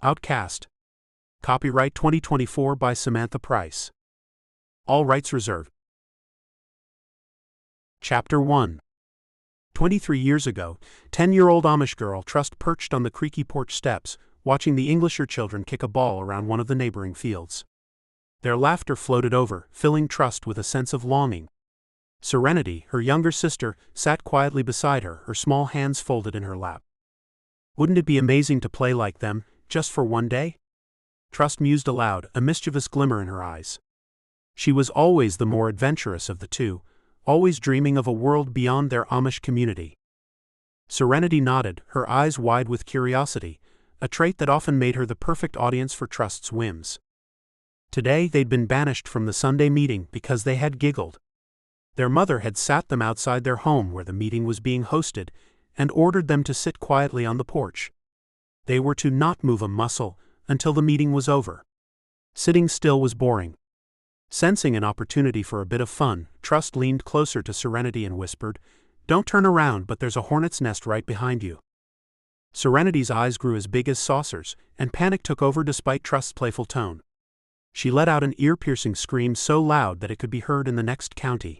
Outcast. Copyright 2024 by Samantha Price. All rights reserved. Chapter 1. 23 years ago, 10-year-old Amish girl Trust perched on the creaky porch steps, watching the Englisher children kick a ball around one of the neighboring fields. Their laughter floated over, filling Trust with a sense of longing. Serenity, her younger sister, sat quietly beside her, her small hands folded in her lap. Wouldn't it be amazing to play like them, just for one day? Trust mused aloud, a mischievous glimmer in her eyes. She was always the more adventurous of the two, always dreaming of a world beyond their Amish community. Serenity nodded, her eyes wide with curiosity, a trait that often made her the perfect audience for Trust's whims. Today they'd been banished from the Sunday meeting because they had giggled. Their mother had sat them outside their home where the meeting was being hosted, and ordered them to sit quietly on the porch. They were to not move a muscle until the meeting was over. Sitting still was boring. Sensing an opportunity for a bit of fun, Trust leaned closer to Serenity and whispered, "Don't turn around, but there's a hornet's nest right behind you." Serenity's eyes grew as big as saucers, and panic took over despite Trust's playful tone. She let out an ear-piercing scream so loud that it could be heard in the next county.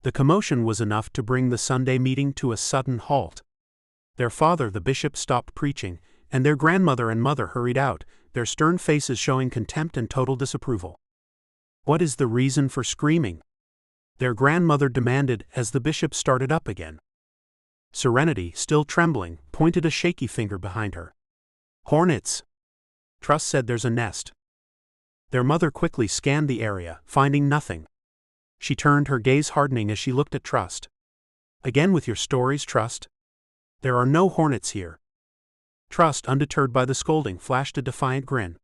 The commotion was enough to bring the Sunday meeting to a sudden halt. Their father, the bishop, stopped preaching, and their grandmother and mother hurried out, their stern faces showing contempt and total disapproval. "What is the reason for screaming?" their grandmother demanded as the bishop started up again. Serenity, still trembling, pointed a shaky finger behind her. "Hornets!" Trust said, "There's a nest." Their mother quickly scanned the area, finding nothing. She turned, her gaze hardening as she looked at Trust. "Again with your stories, Trust? There are no hornets here." Trust, undeterred by the scolding, flashed a defiant grin.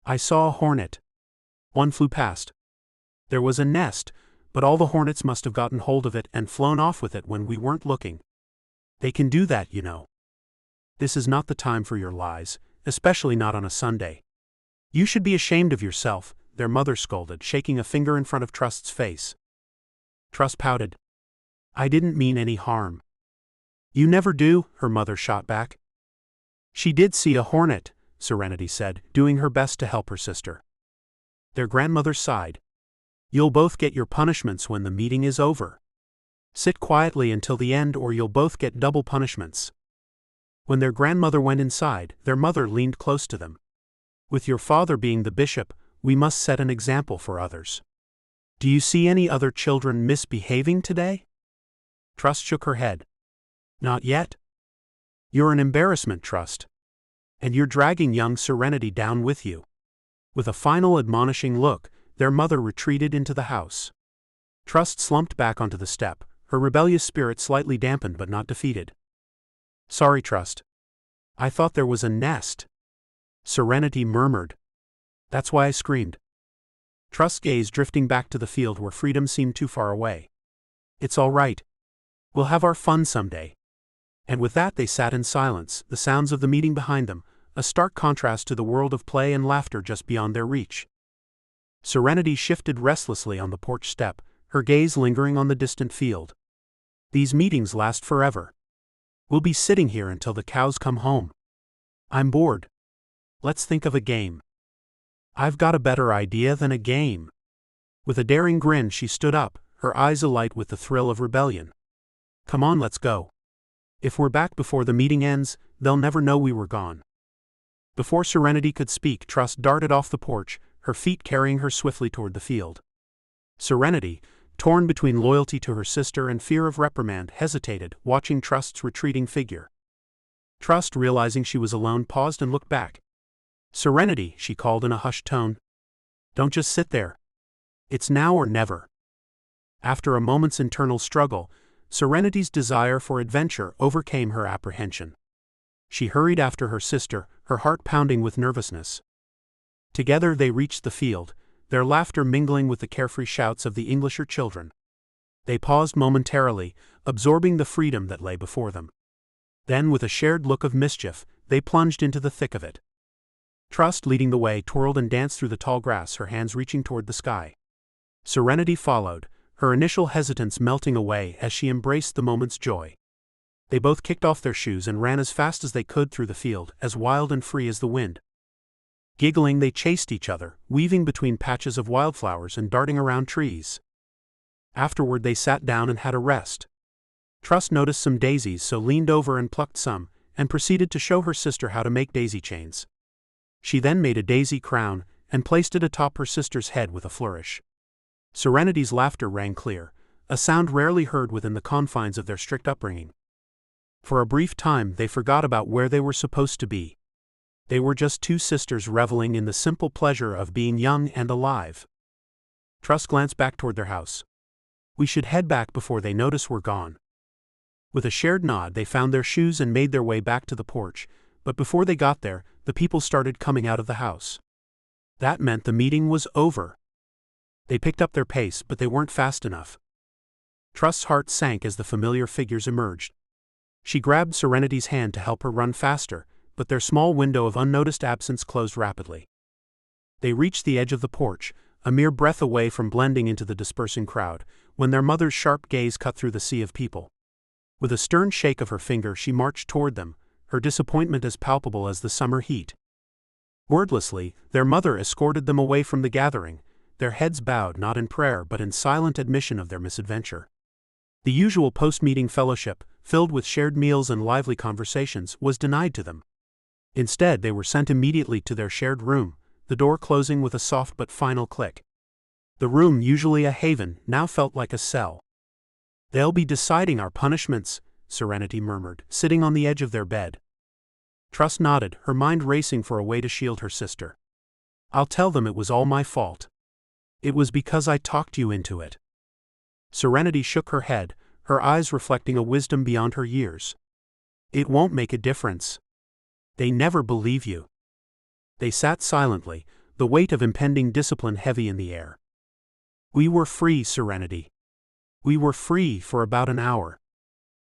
"I saw a hornet. One flew past. There was a nest, but all the hornets must have gotten hold of it and flown off with it when we weren't looking. They can do that, you know." "This is not the time for your lies, especially not on a Sunday. You should be ashamed of yourself," their mother scolded, shaking a finger in front of Trust's face. Trust pouted. "I didn't mean any harm." "You never do," her mother shot back. "She did see a hornet," Serenity said, doing her best to help her sister. Their grandmother sighed. "You'll both get your punishments when the meeting is over. Sit quietly until the end or you'll both get double punishments." When their grandmother went inside, their mother leaned close to them. "With your father being the bishop, we must set an example for others. Do you see any other children misbehaving today?" Trust shook her head. "Not yet." "You're an embarrassment, Trust. And you're dragging young Serenity down with you." With a final admonishing look, their mother retreated into the house. Trust slumped back onto the step, her rebellious spirit slightly dampened but not defeated. "Sorry, Trust. I thought there was a nest," Serenity murmured. "That's why I screamed." Trust's gaze drifting back to the field where freedom seemed too far away. "It's all right. We'll have our fun someday." And with that they sat in silence, the sounds of the meeting behind them, a stark contrast to the world of play and laughter just beyond their reach. Serenity shifted restlessly on the porch step, her gaze lingering on the distant field. "These meetings last forever. We'll be sitting here until the cows come home. I'm bored. Let's think of a game." "I've got a better idea than a game." With a daring grin she stood up, her eyes alight with the thrill of rebellion. "Come on, let's go. If we're back before the meeting ends, they'll never know we were gone." Before Serenity could speak, Trust darted off the porch, her feet carrying her swiftly toward the field. Serenity, torn between loyalty to her sister and fear of reprimand, hesitated, watching Trust's retreating figure. Trust, realizing she was alone, paused and looked back. "Serenity," she called in a hushed tone. "Don't just sit there. It's now or never." After a moment's internal struggle, Serenity's desire for adventure overcame her apprehension. She hurried after her sister, her heart pounding with nervousness. Together they reached the field, their laughter mingling with the carefree shouts of the Englisher children. They paused momentarily, absorbing the freedom that lay before them. Then, with a shared look of mischief, they plunged into the thick of it. Trust, leading the way, twirled and danced through the tall grass, her hands reaching toward the sky. Serenity followed, her initial hesitance melting away as she embraced the moment's joy. They both kicked off their shoes and ran as fast as they could through the field, as wild and free as the wind. Giggling, they chased each other, weaving between patches of wildflowers and darting around trees. Afterward they sat down and had a rest. Trust noticed some daisies, so leaned over and plucked some, and proceeded to show her sister how to make daisy chains. She then made a daisy crown, and placed it atop her sister's head with a flourish. Serenity's laughter rang clear, a sound rarely heard within the confines of their strict upbringing. For a brief time they forgot about where they were supposed to be. They were just two sisters reveling in the simple pleasure of being young and alive. Trust glanced back toward their house. "We should head back before they notice we're gone." With a shared nod they found their shoes and made their way back to the porch, but before they got there, the people started coming out of the house. That meant the meeting was over. They picked up their pace, but they weren't fast enough. Trust's heart sank as the familiar figures emerged. She grabbed Serenity's hand to help her run faster, but their small window of unnoticed absence closed rapidly. They reached the edge of the porch, a mere breath away from blending into the dispersing crowd, when their mother's sharp gaze cut through the sea of people. With a stern shake of her finger she marched toward them, her disappointment as palpable as the summer heat. Wordlessly, their mother escorted them away from the gathering, their heads bowed not in prayer but in silent admission of their misadventure. The usual post-meeting fellowship, filled with shared meals and lively conversations, was denied to them. Instead they were sent immediately to their shared room, the door closing with a soft but final click. The room, usually a haven, now felt like a cell. "They'll be deciding our punishments," Serenity murmured, sitting on the edge of their bed. Trust nodded, her mind racing for a way to shield her sister. "I'll tell them it was all my fault. It was because I talked you into it." Serenity shook her head, her eyes reflecting a wisdom beyond her years. "It won't make a difference. They never believe you." They sat silently, the weight of impending discipline heavy in the air. "We were free, Serenity. We were free for about an hour.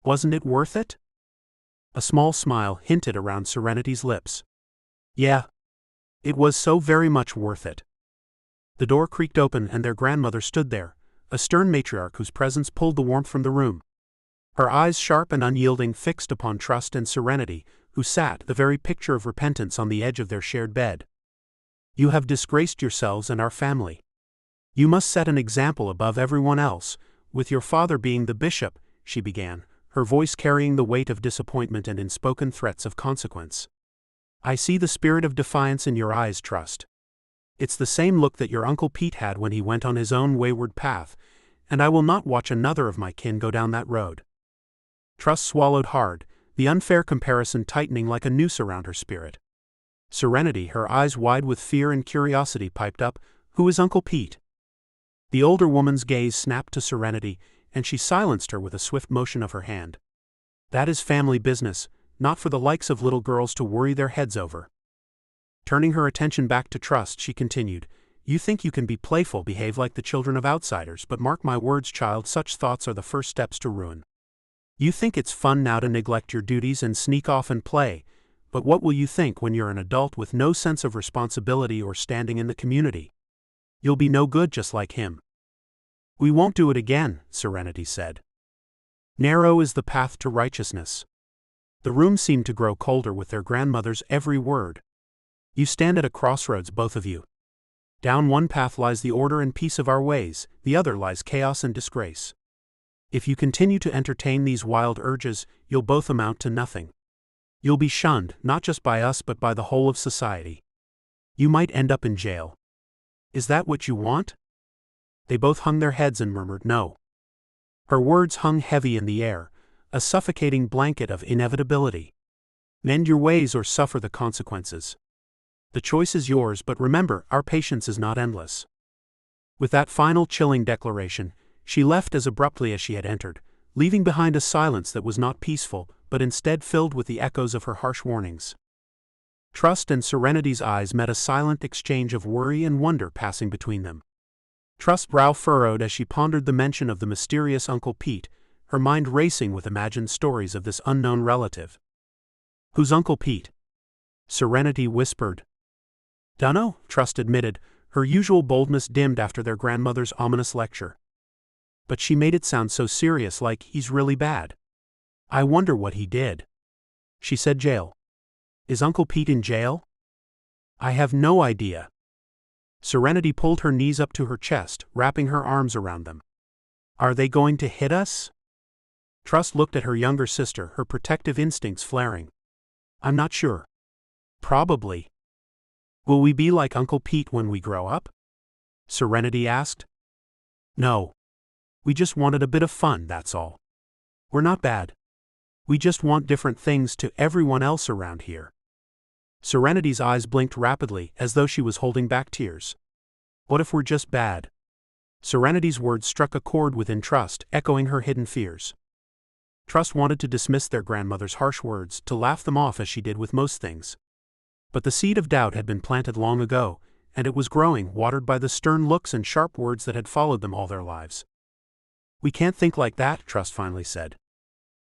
Wasn't it worth it?" A small smile hinted around Serenity's lips. "Yeah. It was so very much worth it." The door creaked open and their grandmother stood there, a stern matriarch whose presence pulled the warmth from the room. Her eyes, sharp and unyielding, fixed upon Trust and Serenity, who sat, the very picture of repentance, on the edge of their shared bed. "You have disgraced yourselves and our family. You must set an example above everyone else, with your father being the bishop," she began, her voice carrying the weight of disappointment and unspoken threats of consequence. "I see the spirit of defiance in your eyes, Trust. It's the same look that your Uncle Pete had when he went on his own wayward path, and I will not watch another of my kin go down that road." Trust swallowed hard, the unfair comparison tightening like a noose around her spirit. Serenity, her eyes wide with fear and curiosity, piped up, "Who is Uncle Pete?" The older woman's gaze snapped to Serenity, and she silenced her with a swift motion of her hand. "That is family business, not for the likes of little girls to worry their heads over." Turning her attention back to Trust, she continued, "You think you can be playful, behave like the children of outsiders, but mark my words, child, such thoughts are the first steps to ruin. You think it's fun now to neglect your duties and sneak off and play, but what will you think when you're an adult with no sense of responsibility or standing in the community? You'll be no good, just like him." "We won't do it again," Serenity said. "Narrow is the path to righteousness." The room seemed to grow colder with their grandmother's every word. "You stand at a crossroads, both of you. Down one path lies the order and peace of our ways, the other lies chaos and disgrace. If you continue to entertain these wild urges, you'll both amount to nothing. You'll be shunned, not just by us but by the whole of society. You might end up in jail. Is that what you want?" They both hung their heads and murmured no. Her words hung heavy in the air, a suffocating blanket of inevitability. "Mend your ways or suffer the consequences. The choice is yours, but remember, our patience is not endless." With that final chilling declaration, she left as abruptly as she had entered, leaving behind a silence that was not peaceful, but instead filled with the echoes of her harsh warnings. Trust and Serenity's eyes met, a silent exchange of worry and wonder passing between them. Trust's brow furrowed as she pondered the mention of the mysterious Uncle Pete, her mind racing with imagined stories of this unknown relative. "Who's Uncle Pete?" Serenity whispered. "Dunno," Trust admitted, her usual boldness dimmed after their grandmother's ominous lecture. "But she made it sound so serious, like he's really bad." I wonder what he did. She said jail. Is Uncle Pete in jail? I have no idea. Serenity pulled her knees up to her chest, wrapping her arms around them. Are they going to hit us? Trust looked at her younger sister, her protective instincts flaring. I'm not sure. Probably. Will we be like Uncle Pete when we grow up? Serenity asked. No. We just wanted a bit of fun, that's all. We're not bad. We just want different things to everyone else around here. Serenity's eyes blinked rapidly, as though she was holding back tears. What if we're just bad? Serenity's words struck a chord within Trust, echoing her hidden fears. Trust wanted to dismiss their grandmother's harsh words, to laugh them off as she did with most things. But the seed of doubt had been planted long ago, and it was growing, watered by the stern looks and sharp words that had followed them all their lives. We can't think like that, Trust finally said.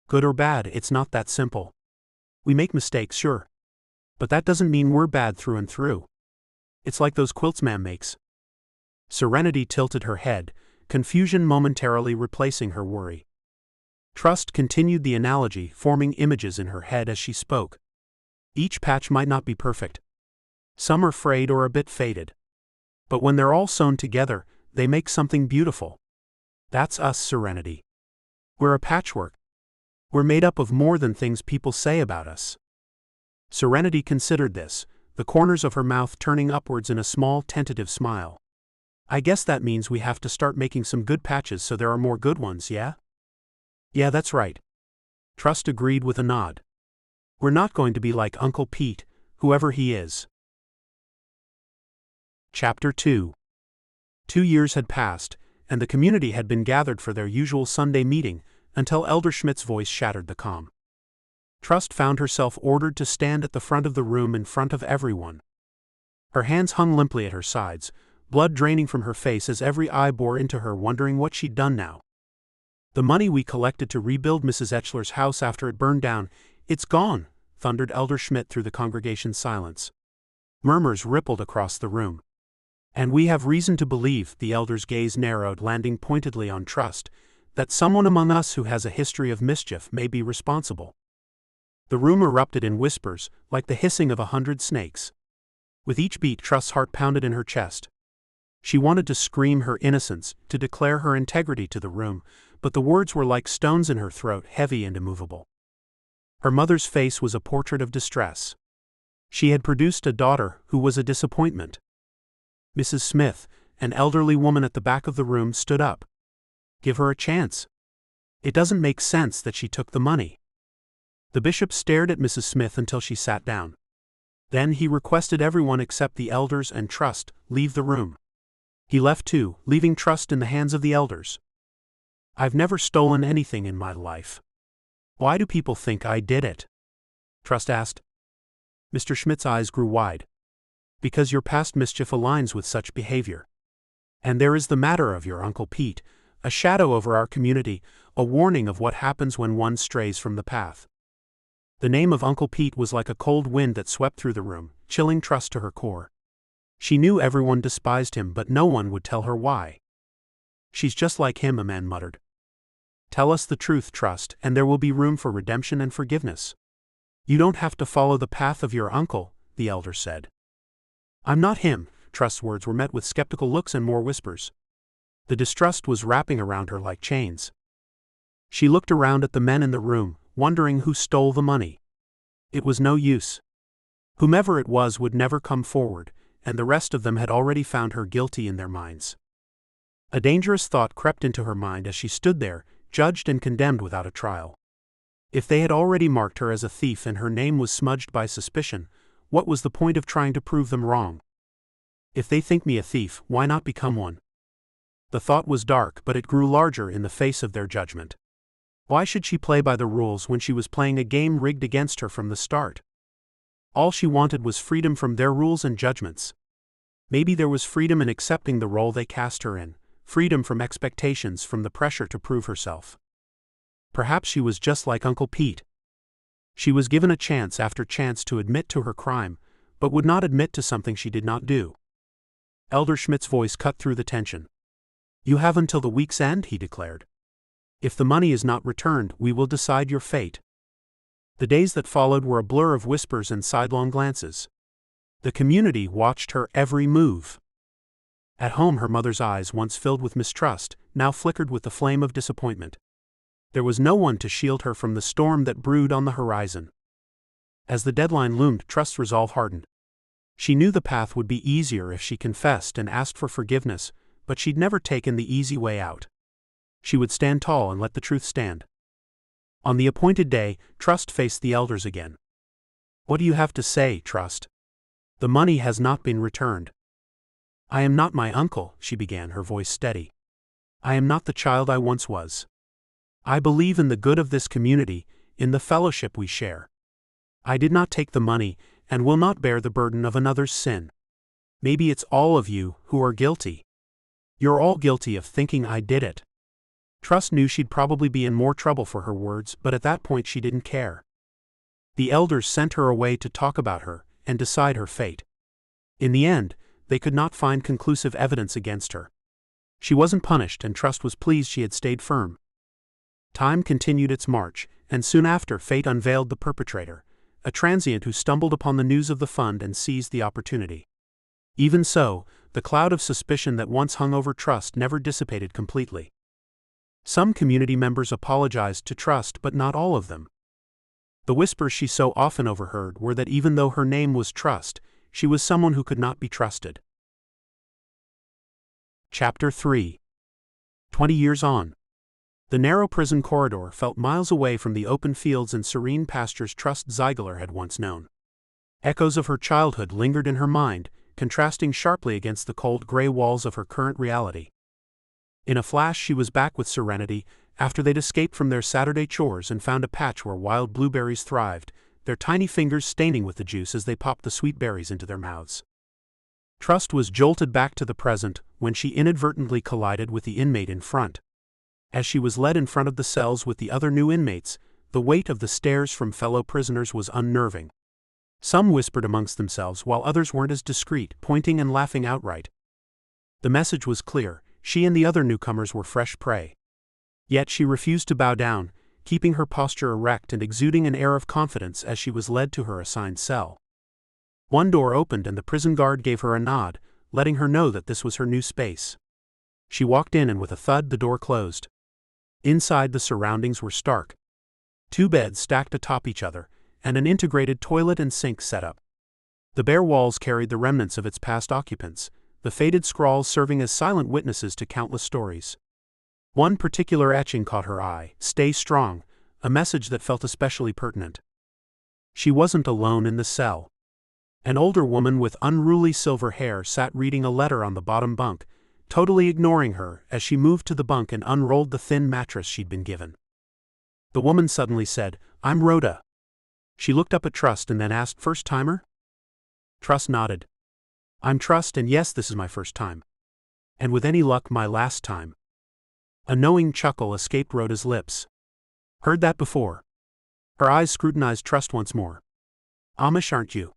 Good or bad, it's not that simple. We make mistakes, sure. But that doesn't mean we're bad through and through. It's like those quilts Ma'am makes. Serenity tilted her head, confusion momentarily replacing her worry. Trust continued the analogy, forming images in her head as she spoke. Each patch might not be perfect. Some are frayed or a bit faded. But when they're all sewn together, they make something beautiful. That's us, Serenity. We're a patchwork. We're made up of more than things people say about us. Serenity considered this, the corners of her mouth turning upwards in a small, tentative smile. I guess that means we have to start making some good patches so there are more good ones, yeah? Yeah, that's right. Trust agreed with a nod. We're not going to be like Uncle Pete, whoever he is. Chapter 2. 2 years had passed, and the community had been gathered for their usual Sunday meeting, until Elder Schmidt's voice shattered the calm. Trust found herself ordered to stand at the front of the room in front of everyone. Her hands hung limply at her sides, blood draining from her face as every eye bore into her, wondering what she'd done now. The money we collected to rebuild Mrs. Etchler's house after it burned down, it's gone, thundered Elder Schmidt through the congregation's silence. Murmurs rippled across the room. And we have reason to believe, the elder's gaze narrowed, landing pointedly on Trust, that someone among us who has a history of mischief may be responsible. The room erupted in whispers, like the hissing of 100 snakes. With each beat, Trust's heart pounded in her chest. She wanted to scream her innocence, to declare her integrity to the room, but the words were like stones in her throat, heavy and immovable. Her mother's face was a portrait of distress. She had produced a daughter who was a disappointment. Mrs. Smith, an elderly woman at the back of the room, stood up. Give her a chance. It doesn't make sense that she took the money. The bishop stared at Mrs. Smith until she sat down. Then he requested everyone except the elders and Trust leave the room. He left too, leaving Trust in the hands of the elders. I've never stolen anything in my life. Why do people think I did it? Trust asked. Mr. Schmidt's eyes grew wide. Because your past mischief aligns with such behavior. And there is the matter of your Uncle Pete, a shadow over our community, a warning of what happens when one strays from the path. The name of Uncle Pete was like a cold wind that swept through the room, chilling Trust to her core. She knew everyone despised him, but no one would tell her why. She's just like him, a man muttered. Tell us the truth, Trust, and there will be room for redemption and forgiveness. You don't have to follow the path of your uncle, the elder said. I'm not him. Trust's words were met with skeptical looks and more whispers. The distrust was wrapping around her like chains. She looked around at the men in the room, wondering who stole the money. It was no use. Whomever it was would never come forward, and the rest of them had already found her guilty in their minds. A dangerous thought crept into her mind as she stood there, judged and condemned without a trial. If they had already marked her as a thief and her name was smudged by suspicion, what was the point of trying to prove them wrong? If they think me a thief, why not become one? The thought was dark, but it grew larger in the face of their judgment. Why should she play by the rules when she was playing a game rigged against her from the start? All she wanted was freedom from their rules and judgments. Maybe there was freedom in accepting the role they cast her in, freedom from expectations, from the pressure to prove herself. Perhaps she was just like Uncle Pete. She was given a chance after chance to admit to her crime, but would not admit to something she did not do. Elder Schmidt's voice cut through the tension. You have until the week's end, he declared. If the money is not returned, we will decide your fate. The days that followed were a blur of whispers and sidelong glances. The community watched her every move. At home, her mother's eyes, once filled with mistrust, now flickered with the flame of disappointment. There was no one to shield her from the storm that brewed on the horizon. As the deadline loomed, Trust's resolve hardened. She knew the path would be easier if she confessed and asked for forgiveness, but she'd never taken the easy way out. She would stand tall and let the truth stand. On the appointed day, Trust faced the elders again. "What do you have to say, Trust? The money has not been returned." "I am not my uncle," she began, her voice steady. "I am not the child I once was. I believe in the good of this community, in the fellowship we share. I did not take the money, and will not bear the burden of another's sin. Maybe it's all of you who are guilty. You're all guilty of thinking I did it." Trust knew she'd probably be in more trouble for her words, but at that point she didn't care. The elders sent her away to talk about her and decide her fate. In the end, they could not find conclusive evidence against her. She wasn't punished, and Trust was pleased she had stayed firm. Time continued its march, and soon after, fate unveiled the perpetrator, a transient who stumbled upon the news of the fund and seized the opportunity. Even so, the cloud of suspicion that once hung over Trust never dissipated completely. Some community members apologized to Trust, but not all of them. The whispers she so often overheard were that even though her name was Trust, she was someone who could not be trusted. Chapter 3. 20 years on. The narrow prison corridor felt miles away from the open fields and serene pastures Trust Zeigler had once known. Echoes of her childhood lingered in her mind, contrasting sharply against the cold gray walls of her current reality. In a flash she was back with Serenity, after they'd escaped from their Saturday chores and found a patch where wild blueberries thrived, their tiny fingers staining with the juice as they popped the sweet berries into their mouths. Trust was jolted back to the present when she inadvertently collided with the inmate in front. As she was led in front of the cells with the other new inmates, the weight of the stares from fellow prisoners was unnerving. Some whispered amongst themselves while others weren't as discreet, pointing and laughing outright. The message was clear: she and the other newcomers were fresh prey. Yet she refused to bow down, keeping her posture erect and exuding an air of confidence as she was led to her assigned cell. One door opened and the prison guard gave her a nod, letting her know that this was her new space. She walked in and with a thud the door closed. Inside, the surroundings were stark. 2 beds stacked atop each other, and an integrated toilet and sink set up. The bare walls carried the remnants of its past occupants, the faded scrawls serving as silent witnesses to countless stories. One particular etching caught her eye: "Stay strong," a message that felt especially pertinent. She wasn't alone in the cell. An older woman with unruly silver hair sat reading a letter on the bottom bunk, totally ignoring her as she moved to the bunk and unrolled the thin mattress she'd been given. The woman suddenly said, "I'm Rhoda." She looked up at Trust and then asked, "First-timer?" Trust nodded. "I'm Trust, and yes, this is my first time. And with any luck, my last time." A knowing chuckle escaped Rhoda's lips. "Heard that before." Her eyes scrutinized Trust once more. "Amish, aren't you?"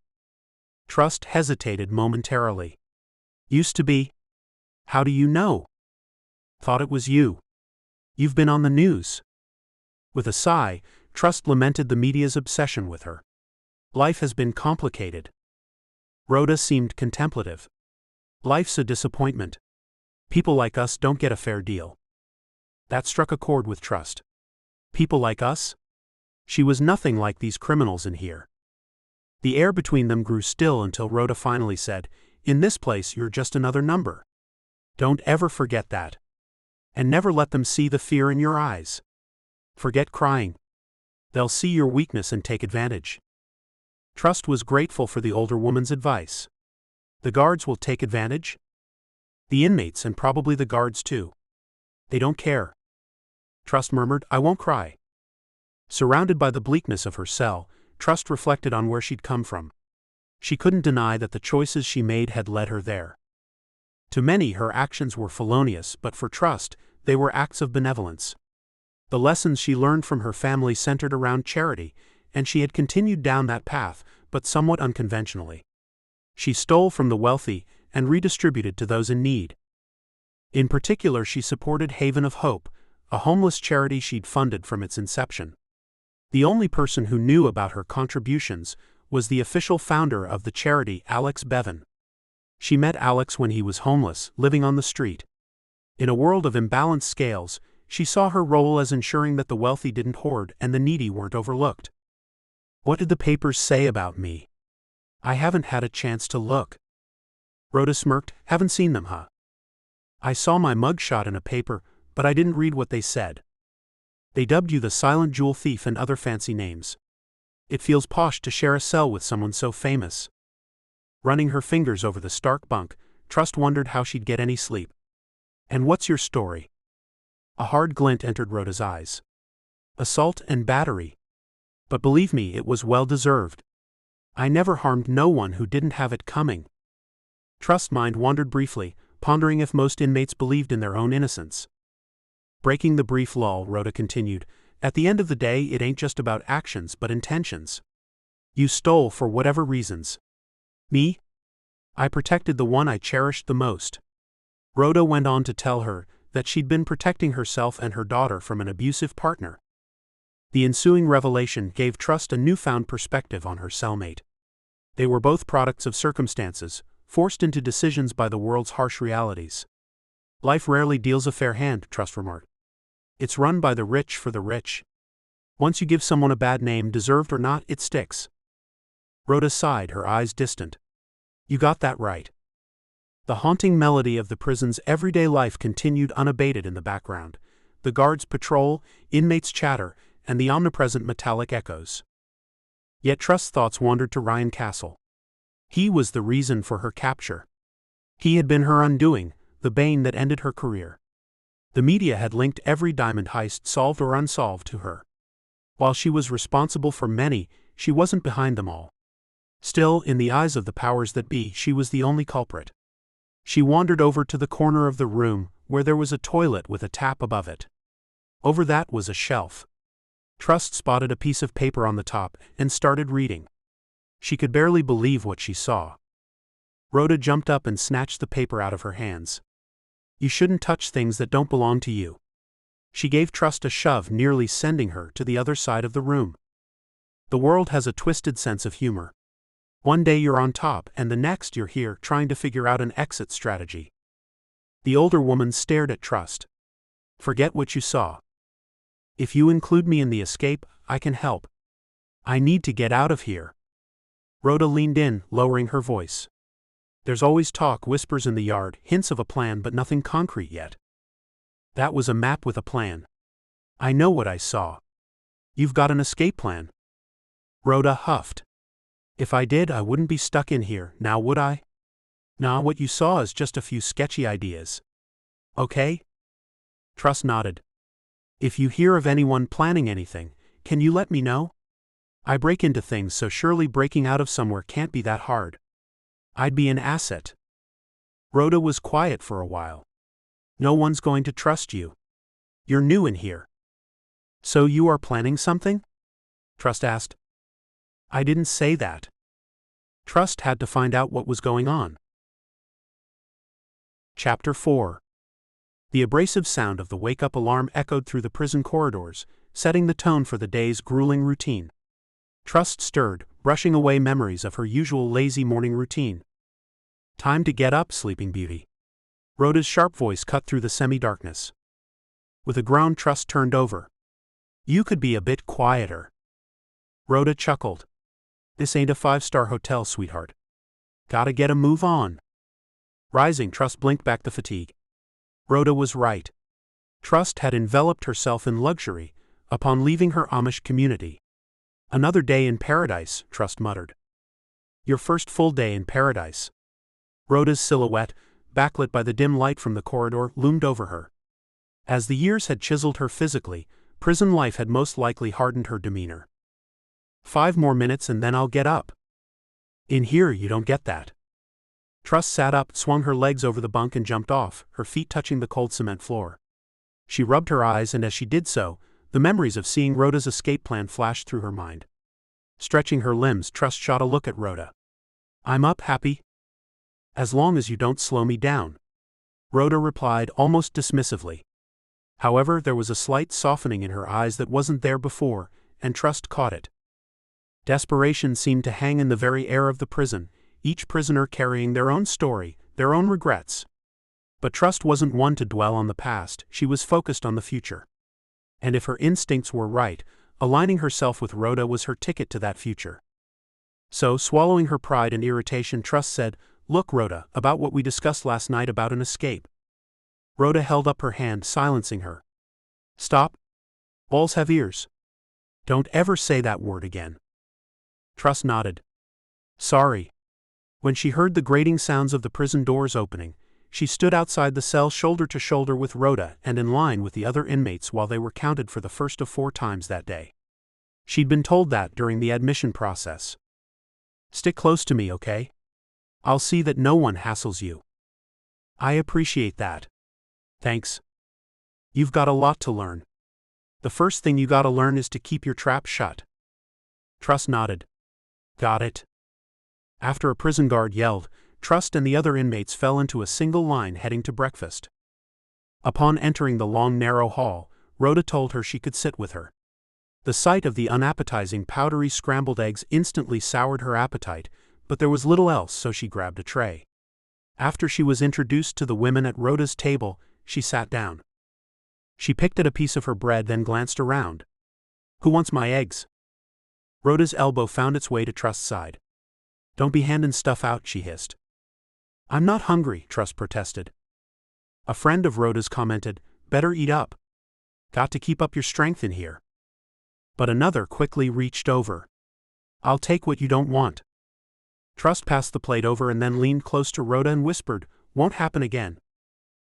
Trust hesitated momentarily. "Used to be." "How do you know?" "Thought it was you. You've been on the news." With a sigh, Trust lamented the media's obsession with her. "Life has been complicated." Rhoda seemed contemplative. "Life's a disappointment. People like us don't get a fair deal." That struck a chord with Trust. People like us? She was nothing like these criminals in here. The air between them grew still until Rhoda finally said, "In this place you're just another number. Don't ever forget that. And never let them see the fear in your eyes. Forget crying. They'll see your weakness and take advantage." Trust was grateful for the older woman's advice. "The guards will take advantage?" "The inmates, and probably the guards too. They don't care." Trust murmured, "I won't cry." Surrounded by the bleakness of her cell, Trust reflected on where she'd come from. She couldn't deny that the choices she made had led her there. To many, her actions were felonious, but for Trust, they were acts of benevolence. The lessons she learned from her family centered around charity, and she had continued down that path, but somewhat unconventionally. She stole from the wealthy and redistributed to those in need. In particular, she supported Haven of Hope, a homeless charity she'd funded from its inception. The only person who knew about her contributions was the official founder of the charity, Alex Bevan. She met Alex when he was homeless, living on the street. In a world of imbalanced scales, she saw her role as ensuring that the wealthy didn't hoard and the needy weren't overlooked. "What did the papers say about me? I haven't had a chance to look." Rhoda smirked. "Haven't seen them, huh? I saw my mugshot in a paper, but I didn't read what they said. They dubbed you the silent jewel thief and other fancy names. It feels posh to share a cell with someone so famous." Running her fingers over the stark bunk, Trust wondered how she'd get any sleep. "And what's your story?" A hard glint entered Rhoda's eyes. "Assault and battery. But believe me, it was well-deserved. I never harmed no one who didn't have it coming." Trust's mind wandered briefly, pondering if most inmates believed in their own innocence. Breaking the brief lull, Rhoda continued, "At the end of the day, it ain't just about actions but intentions. You stole for whatever reasons. Me? I protected the one I cherished the most." Rhoda went on to tell her that she'd been protecting herself and her daughter from an abusive partner. The ensuing revelation gave Trust a newfound perspective on her cellmate. They were both products of circumstances, forced into decisions by the world's harsh realities. "Life rarely deals a fair hand," Trust remarked. "It's run by the rich for the rich. Once you give someone a bad name, deserved or not, it sticks." Rhoda sighed, her eyes distant. "You got that right." The haunting melody of the prison's everyday life continued unabated in the background. The guards' patrol, inmates' chatter, and the omnipresent metallic echoes. Yet Trust's thoughts wandered to Ryan Castle. He was the reason for her capture. He had been her undoing, the bane that ended her career. The media had linked every diamond heist, solved or unsolved, to her. While she was responsible for many, she wasn't behind them all. Still, in the eyes of the powers that be, she was the only culprit. She wandered over to the corner of the room, where there was a toilet with a tap above it. Over that was a shelf. Trust spotted a piece of paper on the top and started reading. She could barely believe what she saw. Rhoda jumped up and snatched the paper out of her hands. "You shouldn't touch things that don't belong to you." She gave Trust a shove, nearly sending her to the other side of the room. The world has a twisted sense of humor. One day you're on top, and the next you're here trying to figure out an exit strategy. The older woman stared at Trust. "Forget what you saw. If you include me in the escape, I can help. I need to get out of here." Rhoda leaned in, lowering her voice. "There's always talk, whispers in the yard, hints of a plan, but nothing concrete yet." "That was a map with a plan. I know what I saw." "You've got an escape plan?" Rhoda huffed. "If I did, I wouldn't be stuck in here, now would I? Nah, what you saw is just a few sketchy ideas. Okay?" Trust nodded. "If you hear of anyone planning anything, can you let me know? I break into things, so surely breaking out of somewhere can't be that hard. I'd be an asset." Rhoda was quiet for a while. "No one's going to trust you. You're new in here." "So you are planning something?" Trust asked. "I didn't say that." Trust had to find out what was going on. Chapter 4. The abrasive sound of the wake-up alarm echoed through the prison corridors, setting the tone for the day's grueling routine. Trust stirred, brushing away memories of her usual lazy morning routine. "Time to get up, Sleeping Beauty." Rhoda's sharp voice cut through the semi-darkness. With a groan, Trust turned over. "You could be a bit quieter." Rhoda chuckled. "This ain't a five-star hotel, sweetheart. Gotta get a move on." Rising, Trust blinked back the fatigue. Rhoda was right. Trust had enveloped herself in luxury upon leaving her Amish community. "Another day in paradise," Trust muttered. "Your first full day in paradise." Rhoda's silhouette, backlit by the dim light from the corridor, loomed over her. As the years had chiseled her physically, prison life had most likely hardened her demeanor. "5 more minutes and then I'll get up." "In here you don't get that." Trust sat up, swung her legs over the bunk and jumped off, her feet touching the cold cement floor. She rubbed her eyes, and as she did so, the memories of seeing Rhoda's escape plan flashed through her mind. Stretching her limbs, Trust shot a look at Rhoda. "I'm up, happy?" "As long as you don't slow me down," Rhoda replied almost dismissively. However, there was a slight softening in her eyes that wasn't there before, and Trust caught it. Desperation seemed to hang in the very air of the prison, each prisoner carrying their own story, their own regrets. But Trust wasn't one to dwell on the past, she was focused on the future. And if her instincts were right, aligning herself with Rhoda was her ticket to that future. So, swallowing her pride and irritation, Trust said, "Look, Rhoda, about what we discussed last night about an escape." Rhoda held up her hand, silencing her. "Stop. Balls have ears. Don't ever say that word again." Trust nodded. "Sorry." When she heard the grating sounds of the prison doors opening, she stood outside the cell shoulder to shoulder with Rhoda and in line with the other inmates while they were counted for the first of 4 times that day. She'd been told that during the admission process. "Stick close to me, okay? I'll see that no one hassles you." "I appreciate that. Thanks. You've got a lot to learn. The first thing you gotta learn is to keep your trap shut." Trust nodded. "Got it." After a prison guard yelled, Trust and the other inmates fell into a single line heading to breakfast. Upon entering the long narrow hall, Rhoda told her she could sit with her. The sight of the unappetizing powdery scrambled eggs instantly soured her appetite, but there was little else, so she grabbed a tray. After she was introduced to the women at Rhoda's table, she sat down. She picked at a piece of her bread, then glanced around. "Who wants my eggs?" Rhoda's elbow found its way to Trust's side. "Don't be handing stuff out," she hissed. "I'm not hungry," Trust protested. A friend of Rhoda's commented, "Better eat up. Got to keep up your strength in here." But another quickly reached over. "I'll take what you don't want." Trust passed the plate over and then leaned close to Rhoda and whispered, "Won't happen again."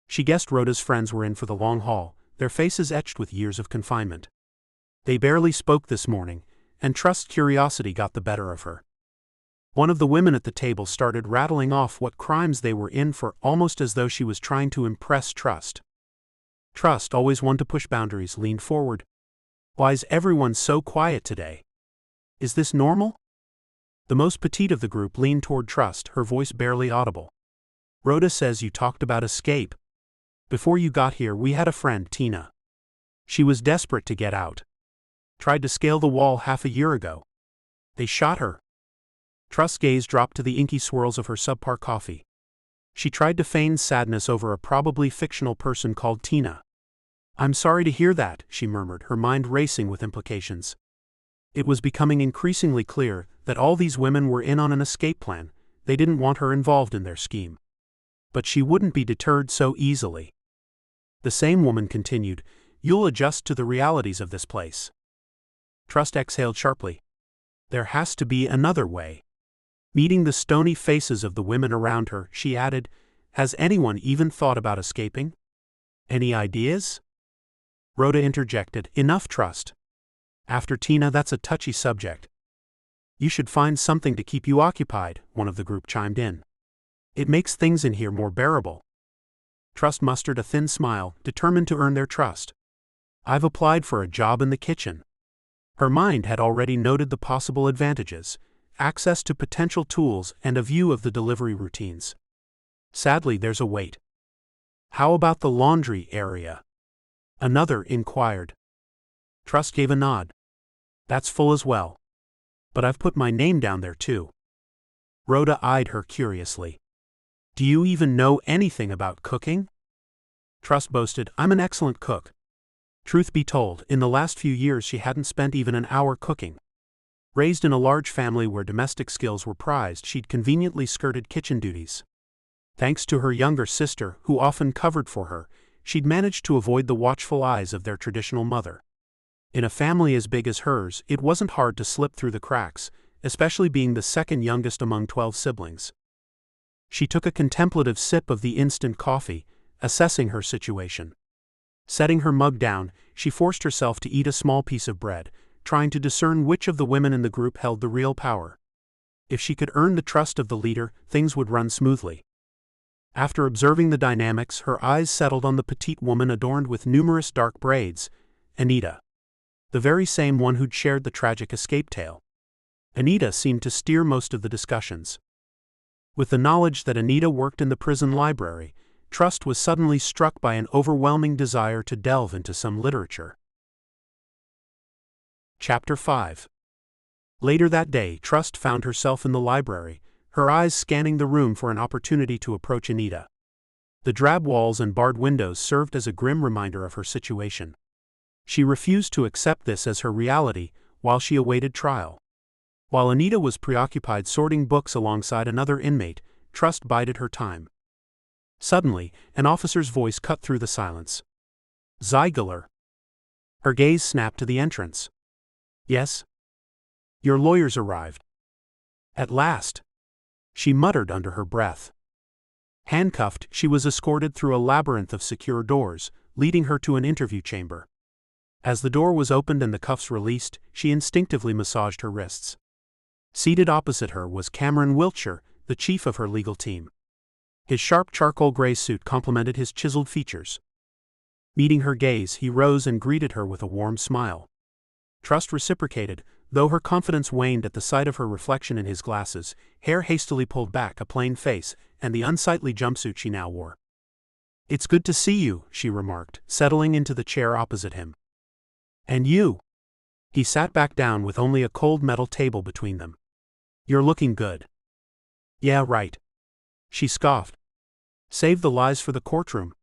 She guessed Rhoda's friends were in for the long haul, their faces etched with years of confinement. They barely spoke this morning, and Trust's curiosity got the better of her. One of the women at the table started rattling off what crimes they were in for, almost as though she was trying to impress Trust. Trust, always one to push boundaries, leaned forward. "Why's everyone so quiet today? Is this normal?" The most petite of the group leaned toward Trust, her voice barely audible. "Rhoda says you talked about escape. Before you got here, we had a friend, Tina. She was desperate to get out. Tried to scale the wall half a year ago. They shot her." Trust's gaze dropped to the inky swirls of her subpar coffee. She tried to feign sadness over a probably fictional person called Tina. "I'm sorry to hear that," she murmured, her mind racing with implications. It was becoming increasingly clear that all these women were in on an escape plan. They didn't want her involved in their scheme. But she wouldn't be deterred so easily. The same woman continued, "You'll adjust to the realities of this place." Trust exhaled sharply. "There has to be another way." Meeting the stony faces of the women around her, she added, "Has anyone even thought about escaping? Any ideas?" Rhoda interjected, "Enough, Trust. After Tina, that's a touchy subject." "You should find something to keep you occupied," one of the group chimed in. "It makes things in here more bearable." Trust mustered a thin smile, determined to earn their trust. "I've applied for a job in the kitchen." Her mind had already noted the possible advantages: access to potential tools and a view of the delivery routines. "Sadly, there's a wait." "How about the laundry area?" another inquired. Trust gave a nod. "That's full as well. But I've put my name down there too." Rhoda eyed her curiously. "Do you even know anything about cooking?" Trust boasted, "I'm an excellent cook." Truth be told, in the last few years she hadn't spent even an hour cooking. Raised in a large family where domestic skills were prized, she'd conveniently skirted kitchen duties. Thanks to her younger sister, who often covered for her, she'd managed to avoid the watchful eyes of their traditional mother. In a family as big as hers, it wasn't hard to slip through the cracks, especially being the second youngest among 12 siblings. She took a contemplative sip of the instant coffee, assessing her situation. Setting her mug down, she forced herself to eat a small piece of bread, trying to discern which of the women in the group held the real power. If she could earn the trust of the leader, things would run smoothly. After observing the dynamics, her eyes settled on the petite woman adorned with numerous dark braids, Anita. The very same one who'd shared the tragic escape tale. Anita seemed to steer most of the discussions. With the knowledge that Anita worked in the prison library, Trust was suddenly struck by an overwhelming desire to delve into some literature. Chapter 5. Later that day, Trust found herself in the library, her eyes scanning the room for an opportunity to approach Anita. The drab walls and barred windows served as a grim reminder of her situation. She refused to accept this as her reality while she awaited trial. While Anita was preoccupied sorting books alongside another inmate, Trust bided her time. Suddenly, an officer's voice cut through the silence. Zeigler. Her gaze snapped to the entrance. Yes? Your lawyers arrived. At last. She muttered under her breath. Handcuffed, she was escorted through a labyrinth of secure doors, leading her to an interview chamber. As the door was opened and the cuffs released, she instinctively massaged her wrists. Seated opposite her was Cameron Wiltshire, the chief of her legal team. His sharp charcoal gray suit complemented his chiseled features. Meeting her gaze, he rose and greeted her with a warm smile. Trust reciprocated, though her confidence waned at the sight of her reflection in his glasses, hair hastily pulled back, a plain face, and the unsightly jumpsuit she now wore. "It's good to see you," she remarked, settling into the chair opposite him. "And you?" He sat back down with only a cold metal table between them. "You're looking good." "Yeah, right." She scoffed. "Save the lies for the courtroom."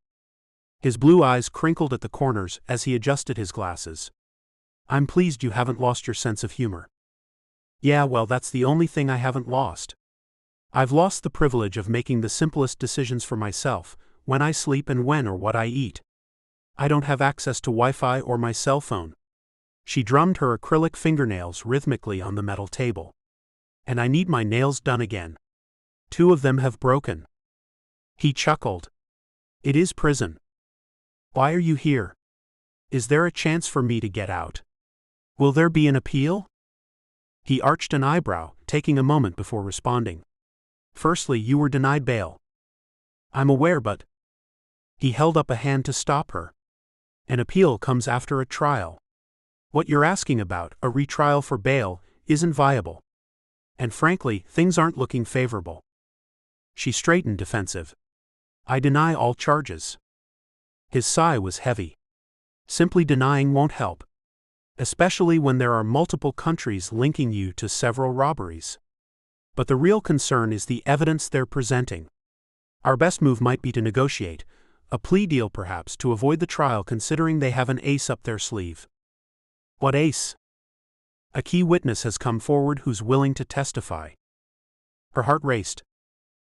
His blue eyes crinkled at the corners as he adjusted his glasses. "I'm pleased you haven't lost your sense of humor." "Yeah, well, that's the only thing I haven't lost. I've lost the privilege of making the simplest decisions for myself, when I sleep and when or what I eat. I don't have access to Wi-Fi or my cell phone." She drummed her acrylic fingernails rhythmically on the metal table. "And I need my nails done again. 2 of them have broken." He chuckled. "It is prison. Why are you here? Is there a chance for me to get out? Will there be an appeal?" He arched an eyebrow, taking a moment before responding. "Firstly, you were denied bail." "I'm aware, but—" He held up a hand to stop her. "An appeal comes after a trial. What you're asking about, a retrial for bail, isn't viable. And frankly, things aren't looking favorable." She straightened, defensive. "I deny all charges." His sigh was heavy. "Simply denying won't help. Especially when there are multiple countries linking you to several robberies. But the real concern is the evidence they're presenting. Our best move might be to negotiate, a plea deal perhaps, to avoid the trial, considering they have an ace up their sleeve." "What ace?" "A key witness has come forward who's willing to testify." Her heart raced.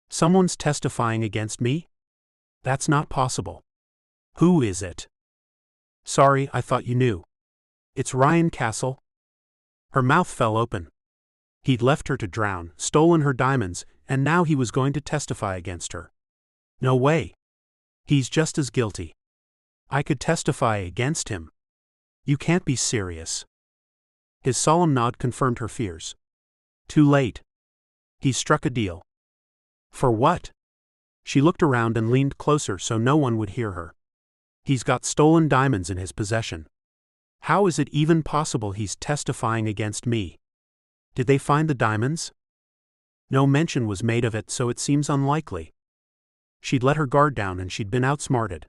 "Someone's testifying against me? That's not possible. Who is it?" "Sorry, I thought you knew. It's Ryan Castle." Her mouth fell open. He'd left her to drown, stolen her diamonds, and now he was going to testify against her. No way. He's just as guilty. I could testify against him. You can't be serious. His solemn nod confirmed her fears. Too late. He struck a deal. For what? She looked around and leaned closer so no one would hear her. He's got stolen diamonds in his possession. How is it even possible he's testifying against me? Did they find the diamonds? No mention was made of it, so it seems unlikely. She'd let her guard down and she'd been outsmarted.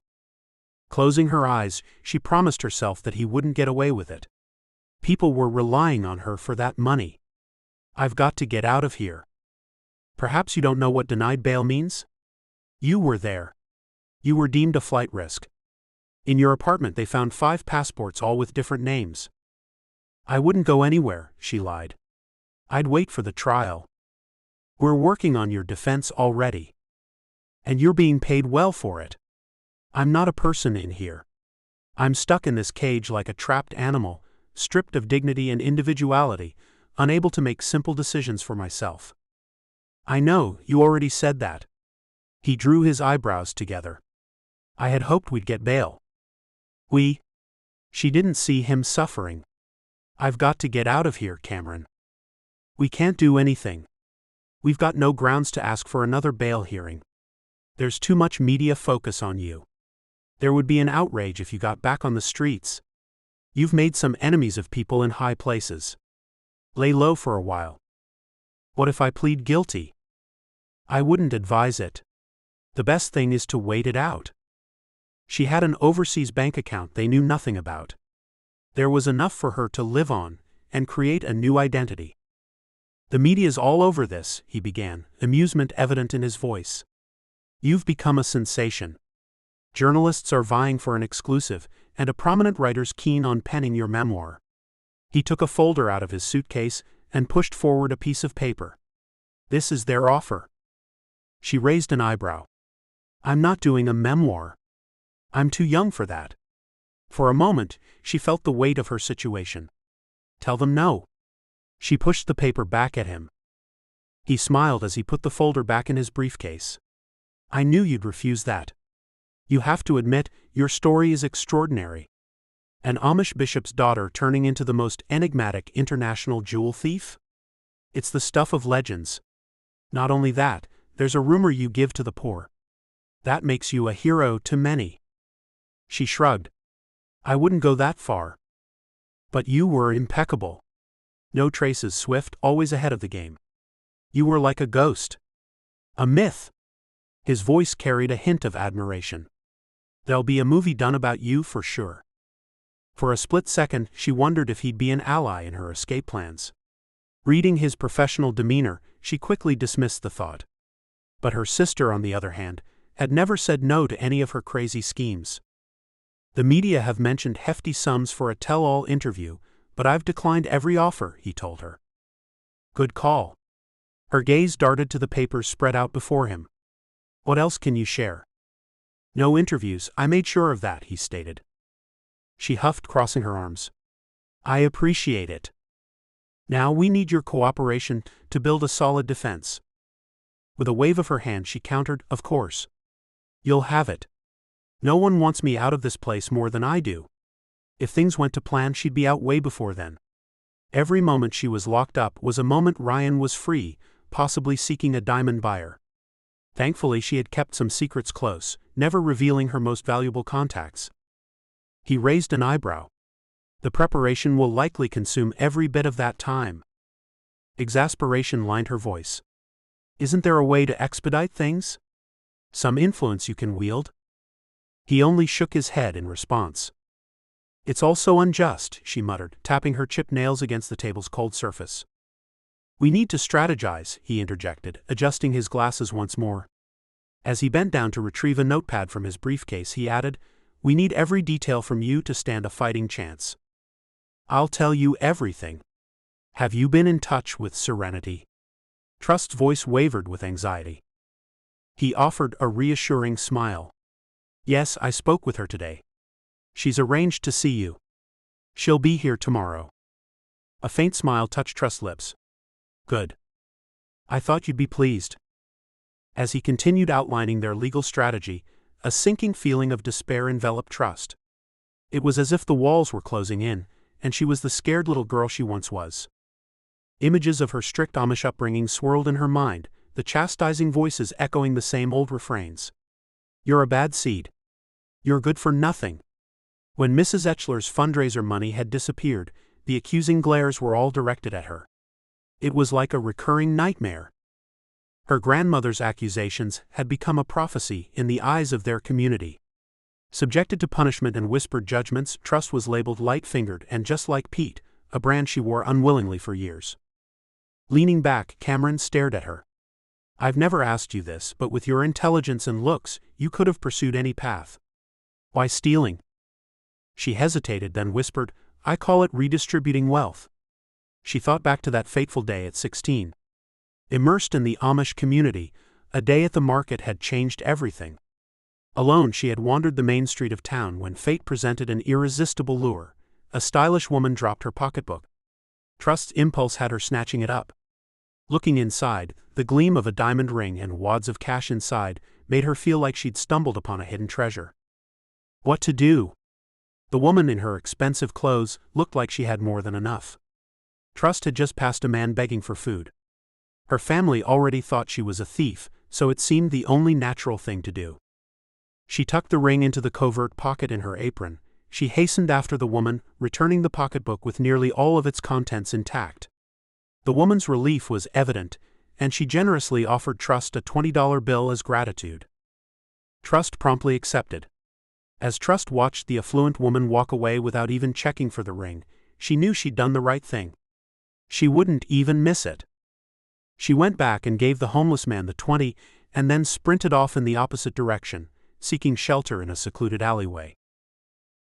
Closing her eyes, she promised herself that he wouldn't get away with it. People were relying on her for that money. I've got to get out of here. Perhaps you don't know what denied bail means? You were there. You were deemed a flight risk. In your apartment they found 5 passports, all with different names. I wouldn't go anywhere, she lied. I'd wait for the trial. We're working on your defense already. And you're being paid well for it. I'm not a person in here. I'm stuck in this cage like a trapped animal, stripped of dignity and individuality, unable to make simple decisions for myself. I know, you already said that. He drew his eyebrows together. I had hoped we'd get bail. She didn't see him suffering. I've got to get out of here, Cameron. We can't do anything. We've got no grounds to ask for another bail hearing. There's too much media focus on you. There would be an outrage if you got back on the streets. You've made some enemies of people in high places. Lay low for a while. What if I plead guilty? I wouldn't advise it. The best thing is to wait it out. She had an overseas bank account they knew nothing about. There was enough for her to live on and create a new identity. The media's all over this, he began, amusement evident in his voice. You've become a sensation. Journalists are vying for an exclusive, and a prominent writer's keen on penning your memoir. He took a folder out of his suitcase and pushed forward a piece of paper. This is their offer. She raised an eyebrow. I'm not doing a memoir. I'm too young for that. For a moment, she felt the weight of her situation. Tell them no. She pushed the paper back at him. He smiled as he put the folder back in his briefcase. I knew you'd refuse that. You have to admit, your story is extraordinary. An Amish bishop's daughter turning into the most enigmatic international jewel thief? It's the stuff of legends. Not only that, there's a rumor you give to the poor. That makes you a hero to many. She shrugged. I wouldn't go that far. But you were impeccable. No traces, swift, always ahead of the game. You were like a ghost. A myth. His voice carried a hint of admiration. There'll be a movie done about you for sure. For a split second, she wondered if he'd be an ally in her escape plans. Reading his professional demeanor, she quickly dismissed the thought. But her sister, on the other hand, had never said no to any of her crazy schemes. The media have mentioned hefty sums for a tell-all interview, but I've declined every offer, he told her. Good call. Her gaze darted to the papers spread out before him. What else can you share? No interviews, I made sure of that, he stated. She huffed, crossing her arms. I appreciate it. Now we need your cooperation to build a solid defense. With a wave of her hand she countered, of course. You'll have it. No one wants me out of this place more than I do. If things went to plan, she'd be out way before then. Every moment she was locked up was a moment Ryan was free, possibly seeking a diamond buyer. Thankfully she had kept some secrets close, never revealing her most valuable contacts. He raised an eyebrow. The preparation will likely consume every bit of that time. Exasperation lined her voice. Isn't there a way to expedite things? Some influence you can wield? He only shook his head in response. It's all so unjust, she muttered, tapping her chipped nails against the table's cold surface. We need to strategize, he interjected, adjusting his glasses once more. As he bent down to retrieve a notepad from his briefcase, he added, We need every detail from you to stand a fighting chance. I'll tell you everything. Have you been in touch with Serenity? Trust's voice wavered with anxiety. He offered a reassuring smile. Yes, I spoke with her today. She's arranged to see you. She'll be here tomorrow. A faint smile touched Trust's lips. Good. I thought you'd be pleased. As he continued outlining their legal strategy, a sinking feeling of despair enveloped Trust. It was as if the walls were closing in, and she was the scared little girl she once was. Images of her strict Amish upbringing swirled in her mind, the chastising voices echoing the same old refrains. You're a bad seed. You're good for nothing. When Mrs. Etchler's fundraiser money had disappeared, the accusing glares were all directed at her. It was like a recurring nightmare. Her grandmother's accusations had become a prophecy in the eyes of their community. Subjected to punishment and whispered judgments, Trust was labeled light-fingered and just like Pete, a brand she wore unwillingly for years. Leaning back, Cameron stared at her. I've never asked you this, but with your intelligence and looks, you could have pursued any path. Why stealing? She hesitated, then whispered, I call it redistributing wealth. She thought back to that fateful day at 16. Immersed in the Amish community, a day at the market had changed everything. Alone she had wandered the main street of town when fate presented an irresistible lure. A stylish woman dropped her pocketbook. Trust's impulse had her snatching it up. Looking inside, the gleam of a diamond ring and wads of cash inside made her feel like she'd stumbled upon a hidden treasure. What to do? The woman in her expensive clothes looked like she had more than enough. Trust had just passed a man begging for food. Her family already thought she was a thief, so it seemed the only natural thing to do. She tucked the ring into the covert pocket in her apron. She hastened after the woman, returning the pocketbook with nearly all of its contents intact. The woman's relief was evident, and she generously offered Trust a $20 bill as gratitude. Trust promptly accepted. As Trust watched the affluent woman walk away without even checking for the ring, she knew she'd done the right thing. She wouldn't even miss it. She went back and gave the homeless man the 20 and then sprinted off in the opposite direction, seeking shelter in a secluded alleyway.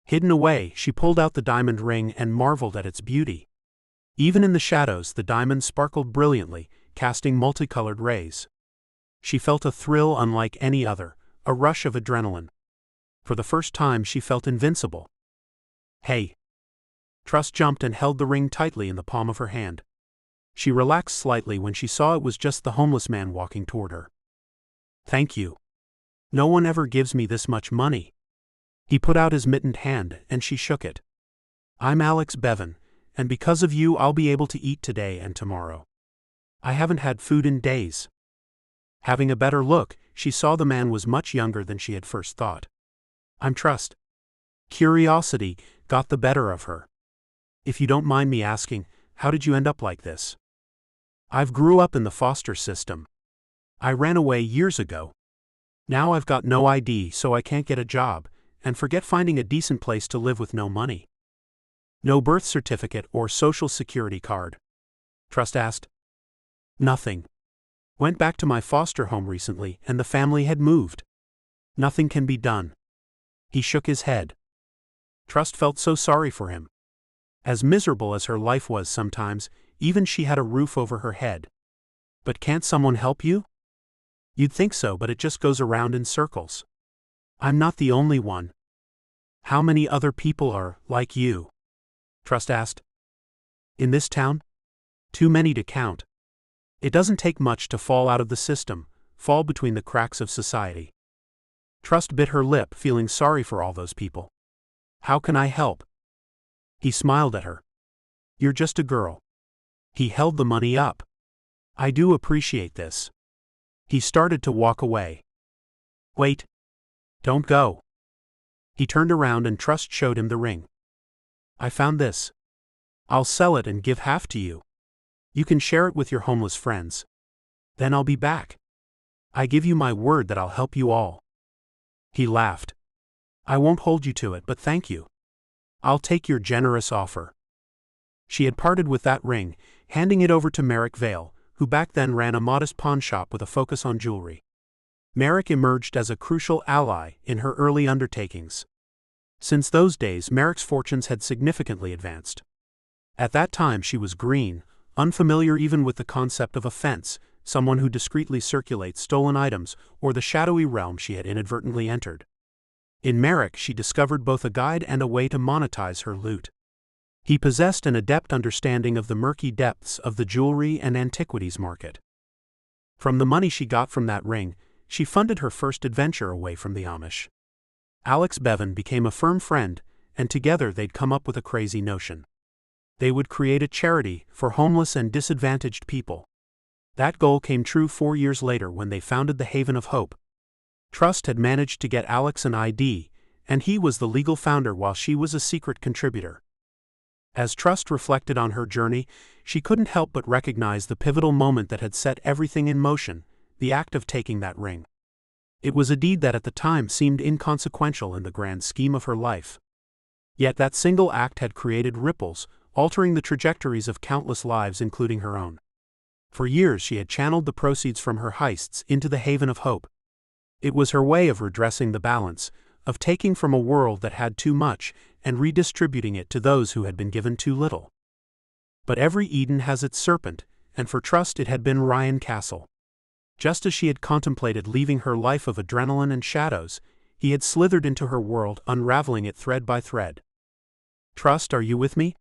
Hidden away, she pulled out the diamond ring and marveled at its beauty. Even in the shadows, the diamond sparkled brilliantly, casting multicolored rays. She felt a thrill unlike any other, a rush of adrenaline. For the first time, she felt invincible. "Hey!" Trust jumped and held the ring tightly in the palm of her hand. She relaxed slightly when she saw it was just the homeless man walking toward her. "Thank you. No one ever gives me this much money." He put out his mittened hand, and she shook it. "I'm Alex Bevan, and because of you I'll be able to eat today and tomorrow. I haven't had food in days." Having a better look, she saw the man was much younger than she had first thought. "I'm Trust." Curiosity got the better of her. "If you don't mind me asking, how did you end up like this?" "I've grew up in the foster system. I ran away years ago. Now I've got no ID, so I can't get a job, and forget finding a decent place to live with no money." "No birth certificate or social security card?" Trust asked. "Nothing. Went back to my foster home recently and the family had moved. Nothing can be done." He shook his head. Trust felt so sorry for him. As miserable as her life was sometimes, even she had a roof over her head. "But can't someone help you?" "You'd think so, but it just goes around in circles. I'm not the only one." "How many other people are like you?" Trust asked. "In this town? Too many to count. It doesn't take much to fall out of the system, fall between the cracks of society." Trust bit her lip, feeling sorry for all those people. "How can I help?" He smiled at her. "You're just a girl." He held the money up. "I do appreciate this." He started to walk away. "Wait. Don't go." He turned around and Trust showed him the ring. "I found this. I'll sell it and give half to you. You can share it with your homeless friends. Then I'll be back. I give you my word that I'll help you all." He laughed. "I won't hold you to it, but thank you. I'll take your generous offer." She had parted with that ring, handing it over to Merrick Vale, who back then ran a modest pawn shop with a focus on jewelry. Merrick emerged as a crucial ally in her early undertakings. Since those days, Merrick's fortunes had significantly advanced. At that time she was green, unfamiliar even with the concept of a fence, someone who discreetly circulates stolen items, or the shadowy realm she had inadvertently entered. In Merrick she discovered both a guide and a way to monetize her loot. He possessed an adept understanding of the murky depths of the jewelry and antiquities market. From the money she got from that ring, she funded her first adventure away from the Amish. Alex Bevan became a firm friend, and together they'd come up with a crazy notion. They would create a charity for homeless and disadvantaged people. That goal came true 4 years later when they founded the Haven of Hope. Trust had managed to get Alex an ID, and he was the legal founder while she was a secret contributor. As Trust reflected on her journey, she couldn't help but recognize the pivotal moment that had set everything in motion, the act of taking that ring. It was a deed that at the time seemed inconsequential in the grand scheme of her life. Yet that single act had created ripples, altering the trajectories of countless lives including her own. For years she had channeled the proceeds from her heists into the Haven of Hope. It was her way of redressing the balance, of taking from a world that had too much and redistributing it to those who had been given too little. But every Eden has its serpent, and for Trust it had been Ryan Castle. Just as she had contemplated leaving her life of adrenaline and shadows, he had slithered into her world, unraveling it thread by thread. "Trust, are you with me?"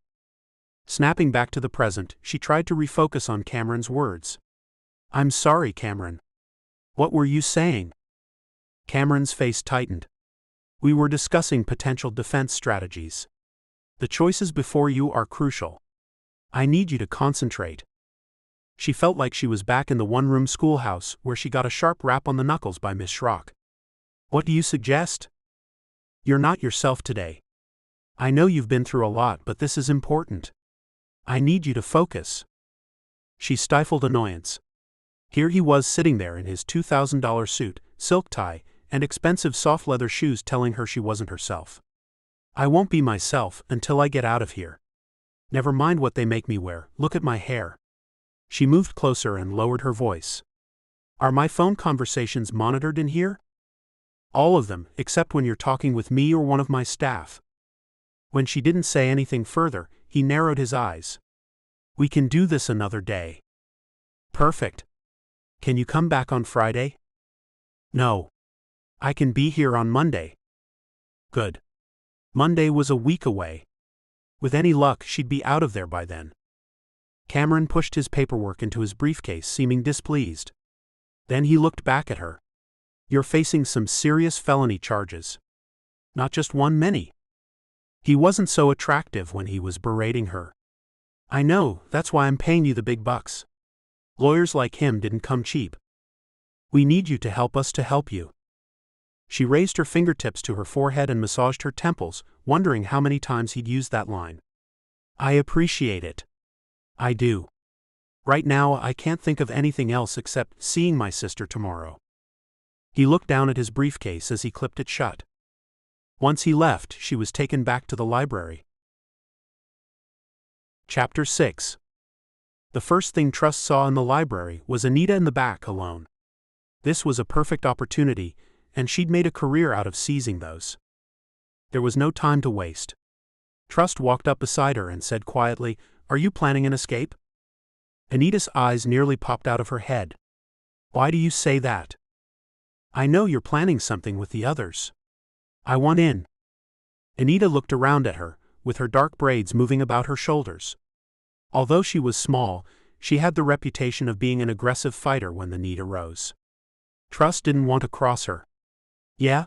Snapping back to the present, she tried to refocus on Cameron's words. "I'm sorry, Cameron. What were you saying?" Cameron's face tightened. "We were discussing potential defense strategies. The choices before you are crucial. I need you to concentrate." She felt like she was back in the one-room schoolhouse where she got a sharp rap on the knuckles by Miss Schrock. "What do you suggest?" "You're not yourself today. I know you've been through a lot, but this is important. I need you to focus." She stifled annoyance. Here he was sitting there in his $2,000 suit, silk tie, and expensive soft leather shoes telling her she wasn't herself. I won't be myself until I get out of here. Never mind what they make me wear, look at my hair. She moved closer and lowered her voice. Are my phone conversations monitored in here? All of them, except when you're talking with me or one of my staff. When she didn't say anything further, he narrowed his eyes. We can do this another day. Perfect. Can you come back on Friday? No. I can be here on Monday. Good. Monday was a week away. With any luck, she'd be out of there by then. Cameron pushed his paperwork into his briefcase, seeming displeased. Then he looked back at her. You're facing some serious felony charges. Not just one, many. He wasn't so attractive when he was berating her. I know, that's why I'm paying you the big bucks. Lawyers like him didn't come cheap. We need you to help you. She raised her fingertips to her forehead and massaged her temples, wondering how many times he'd used that line. I appreciate it. I do. Right now, I can't think of anything else except seeing my sister tomorrow. He looked down at his briefcase as he clipped it shut. Once he left, she was taken back to the library. Chapter 6. The first thing Trust saw in the library was Anita in the back alone. This was a perfect opportunity, and she'd made a career out of seizing those. There was no time to waste. Trust walked up beside her and said quietly, Are you planning an escape? Anita's eyes nearly popped out of her head. Why do you say that? I know you're planning something with the others. I want in. Anita looked around at her, with her dark braids moving about her shoulders. Although she was small, she had the reputation of being an aggressive fighter when the need arose. Trust didn't want to cross her. Yeah?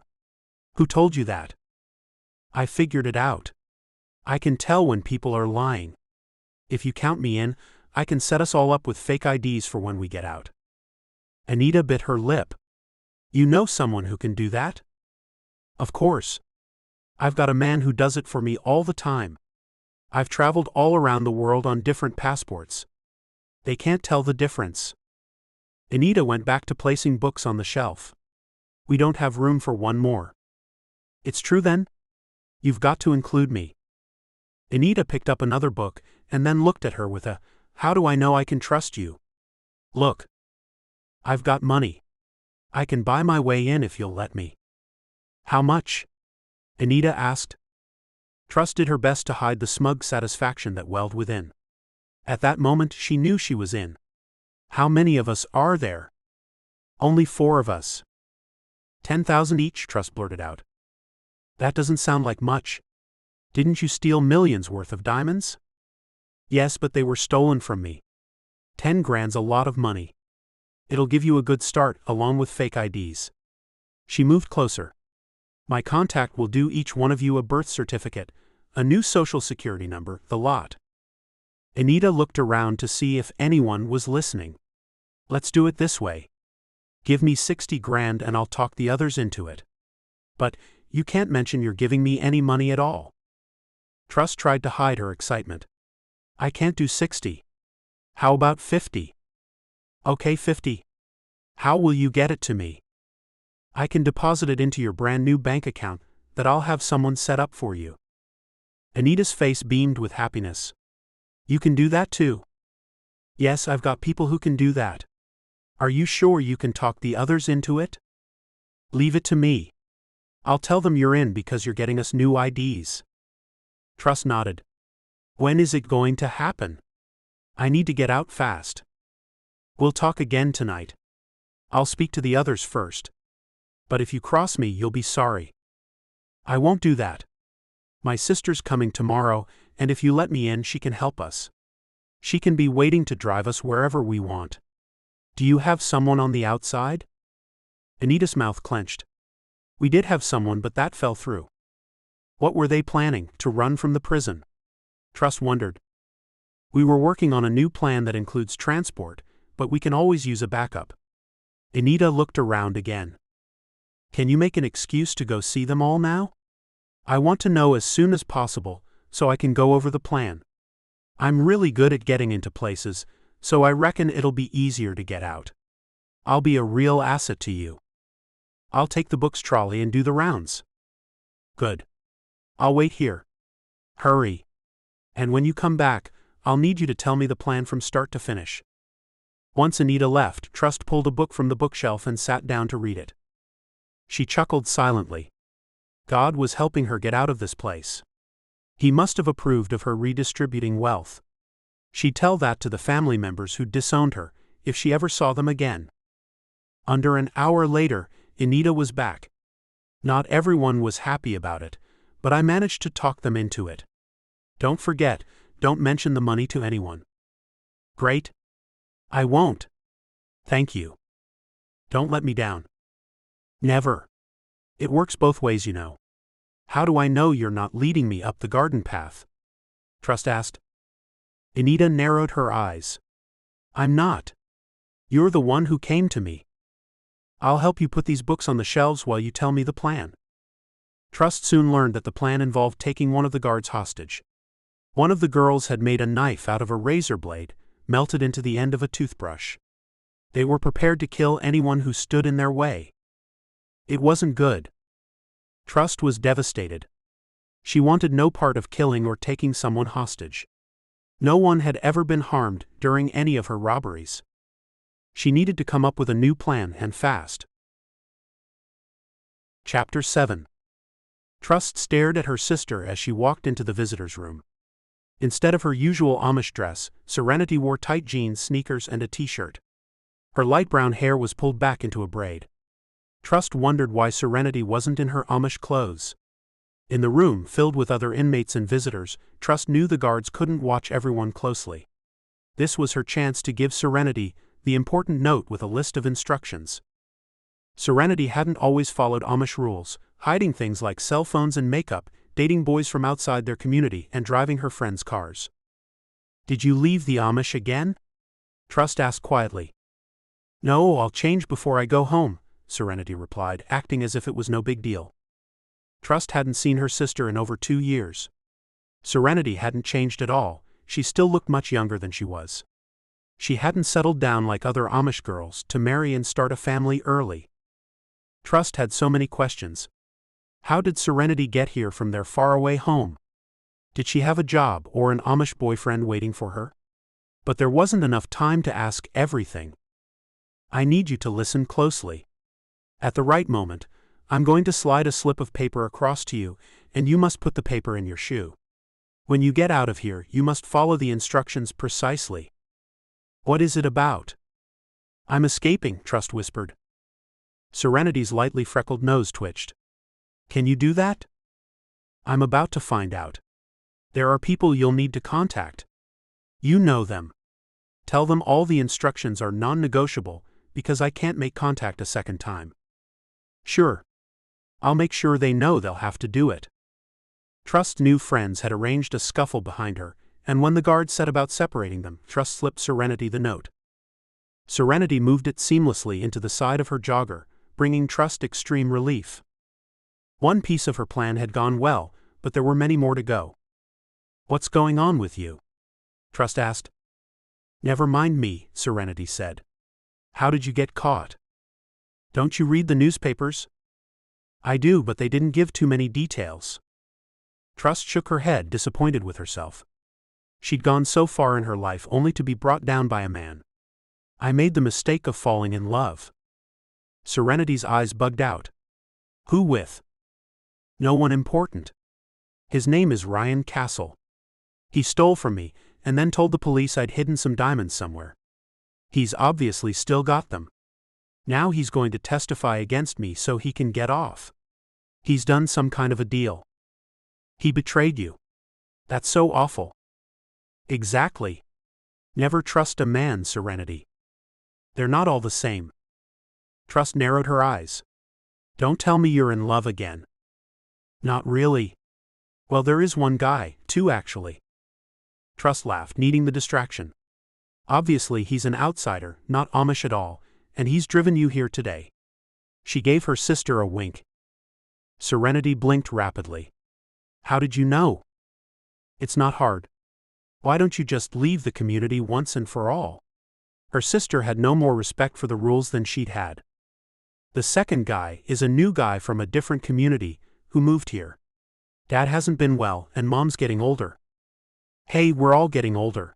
Who told you that? I figured it out. I can tell when people are lying. If you count me in, I can set us all up with fake IDs for when we get out. Anita bit her lip. You know someone who can do that? Of course. I've got a man who does it for me all the time. I've traveled all around the world on different passports. They can't tell the difference. Anita went back to placing books on the shelf. We don't have room for one more. It's true then? You've got to include me. Anita picked up another book and then looked at her with a, How do I know I can trust you? Look. I've got money. I can buy my way in if you'll let me. How much? Anita asked. Trust did her best to hide the smug satisfaction that welled within. At that moment she knew she was in. How many of us are there? Only 4 of us. 10,000 each, Trust blurted out. That doesn't sound like much. Didn't you steal millions worth of diamonds? Yes, but they were stolen from me. 10 grand's a lot of money. It'll give you a good start, along with fake IDs. She moved closer. My contact will do each one of you a birth certificate, a new social security number, the lot. Anita looked around to see if anyone was listening. Let's do it this way. Give me 60 grand and I'll talk the others into it. But you can't mention you're giving me any money at all. Trust tried to hide her excitement. I can't do 60. How about 50? Okay, 50. How will you get it to me? I can deposit it into your brand new bank account that I'll have someone set up for you. Anita's face beamed with happiness. You can do that too? Yes, I've got people who can do that. Are you sure you can talk the others into it? Leave it to me. I'll tell them you're in because you're getting us new IDs. Trust nodded. When is it going to happen? I need to get out fast. We'll talk again tonight. I'll speak to the others first. But if you cross me, you'll be sorry. I won't do that. My sister's coming tomorrow, and if you let me in, she can help us. She can be waiting to drive us wherever we want. Do you have someone on the outside? Anita's mouth clenched. We did have someone, but that fell through. What were they planning, to run from the prison? Trust wondered. We were working on a new plan that includes transport, but we can always use a backup. Anita looked around again. Can you make an excuse to go see them all now? I want to know as soon as possible, so I can go over the plan. I'm really good at getting into places, so I reckon it'll be easier to get out. I'll be a real asset to you. I'll take the books trolley and do the rounds. Good. I'll wait here. Hurry. And when you come back, I'll need you to tell me the plan from start to finish. Once Anita left, Trust pulled a book from the bookshelf and sat down to read it. She chuckled silently. God was helping her get out of this place. He must have approved of her redistributing wealth. She'd tell that to the family members who'd disowned her, if she ever saw them again. Under an hour later, Anita was back. Not everyone was happy about it, but I managed to talk them into it. Don't forget, don't mention the money to anyone. Great? I won't. Thank you. Don't let me down. Never. It works both ways, you know. How do I know you're not leading me up the garden path? Trust asked. Anita narrowed her eyes. I'm not. You're the one who came to me. I'll help you put these books on the shelves while you tell me the plan. Trust soon learned that the plan involved taking one of the guards hostage. One of the girls had made a knife out of a razor blade, melted into the end of a toothbrush. They were prepared to kill anyone who stood in their way. It wasn't good. Trust was devastated. She wanted no part of killing or taking someone hostage. No one had ever been harmed during any of her robberies. She needed to come up with a new plan, and fast. Chapter 7. Trust stared at her sister as she walked into the visitor's room. Instead of her usual Amish dress, Serenity wore tight jeans, sneakers, and a t-shirt. Her light brown hair was pulled back into a braid. Trust wondered why Serenity wasn't in her Amish clothes. In the room, filled with other inmates and visitors, Trust knew the guards couldn't watch everyone closely. This was her chance to give Serenity the important note with a list of instructions. Serenity hadn't always followed Amish rules, hiding things like cell phones and makeup, dating boys from outside their community, and driving her friends' cars. Did you leave the Amish again? Trust asked quietly. No, I'll change before I go home, Serenity replied, acting as if it was no big deal. Trust hadn't seen her sister in over 2 years. Serenity hadn't changed at all, she still looked much younger than she was. She hadn't settled down like other Amish girls to marry and start a family early. Trust had so many questions. How did Serenity get here from their faraway home? Did she have a job or an Amish boyfriend waiting for her? But there wasn't enough time to ask everything. I need you to listen closely. At the right moment, I'm going to slide a slip of paper across to you, and you must put the paper in your shoe. When you get out of here, you must follow the instructions precisely. What is it about? I'm escaping, Trust whispered. Serenity's lightly freckled nose twitched. Can you do that? I'm about to find out. There are people you'll need to contact. You know them. Tell them all the instructions are non-negotiable, because I can't make contact a second time. Sure. I'll make sure they know they'll have to do it. Trust's new friends had arranged a scuffle behind her, and when the guards set about separating them, Trust slipped Serenity the note. Serenity moved it seamlessly into the side of her jogger, bringing Trust extreme relief. One piece of her plan had gone well, but there were many more to go. What's going on with you? Trust asked. Never mind me, Serenity said. How did you get caught? Don't you read the newspapers? I do, but they didn't give too many details. Trust shook her head, disappointed with herself. She'd gone so far in her life only to be brought down by a man. I made the mistake of falling in love. Serenity's eyes bugged out. Who with? No one important. His name is Ryan Castle. He stole from me, and then told the police I'd hidden some diamonds somewhere. He's obviously still got them. Now he's going to testify against me so he can get off. He's done some kind of a deal. He betrayed you. That's so awful. Exactly. Never trust a man, Serenity. They're not all the same. Trust narrowed her eyes. Don't tell me you're in love again. Not really. Well, there is one guy, two actually. Trust laughed, needing the distraction. Obviously he's an outsider, not Amish at all, and he's driven you here today. She gave her sister a wink. Serenity blinked rapidly. How did you know? It's not hard. Why don't you just leave the community once and for all? Her sister had no more respect for the rules than she'd had. The second guy is a new guy from a different community who moved here. Dad hasn't been well and Mom's getting older. Hey, we're all getting older.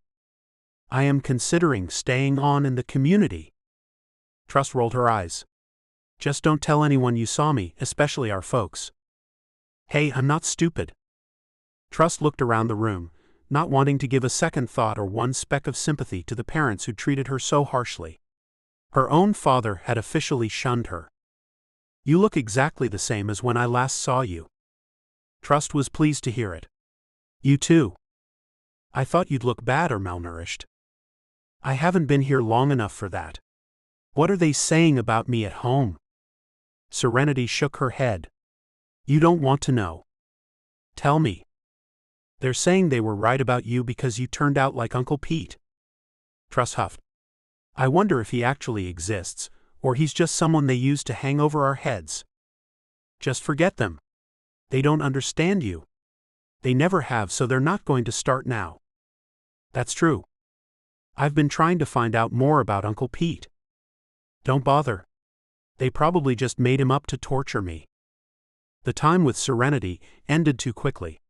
I am considering staying on in the community. Trust rolled her eyes. Just don't tell anyone you saw me, especially our folks. Hey, I'm not stupid. Trust looked around the room, not wanting to give a second thought or one speck of sympathy to the parents who treated her so harshly. Her own father had officially shunned her. You look exactly the same as when I last saw you. Trust was pleased to hear it. You too. I thought you'd look bad or malnourished. I haven't been here long enough for that. What are they saying about me at home? Serenity shook her head. You don't want to know. Tell me. They're saying they were right about you because you turned out like Uncle Pete. Trust huffed. I wonder if he actually exists, or he's just someone they use to hang over our heads. Just forget them. They don't understand you. They never have, so they're not going to start now. That's true. I've been trying to find out more about Uncle Pete. Don't bother. They probably just made him up to torture me. The time with Serenity ended too quickly.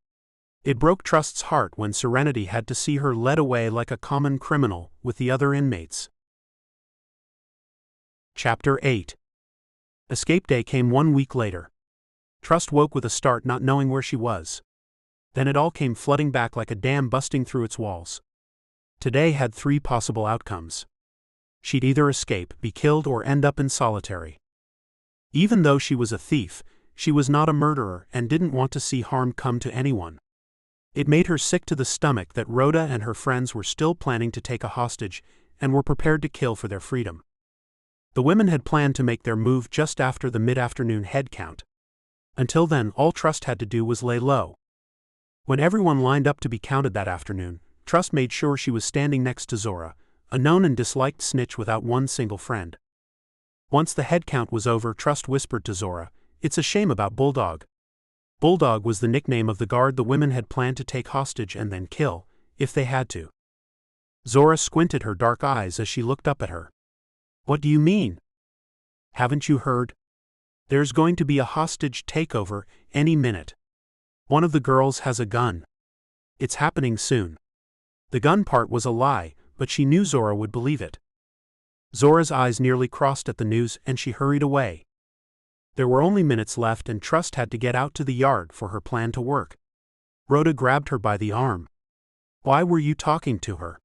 It broke Trust's heart when Serenity had to see her led away like a common criminal with the other inmates. Chapter 8. Escape day came 1 week later. Trust woke with a start, not knowing where she was. Then it all came flooding back like a dam busting through its walls. Today had 3 possible outcomes. She'd either escape, be killed, or end up in solitary. Even though she was a thief, she was not a murderer and didn't want to see harm come to anyone. It made her sick to the stomach that Rhoda and her friends were still planning to take a hostage and were prepared to kill for their freedom. The women had planned to make their move just after the mid-afternoon head count. Until then, all Trust had to do was lay low. When everyone lined up to be counted that afternoon, Trust made sure she was standing next to Zora, a known and disliked snitch without one single friend. Once the head count was over, Trust whispered to Zora, "It's a shame about Bulldog." Bulldog was the nickname of the guard the women had planned to take hostage and then kill, if they had to. Zora squinted her dark eyes as she looked up at her. What do you mean? Haven't you heard? There's going to be a hostage takeover any minute. One of the girls has a gun. It's happening soon. The gun part was a lie, but she knew Zora would believe it. Zora's eyes nearly crossed at the news and she hurried away. There were only minutes left and Trust had to get out to the yard for her plan to work. Rhoda grabbed her by the arm. Why were you talking to her?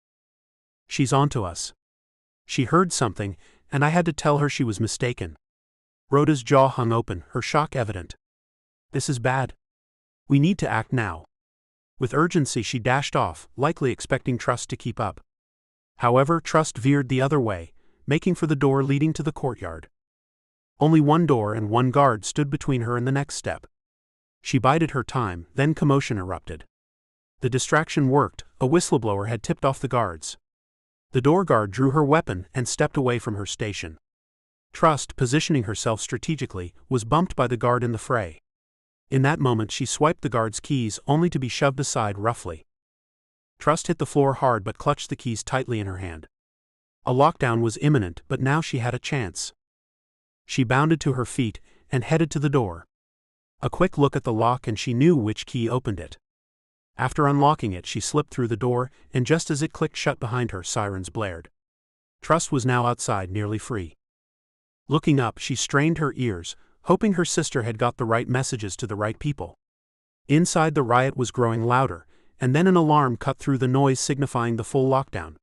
She's onto us. She heard something, and I had to tell her she was mistaken. Rhoda's jaw hung open, her shock evident. This is bad. We need to act now. With urgency she dashed off, likely expecting Trust to keep up. However, Trust veered the other way, making for the door leading to the courtyard. Only one door and one guard stood between her and the next step. She bided her time, then commotion erupted. The distraction worked, a whistleblower had tipped off the guards. The door guard drew her weapon and stepped away from her station. Trust, positioning herself strategically, was bumped by the guard in the fray. In that moment she swiped the guard's keys only to be shoved aside roughly. Trust hit the floor hard but clutched the keys tightly in her hand. A lockdown was imminent, but now she had a chance. She bounded to her feet and headed to the door. A quick look at the lock and she knew which key opened it. After unlocking it, she slipped through the door, and just as it clicked shut behind her, sirens blared. Trust was now outside, nearly free. Looking up, she strained her ears, hoping her sister had got the right messages to the right people. Inside, the riot was growing louder, and then an alarm cut through the noise signifying the full lockdown.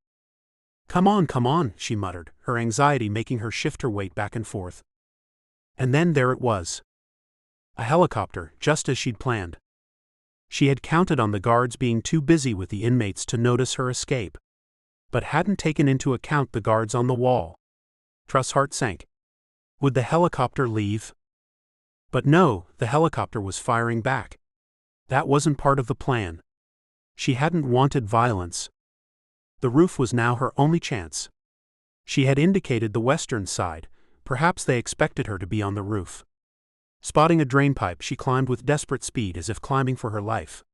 Come on, she muttered, her anxiety making her shift her weight back and forth. And then there it was. A helicopter, just as she'd planned. She had counted on the guards being too busy with the inmates to notice her escape, but hadn't taken into account the guards on the wall. Trust's heart sank. Would the helicopter leave? But no, the helicopter was firing back. That wasn't part of the plan. She hadn't wanted violence. The roof was now her only chance. She had indicated the western side, perhaps they expected her to be on the roof. Spotting a drainpipe, she climbed with desperate speed as if climbing for her life.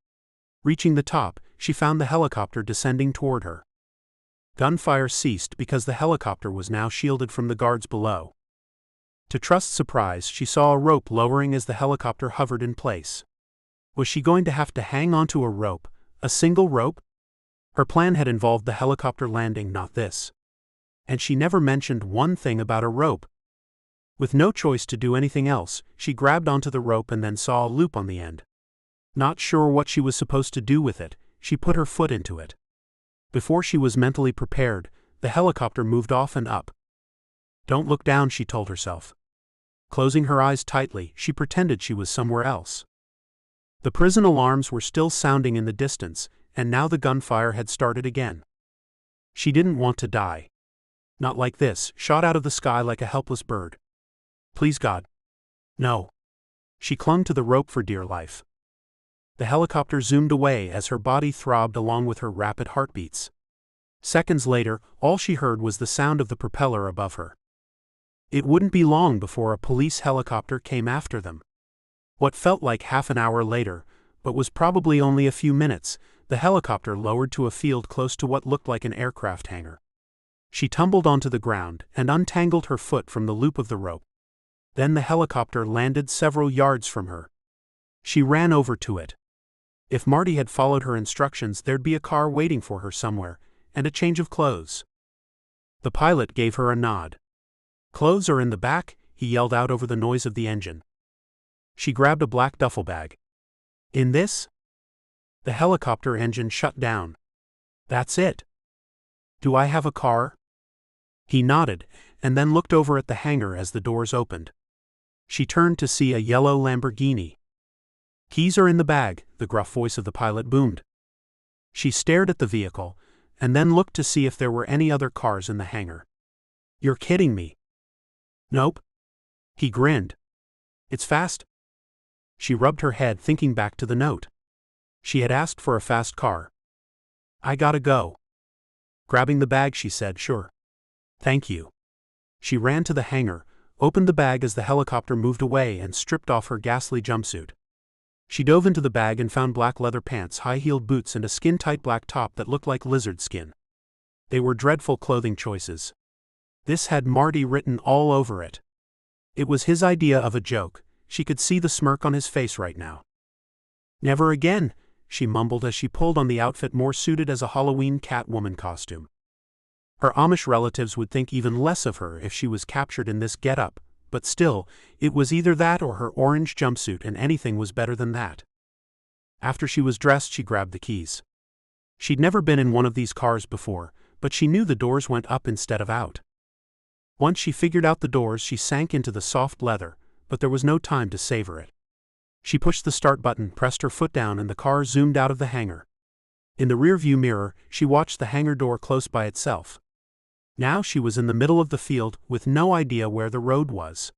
Reaching the top, she found the helicopter descending toward her. Gunfire ceased because the helicopter was now shielded from the guards below. To Trust's surprise, she saw a rope lowering as the helicopter hovered in place. Was she going to have to hang onto a rope, a single rope? Her plan had involved the helicopter landing, not this. And she never mentioned one thing about a rope. With no choice to do anything else, she grabbed onto the rope and then saw a loop on the end. Not sure what she was supposed to do with it, she put her foot into it. Before she was mentally prepared, the helicopter moved off and up. Don't look down, she told herself. Closing her eyes tightly, she pretended she was somewhere else. The prison alarms were still sounding in the distance, and now the gunfire had started again. She didn't want to die. Not like this, shot out of the sky like a helpless bird. Please God. No. She clung to the rope for dear life. The helicopter zoomed away as her body throbbed along with her rapid heartbeats. Seconds later, all she heard was the sound of the propeller above her. It wouldn't be long before a police helicopter came after them. What felt like half an hour later, but was probably only a few minutes, the helicopter lowered to a field close to what looked like an aircraft hangar. She tumbled onto the ground and untangled her foot from the loop of the rope. Then the helicopter landed several yards from her. She ran over to it. If Marty had followed her instructions, there'd be a car waiting for her somewhere, and a change of clothes. The pilot gave her a nod. Clothes are in the back, he yelled out over the noise of the engine. She grabbed a black duffel bag. In this? The helicopter engine shut down. That's it. Do I have a car? He nodded, and then looked over at the hangar as the doors opened. She turned to see a yellow Lamborghini. Keys are in the bag, the gruff voice of the pilot boomed. She stared at the vehicle, and then looked to see if there were any other cars in the hangar. You're kidding me. Nope. He grinned. It's fast. She rubbed her head, thinking back to the note. She had asked for a fast car. I gotta go. Grabbing the bag, she said, sure. Thank you. She ran to the hangar, opened the bag as the helicopter moved away, and stripped off her ghastly jumpsuit. She dove into the bag and found black leather pants, high-heeled boots, and a skin-tight black top that looked like lizard skin. They were dreadful clothing choices. This had Marty written all over it. It was his idea of a joke. She could see the smirk on his face right now. Never again, she mumbled as she pulled on the outfit more suited as a Halloween Catwoman costume. Her Amish relatives would think even less of her if she was captured in this getup, but still, it was either that or her orange jumpsuit, and anything was better than that. After she was dressed, she grabbed the keys. She'd never been in one of these cars before, but she knew the doors went up instead of out. Once she figured out the doors, she sank into the soft leather, but there was no time to savor it. She pushed the start button, pressed her foot down, and the car zoomed out of the hangar. In the rearview mirror, she watched the hangar door close by itself. Now she was in the middle of the field, with no idea where the road was.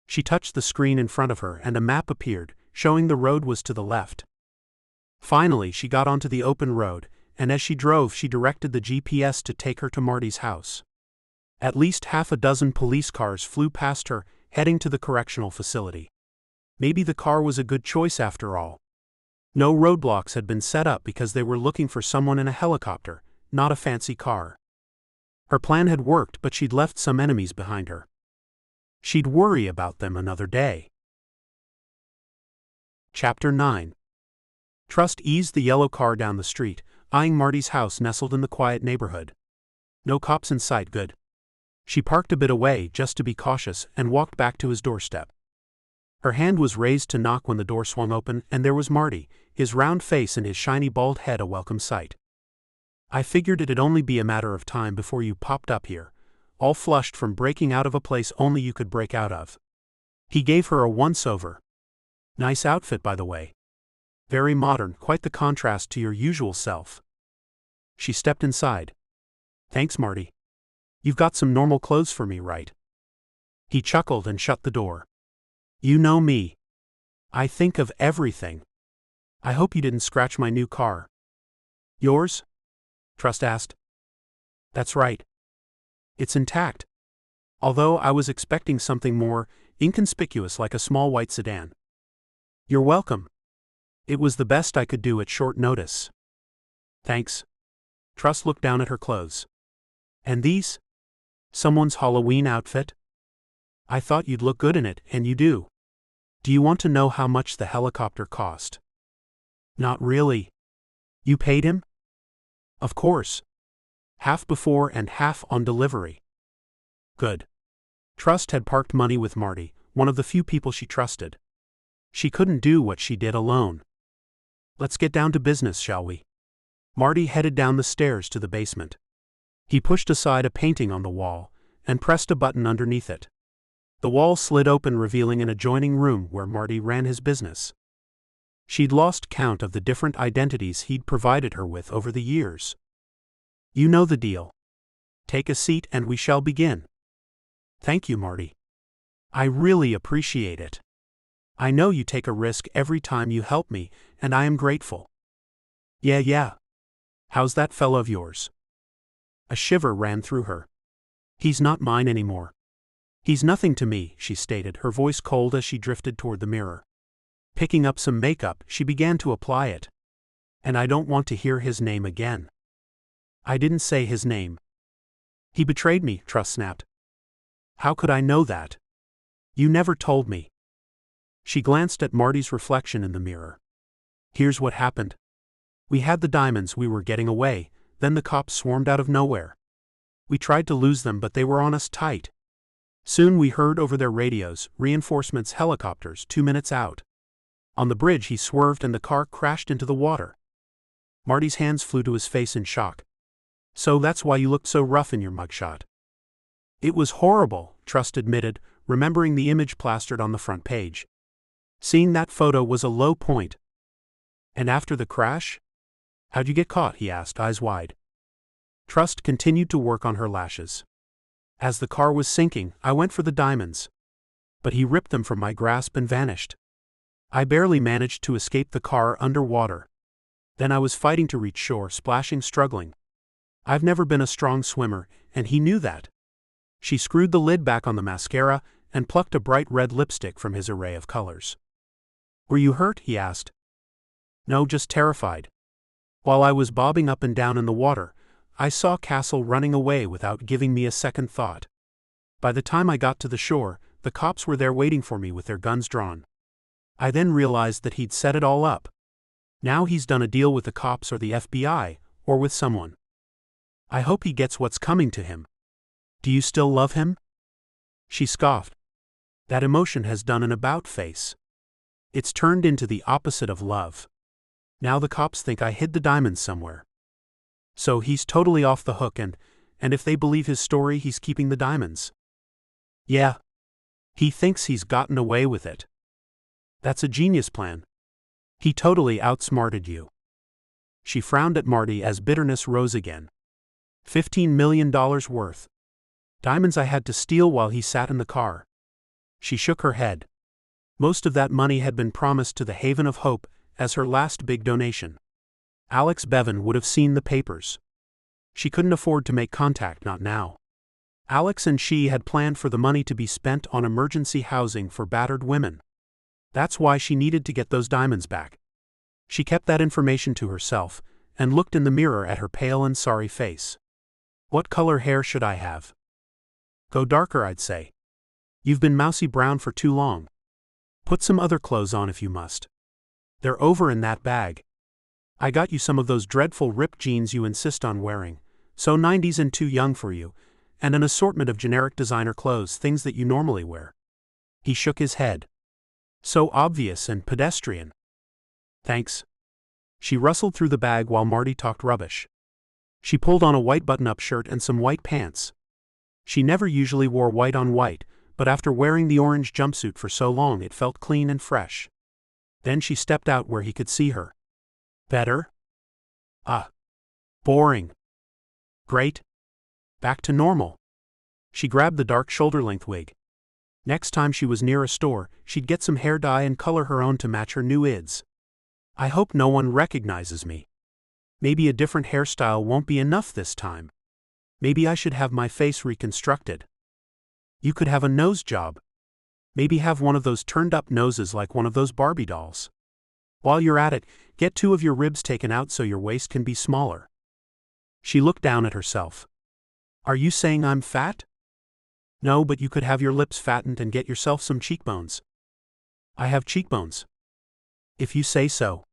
She touched the screen in front of her and a map appeared, showing the road was to the left. Finally, she got onto the open road, and as she drove, she directed the GPS to take her to Marty's house. At least half a dozen police cars flew past her, heading to the correctional facility. Maybe the car was a good choice after all. No roadblocks had been set up because they were looking for someone in a helicopter, not a fancy car. Her plan had worked, but she'd left some enemies behind her. She'd worry about them another day. Chapter 9. Trust eased the yellow car down the street, eyeing Marty's house nestled in the quiet neighborhood. No cops in sight, good. She parked a bit away just to be cautious and walked back to his doorstep. Her hand was raised to knock when the door swung open, and there was Marty, his round face and his shiny bald head a welcome sight. I figured it'd only be a matter of time before you popped up here, all flushed from breaking out of a place only you could break out of. He gave her a once-over. Nice outfit, by the way. Very modern, quite the contrast to your usual self. She stepped inside. Thanks, Marty. You've got some normal clothes for me, right? He chuckled and shut the door. You know me. I think of everything. I hope you didn't scratch my new car. Yours? Trust asked. That's right. It's intact. Although I was expecting something more inconspicuous like a small white sedan. You're welcome. It was the best I could do at short notice. Thanks. Trust looked down at her clothes. And these? Someone's Halloween outfit? I thought you'd look good in it, and you do. Do you want to know how much the helicopter cost? Not really. You paid him? Of course. Half before and half on delivery. Good. Trust had parked money with Marty, one of the few people she trusted. She couldn't do what she did alone. Let's get down to business, shall we? Marty headed down the stairs to the basement. He pushed aside a painting on the wall and pressed a button underneath it. The wall slid open, revealing an adjoining room where Marty ran his business. She'd lost count of the different identities he'd provided her with over the years. You know the deal. Take a seat and we shall begin. Thank you, Marty. I really appreciate it. I know you take a risk every time you help me, and I am grateful. Yeah. How's that fellow of yours? A shiver ran through her. He's not mine anymore. He's nothing to me, she stated, her voice cold as she drifted toward the mirror. Picking up some makeup, she began to apply it. And I don't want to hear his name again. I didn't say his name. He betrayed me, Trust snapped. How could I know that? You never told me. She glanced at Marty's reflection in the mirror. Here's what happened. We had the diamonds, we were getting away, then the cops swarmed out of nowhere. We tried to lose them, but they were on us tight. Soon we heard over their radios, reinforcements, helicopters, 2 minutes out. On the bridge he swerved and the car crashed into the water. Marty's hands flew to his face in shock. So that's why you looked so rough in your mugshot. It was horrible, Trust admitted, remembering the image plastered on the front page. Seeing that photo was a low point. And after the crash? How'd you get caught? He asked, eyes wide. Trust continued to work on her lashes. As the car was sinking, I went for the diamonds. But he ripped them from my grasp and vanished. I barely managed to escape the car underwater. Then I was fighting to reach shore, splashing, struggling. I've never been a strong swimmer, and he knew that. She screwed the lid back on the mascara and plucked a bright red lipstick from his array of colors. Were you hurt? He asked. No, just terrified. While I was bobbing up and down in the water, I saw Castle running away without giving me a second thought. By the time I got to the shore, the cops were there waiting for me with their guns drawn. I then realized that he'd set it all up. Now he's done a deal with the cops or the FBI, or with someone. I hope he gets what's coming to him. Do you still love him? She scoffed. That emotion has done an about-face. It's turned into the opposite of love. Now the cops think I hid the diamonds somewhere. So he's totally off the hook, and if they believe his story, he's keeping the diamonds. Yeah. He thinks he's gotten away with it. That's a genius plan. He totally outsmarted you. She frowned at Marty as bitterness rose again. $15 million worth. Diamonds I had to steal while he sat in the car. She shook her head. Most of that money had been promised to the Haven of Hope as her last big donation. Alex Bevan would have seen the papers. She couldn't afford to make contact, not now. Alex and she had planned for the money to be spent on emergency housing for battered women. That's why she needed to get those diamonds back. She kept that information to herself and looked in the mirror at her pale and sorry face. What color hair should I have? Go darker, I'd say. You've been mousy brown for too long. Put some other clothes on if you must. They're over in that bag. I got you some of those dreadful ripped jeans you insist on wearing, so 90s and too young for you, and an assortment of generic designer clothes, things that you normally wear. He shook his head. So obvious and pedestrian. Thanks. She rustled through the bag while Marty talked rubbish. She pulled on a white button-up shirt and some white pants. She never usually wore white on white, but after wearing the orange jumpsuit for so long it felt clean and fresh. Then she stepped out where he could see her. Better? Boring. Great. Back to normal. She grabbed the dark shoulder-length wig. Next time she was near a store, she'd get some hair dye and color her own to match her new ids. I hope no one recognizes me. Maybe a different hairstyle won't be enough this time. Maybe I should have my face reconstructed. You could have a nose job. Maybe have one of those turned-up noses like one of those Barbie dolls. While you're at it, get 2 of your ribs taken out so your waist can be smaller. She looked down at herself. Are you saying I'm fat? No, but you could have your lips fattened and get yourself some cheekbones. I have cheekbones. If you say so.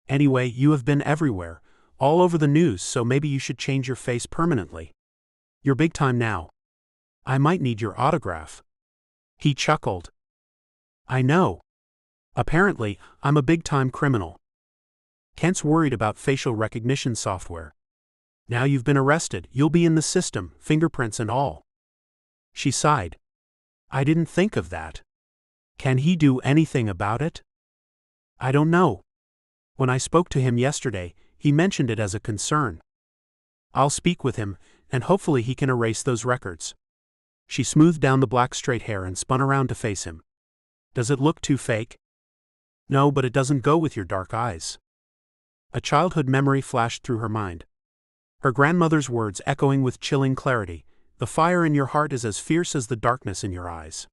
Anyway, you have been everywhere, all over the news, so maybe you should change your face permanently. You're big time now. I might need your autograph. He chuckled. I know. Apparently, I'm a big-time criminal. Kent's worried about facial recognition software. Now you've been arrested, you'll be in the system, fingerprints and all. She sighed. I didn't think of that. Can he do anything about it? I don't know. When I spoke to him yesterday, he mentioned it as a concern. I'll speak with him, and hopefully he can erase those records. She smoothed down the black straight hair and spun around to face him. Does it look too fake? No, but it doesn't go with your dark eyes. A childhood memory flashed through her mind. Her grandmother's words echoing with chilling clarity, the fire in your heart is as fierce as the darkness in your eyes.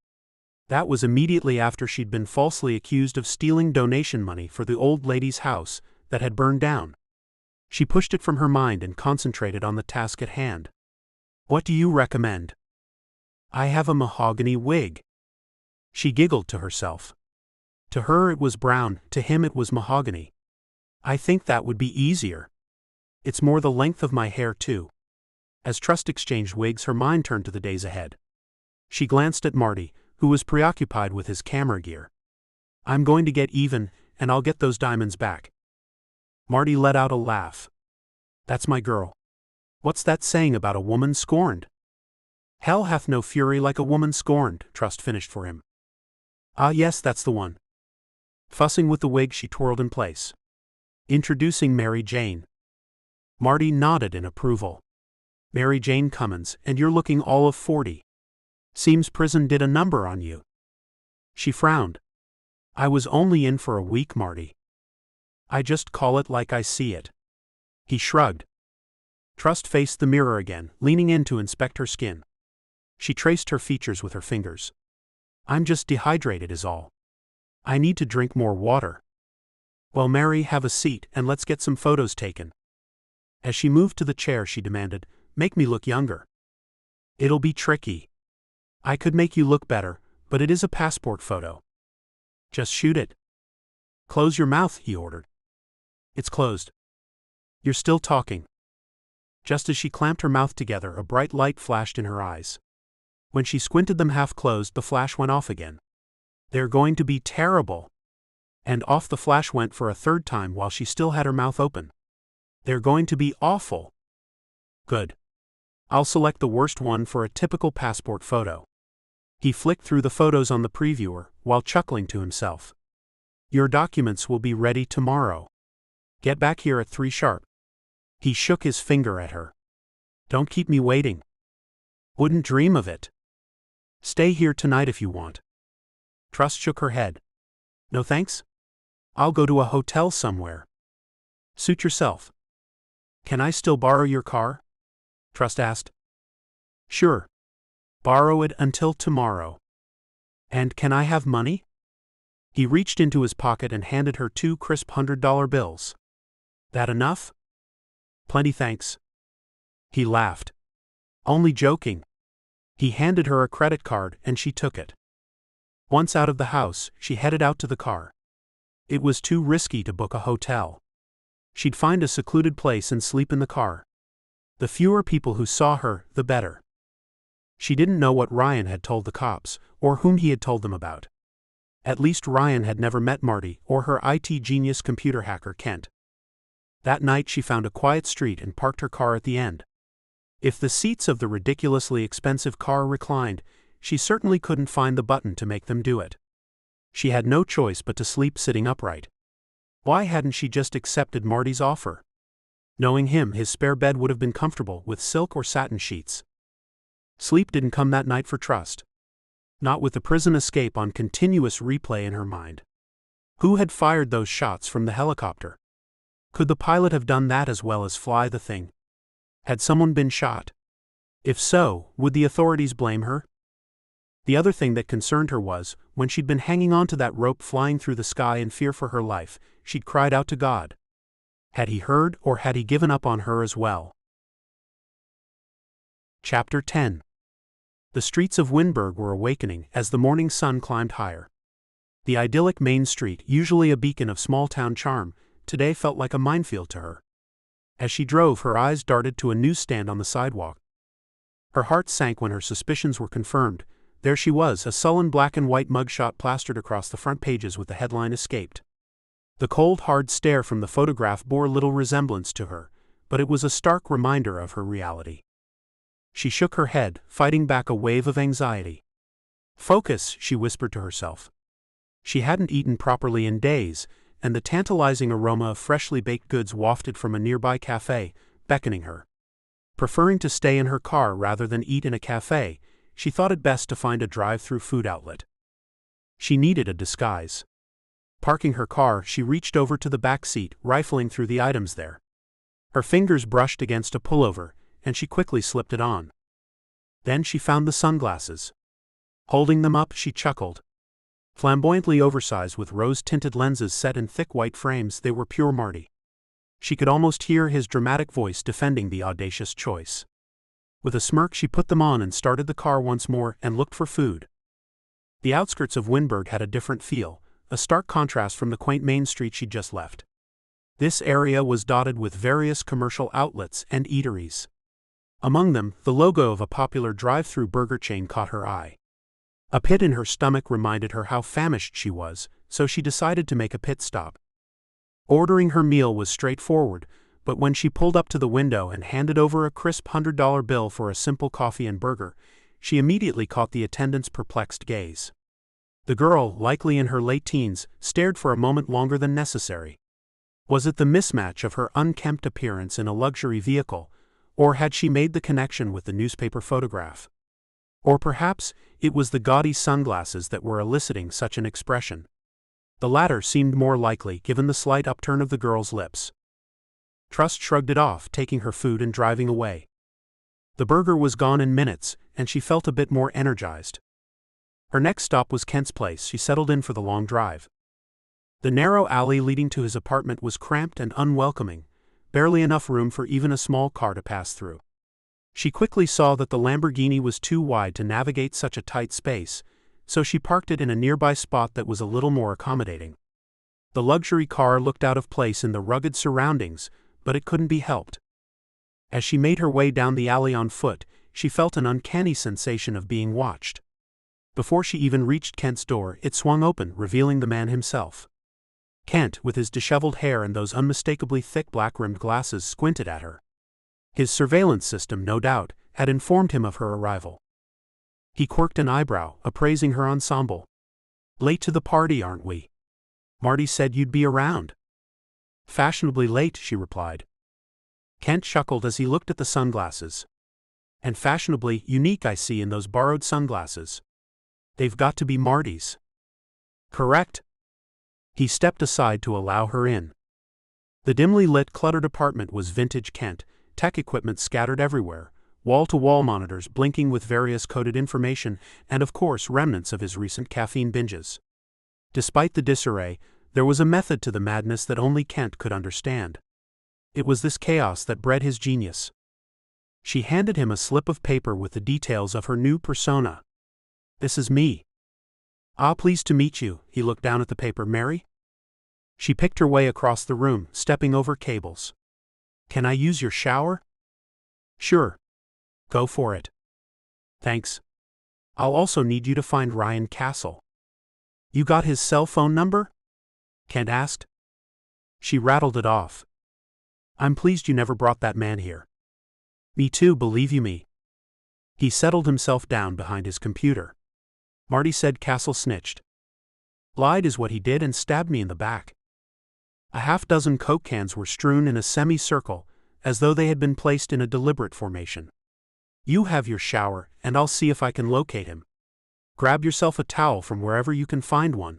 That was immediately after she'd been falsely accused of stealing donation money for the old lady's house that had burned down. She pushed it from her mind and concentrated on the task at hand. What do you recommend? I have a mahogany wig. She giggled to herself. To her it was brown, to him it was mahogany. I think that would be easier. It's more the length of my hair too. As Trust exchanged wigs, her mind turned to the days ahead. She glanced at Marty, who was preoccupied with his camera gear. I'm going to get even, and I'll get those diamonds back. Marty let out a laugh. That's my girl. What's that saying about a woman scorned? Hell hath no fury like a woman scorned, Trust finished for him. Ah yes, that's the one. Fussing with the wig, she twirled in place. Introducing Mary Jane. Marty nodded in approval. Mary Jane Cummins, and you're looking all of 40. Seems prison did a number on you. She frowned. I was only in for a week, Marty. I just call it like I see it. He shrugged. Trust faced the mirror again, leaning in to inspect her skin. She traced her features with her fingers. I'm just dehydrated is all. I need to drink more water. Well, Mary, have a seat and let's get some photos taken. As she moved to the chair, she demanded, make me look younger. It'll be tricky. I could make you look better, but it is a passport photo. Just shoot it. Close your mouth, he ordered. It's closed. You're still talking. Just as she clamped her mouth together, a bright light flashed in her eyes. When she squinted them half closed, the flash went off again. They're going to be terrible. And off the flash went for a third time while she still had her mouth open. They're going to be awful. Good. I'll select the worst one for a typical passport photo. He flicked through the photos on the previewer, while chuckling to himself. Your documents will be ready tomorrow. Get back here at 3 sharp. He shook his finger at her. Don't keep me waiting. Wouldn't dream of it. Stay here tonight if you want. Trust shook her head. No thanks? I'll go to a hotel somewhere. Suit yourself. Can I still borrow your car? Trust asked. Sure. Borrow it until tomorrow. And can I have money? He reached into his pocket and handed her 2 crisp $100 bills. That enough? Plenty thanks. He laughed. Only joking. He handed her a credit card and she took it. Once out of the house, she headed out to the car. It was too risky to book a hotel. She'd find a secluded place and sleep in the car. The fewer people who saw her, the better. She didn't know what Ryan had told the cops, or whom he had told them about. At least Ryan had never met Marty or her IT genius computer hacker Kent. That night she found a quiet street and parked her car at the end. If the seats of the ridiculously expensive car reclined, she certainly couldn't find the button to make them do it. She had no choice but to sleep sitting upright. Why hadn't she just accepted Marty's offer? Knowing him, his spare bed would have been comfortable with silk or satin sheets. Sleep didn't come that night for Trust. Not with the prison escape on continuous replay in her mind. Who had fired those shots from the helicopter? Could the pilot have done that as well as fly the thing? Had someone been shot? If so, would the authorities blame her? The other thing that concerned her was, when she'd been hanging onto that rope flying through the sky in fear for her life, she'd cried out to God. Had he heard, or had he given up on her as well? Chapter 10. The streets of Wynberg were awakening as the morning sun climbed higher. The idyllic main street, usually a beacon of small-town charm, today felt like a minefield to her. As she drove, her eyes darted to a newsstand on the sidewalk. Her heart sank when her suspicions were confirmed. There she was, a sullen black-and-white mugshot plastered across the front pages with the headline "Escaped." The cold, hard stare from the photograph bore little resemblance to her, but it was a stark reminder of her reality. She shook her head, fighting back a wave of anxiety. "Focus," she whispered to herself. She hadn't eaten properly in days, and the tantalizing aroma of freshly baked goods wafted from a nearby cafe, beckoning her. Preferring to stay in her car rather than eat in a cafe, she thought it best to find a drive-through food outlet. She needed a disguise. Parking her car, she reached over to the back seat, rifling through the items there. Her fingers brushed against a pullover, and she quickly slipped it on. Then she found the sunglasses. Holding them up, she chuckled. Flamboyantly oversized with rose-tinted lenses set in thick white frames, they were pure Marty. She could almost hear his dramatic voice defending the audacious choice. With a smirk, she put them on and started the car once more and looked for food. The outskirts of Wynberg had a different feel, a stark contrast from the quaint main street she'd just left. This area was dotted with various commercial outlets and eateries. Among them, the logo of a popular drive-through burger chain caught her eye. A pit in her stomach reminded her how famished she was, so she decided to make a pit stop. Ordering her meal was straightforward, but when she pulled up to the window and handed over a crisp $100 bill for a simple coffee and burger, she immediately caught the attendant's perplexed gaze. The girl, likely in her late teens, stared for a moment longer than necessary. Was it the mismatch of her unkempt appearance in a luxury vehicle, or had she made the connection with the newspaper photograph? Or perhaps it was the gaudy sunglasses that were eliciting such an expression. The latter seemed more likely given the slight upturn of the girl's lips. Trust shrugged it off, taking her food and driving away. The burger was gone in minutes, and she felt a bit more energized. Her next stop was Kent's place. She settled in for the long drive. The narrow alley leading to his apartment was cramped and unwelcoming, barely enough room for even a small car to pass through. She quickly saw that the Lamborghini was too wide to navigate such a tight space, so she parked it in a nearby spot that was a little more accommodating. The luxury car looked out of place in the rugged surroundings, but it couldn't be helped. As she made her way down the alley on foot, she felt an uncanny sensation of being watched. Before she even reached Kent's door, it swung open, revealing the man himself. Kent, with his disheveled hair and those unmistakably thick black-rimmed glasses, squinted at her. His surveillance system, no doubt, had informed him of her arrival. He quirked an eyebrow, appraising her ensemble. "Late to the party, aren't we? Marty said you'd be around." "Fashionably late," she replied. Kent chuckled as he looked at the sunglasses. "And fashionably unique, I see, in those borrowed sunglasses. They've got to be Marty's." "Correct." He stepped aside to allow her in. The dimly lit, cluttered apartment was vintage Kent, tech equipment scattered everywhere, wall-to-wall monitors blinking with various coded information, and of course remnants of his recent caffeine binges. Despite the disarray, there was a method to the madness that only Kent could understand. It was this chaos that bred his genius. She handed him a slip of paper with the details of her new persona. "This is me." "Ah, pleased to meet you." He looked down at the paper. "Mary?" She picked her way across the room, stepping over cables. "Can I use your shower?" "Sure. Go for it." "Thanks. I'll also need you to find Ryan Castle." "You got his cell phone number?" Kent asked. She rattled it off. "I'm pleased you never brought that man here." "Me too, believe you me." He settled himself down behind his computer. "Marty said Castle snitched. Lied is what he did and stabbed me in the back." A half-dozen Coke cans were strewn in a semicircle, as though they had been placed in a deliberate formation. "You have your shower, and I'll see if I can locate him. Grab yourself a towel from wherever you can find one."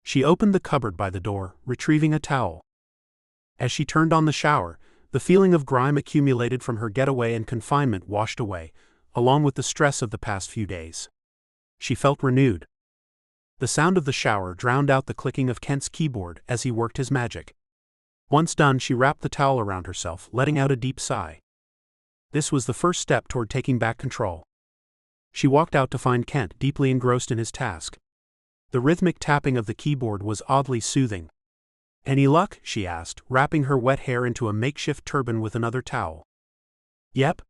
She opened the cupboard by the door, retrieving a towel. As she turned on the shower, the feeling of grime accumulated from her getaway and confinement washed away, along with the stress of the past few days. She felt renewed. The sound of the shower drowned out the clicking of Kent's keyboard as he worked his magic. Once done, she wrapped the towel around herself, letting out a deep sigh. This was the first step toward taking back control. She walked out to find Kent deeply engrossed in his task. The rhythmic tapping of the keyboard was oddly soothing. "Any luck?" she asked, wrapping her wet hair into a makeshift turban with another towel. "Yep."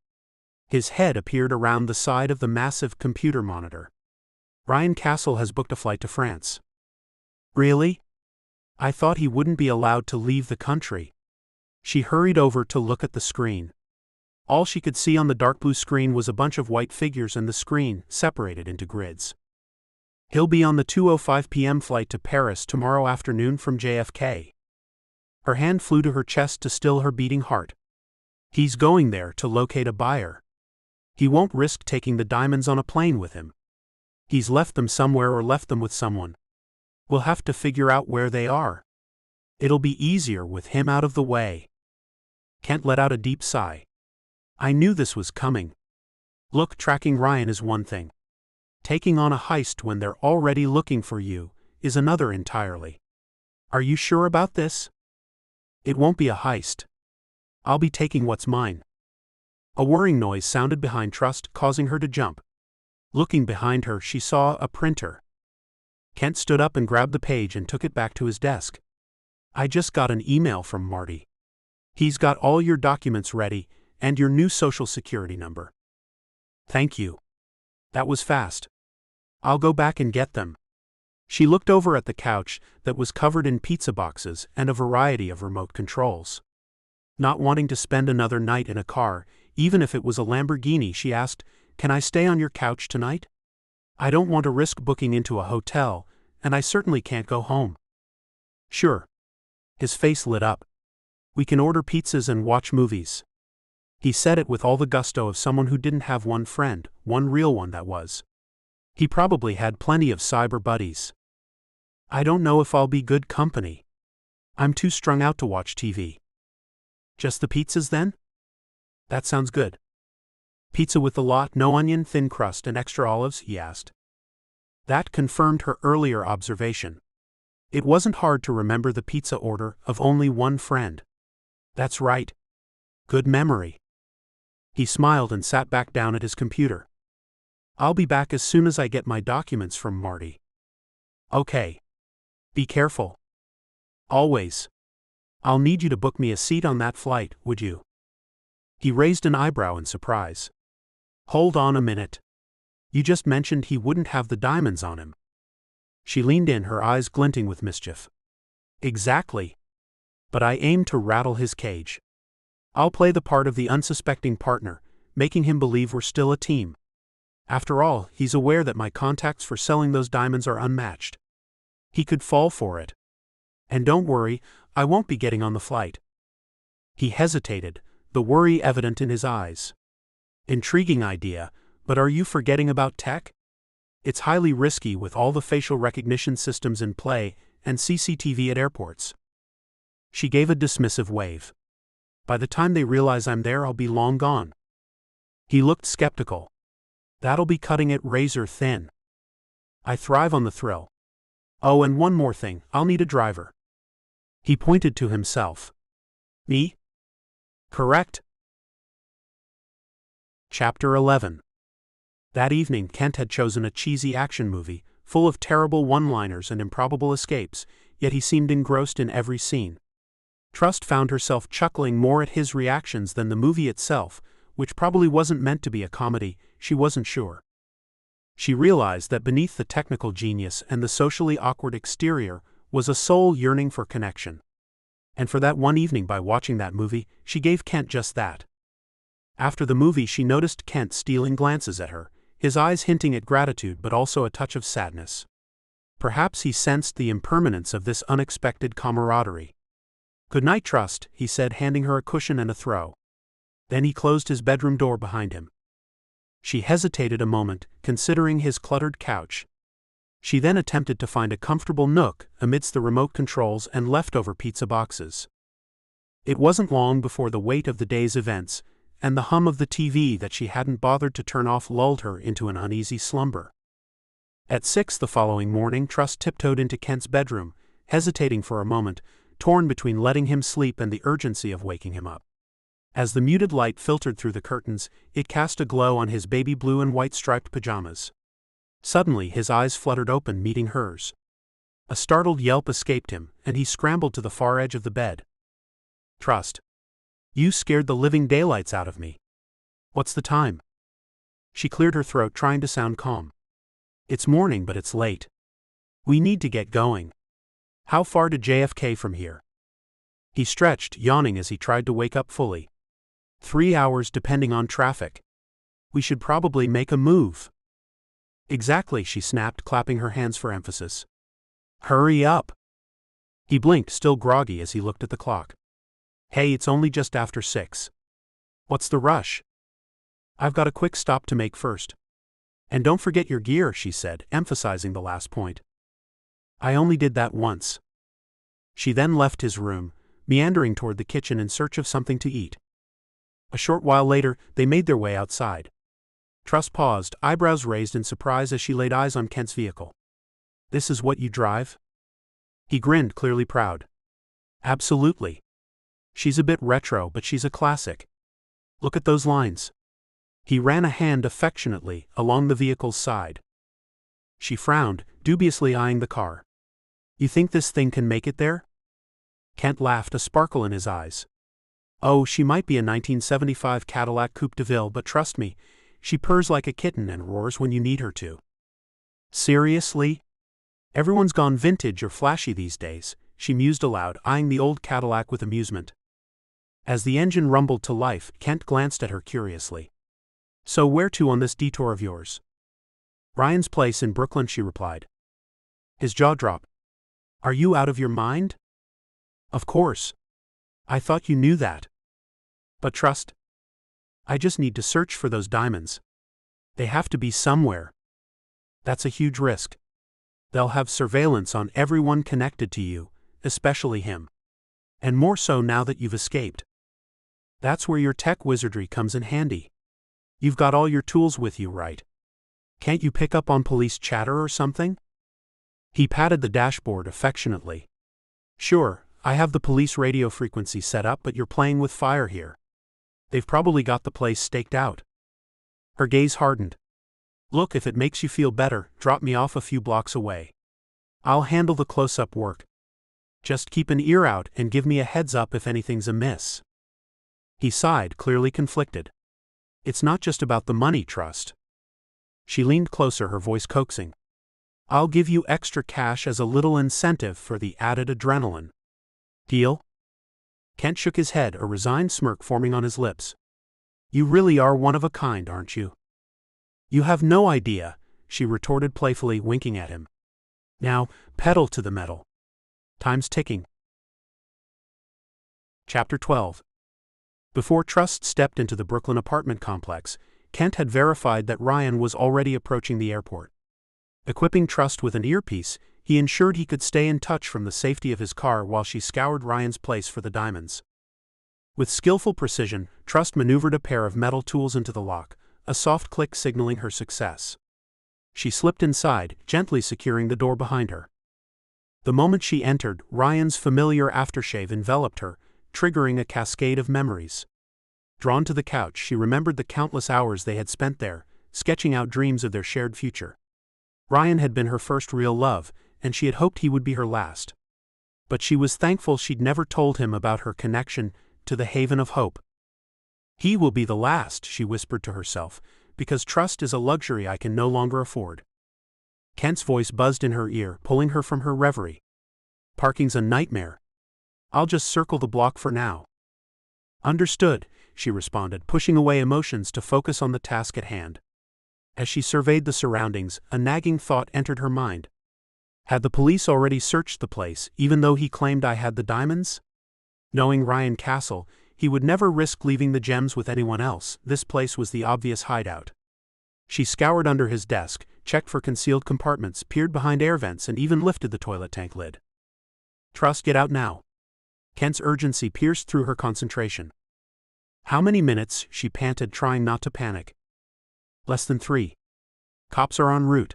His head appeared around the side of the massive computer monitor. "Ryan Castle has booked a flight to France." "Really? I thought he wouldn't be allowed to leave the country." She hurried over to look at the screen. All she could see on the dark blue screen was a bunch of white figures and the screen separated into grids. "He'll be on the 2:05 p.m. flight to Paris tomorrow afternoon from JFK." Her hand flew to her chest to still her beating heart. "He's going there to locate a buyer. He won't risk taking the diamonds on a plane with him. He's left them somewhere or left them with someone. We'll have to figure out where they are. It'll be easier with him out of the way." Kent let out a deep sigh. "I knew this was coming. Look, tracking Ryan is one thing. Taking on a heist when they're already looking for you is another entirely. Are you sure about this?" "It won't be a heist. I'll be taking what's mine." A whirring noise sounded behind Trust, causing her to jump. Looking behind her, she saw a printer. Kent stood up and grabbed the page and took it back to his desk. "I just got an email from Marty. He's got all your documents ready, and your new social security number." "Thank you. That was fast. I'll go back and get them." She looked over at the couch that was covered in pizza boxes and a variety of remote controls. Not wanting to spend another night in a car, even if it was a Lamborghini, she asked, "Can I stay on your couch tonight? I don't want to risk booking into a hotel, and I certainly can't go home." "Sure." His face lit up. "We can order pizzas and watch movies." He said it with all the gusto of someone who didn't have one friend, one real one that was. He probably had plenty of cyber buddies. "I don't know if I'll be good company. I'm too strung out to watch TV." "Just the pizzas then?" "That sounds good." "Pizza with a lot, no onion, thin crust, and extra olives?" he asked. That confirmed her earlier observation. It wasn't hard to remember the pizza order of only one friend. "That's right. Good memory." He smiled and sat back down at his computer. "I'll be back as soon as I get my documents from Marty." "Okay. Be careful." "Always. I'll need you to book me a seat on that flight, would you?" He raised an eyebrow in surprise. "Hold on a minute. You just mentioned he wouldn't have the diamonds on him." She leaned in, her eyes glinting with mischief. "Exactly. But I aim to rattle his cage. I'll play the part of the unsuspecting partner, making him believe we're still a team. After all, he's aware that my contacts for selling those diamonds are unmatched. He could fall for it. And don't worry, I won't be getting on the flight." He hesitated, the worry evident in his eyes. "Intriguing idea, but are you forgetting about tech? It's highly risky with all the facial recognition systems in play and CCTV at airports." She gave a dismissive wave. "By the time they realize I'm there, I'll be long gone." He looked skeptical. "That'll be cutting it razor thin. I thrive on the thrill. Oh, and one more thing, I'll need a driver." He pointed to himself. "Me?" "Correct." Chapter 11. That evening, Kent had chosen a cheesy action movie, full of terrible one-liners and improbable escapes, yet he seemed engrossed in every scene. Trust found herself chuckling more at his reactions than the movie itself, which probably wasn't meant to be a comedy, she wasn't sure. She realized that beneath the technical genius and the socially awkward exterior was a soul yearning for connection. And for that one evening, by watching that movie, she gave Kent just that. After the movie, she noticed Kent stealing glances at her, his eyes hinting at gratitude but also a touch of sadness. Perhaps he sensed the impermanence of this unexpected camaraderie. "Good night, Trust," he said, handing her a cushion and a throw. Then he closed his bedroom door behind him. She hesitated a moment, considering his cluttered couch. She then attempted to find a comfortable nook amidst the remote controls and leftover pizza boxes. It wasn't long before the weight of the day's events and the hum of the TV that she hadn't bothered to turn off lulled her into an uneasy slumber. At 6 the following morning, Trust tiptoed into Kent's bedroom, hesitating for a moment, torn between letting him sleep and the urgency of waking him up. As the muted light filtered through the curtains, it cast a glow on his baby blue and white striped pajamas. Suddenly his eyes fluttered open, meeting hers. A startled yelp escaped him, and he scrambled to the far edge of the bed. "Trust. You scared the living daylights out of me. What's the time?" She cleared her throat, trying to sound calm. "It's morning, but it's late. We need to get going. How far to JFK from here?" He stretched, yawning as he tried to wake up fully. 3 hours depending on traffic. We should probably make a move. Exactly, she snapped, clapping her hands for emphasis. Hurry up. He blinked, still groggy, as he looked at the clock. Hey, it's only just after 6. What's the rush? I've got a quick stop to make first. And don't forget your gear, she said, emphasizing the last point. I only did that once. She then left his room, meandering toward the kitchen in search of something to eat. A short while later, they made their way outside. Trust paused, eyebrows raised in surprise as she laid eyes on Kent's vehicle. This is what you drive? He grinned, clearly proud. Absolutely. She's a bit retro, but she's a classic. Look at those lines. He ran a hand affectionately along the vehicle's side. She frowned, dubiously eyeing the car. You think this thing can make it there? Kent laughed, a sparkle in his eyes. Oh, she might be a 1975 Cadillac Coupe de Ville, but trust me, she purrs like a kitten and roars when you need her to. Seriously? Everyone's gone vintage or flashy these days, she mused aloud, eyeing the old Cadillac with amusement. As the engine rumbled to life, Kent glanced at her curiously. So where to on this detour of yours? Ryan's place in Brooklyn, she replied. His jaw dropped. Are you out of your mind? Of course. I thought you knew that. But trust. I just need to search for those diamonds. They have to be somewhere. That's a huge risk. They'll have surveillance on everyone connected to you, especially him. And more so now that you've escaped. That's where your tech wizardry comes in handy. You've got all your tools with you, right? Can't you pick up on police chatter or something? He patted the dashboard affectionately. Sure, I have the police radio frequency set up, but you're playing with fire here. They've probably got the place staked out. Her gaze hardened. Look, if it makes you feel better, drop me off a few blocks away. I'll handle the close-up work. Just keep an ear out and give me a heads up if anything's amiss. He sighed, clearly conflicted. It's not just about the money, Trust. She leaned closer, her voice coaxing. I'll give you extra cash as a little incentive for the added adrenaline. Deal? Kent shook his head, a resigned smirk forming on his lips. You really are one of a kind, aren't you? You have no idea, she retorted playfully, winking at him. Now, pedal to the metal. Time's ticking. Chapter 12. Before Trust stepped into the Brooklyn apartment complex, Kent had verified that Ryan was already approaching the airport. Equipping Trust with an earpiece, he ensured he could stay in touch from the safety of his car while she scoured Ryan's place for the diamonds. With skillful precision, Trust maneuvered a pair of metal tools into the lock, a soft click signaling her success. She slipped inside, gently securing the door behind her. The moment she entered, Ryan's familiar aftershave enveloped her, triggering a cascade of memories. Drawn to the couch, she remembered the countless hours they had spent there, sketching out dreams of their shared future. Ryan had been her first real love, and she had hoped he would be her last. But she was thankful she'd never told him about her connection to the haven of hope. He will be the last, she whispered to herself, because trust is a luxury I can no longer afford. Kent's voice buzzed in her ear, pulling her from her reverie. Parking's a nightmare. I'll just circle the block for now. Understood, she responded, pushing away emotions to focus on the task at hand. As she surveyed the surroundings, a nagging thought entered her mind. Had the police already searched the place, even though he claimed I had the diamonds? Knowing Ryan Castle, he would never risk leaving the gems with anyone else. This place was the obvious hideout. She scoured under his desk, checked for concealed compartments, peered behind air vents, and even lifted the toilet tank lid. Trust, get out now. Kent's urgency pierced through her concentration. How many minutes? She panted, trying not to panic. Less than 3. Cops are en route.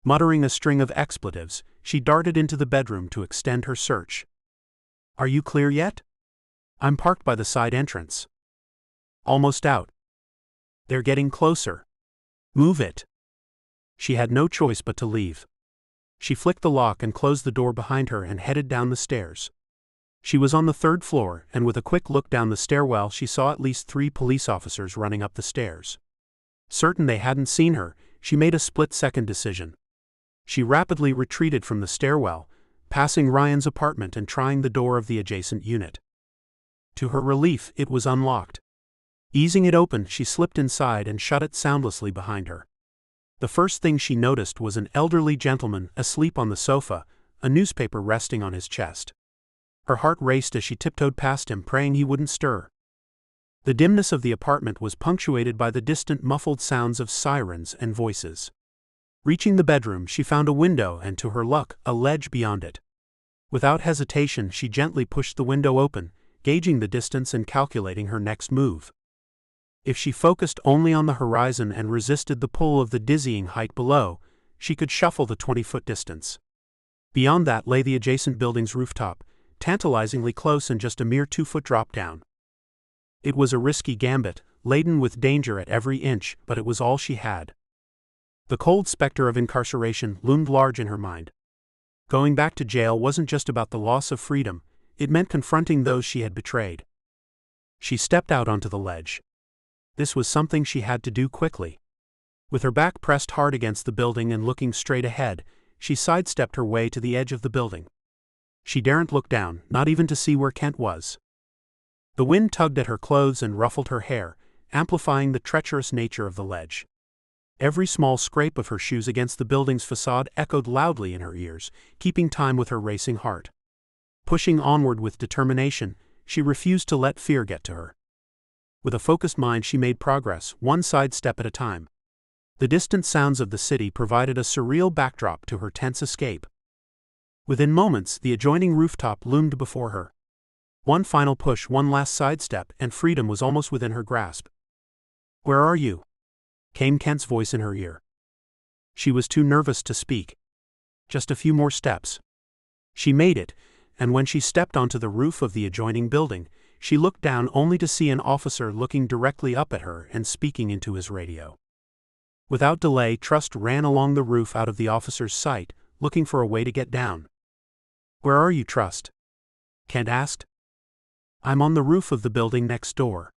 Muttering a string of expletives, she darted into the bedroom to extend her search. Are you clear yet? I'm parked by the side entrance. Almost out. They're getting closer. Move it. She had no choice but to leave. She flicked the lock and closed the door behind her and headed down the stairs. She was on the 3rd floor, and with a quick look down the stairwell she saw at least 3 police officers running up the stairs. Certain they hadn't seen her, she made a split-second decision. She rapidly retreated from the stairwell, passing Ryan's apartment and trying the door of the adjacent unit. To her relief, it was unlocked. Easing it open, she slipped inside and shut it soundlessly behind her. The first thing she noticed was an elderly gentleman asleep on the sofa, a newspaper resting on his chest. Her heart raced as she tiptoed past him, praying he wouldn't stir. The dimness of the apartment was punctuated by the distant muffled sounds of sirens and voices. Reaching the bedroom, she found a window and, to her luck, a ledge beyond it. Without hesitation, she gently pushed the window open, gauging the distance and calculating her next move. If she focused only on the horizon and resisted the pull of the dizzying height below, she could shuffle the 20-foot distance. Beyond that lay the adjacent building's rooftop, tantalizingly close and just a mere 2-foot drop down. It was a risky gambit, laden with danger at every inch, but it was all she had. The cold specter of incarceration loomed large in her mind. Going back to jail wasn't just about the loss of freedom, it meant confronting those she had betrayed. She stepped out onto the ledge. This was something she had to do quickly. With her back pressed hard against the building and looking straight ahead, she sidestepped her way to the edge of the building. She daren't look down, not even to see where Kent was. The wind tugged at her clothes and ruffled her hair, amplifying the treacherous nature of the ledge. Every small scrape of her shoes against the building's facade echoed loudly in her ears, keeping time with her racing heart. Pushing onward with determination, she refused to let fear get to her. With a focused mind she made progress, one side step at a time. The distant sounds of the city provided a surreal backdrop to her tense escape. Within moments, the adjoining rooftop loomed before her. One final push, one last sidestep, and freedom was almost within her grasp. "Where are you?" came Kent's voice in her ear. She was too nervous to speak. Just a few more steps. She made it, and when she stepped onto the roof of the adjoining building, she looked down only to see an officer looking directly up at her and speaking into his radio. Without delay, Trust ran along the roof out of the officer's sight, looking for a way to get down. "Where are you, Trust?" Kent asked. "I'm on the roof of the building next door.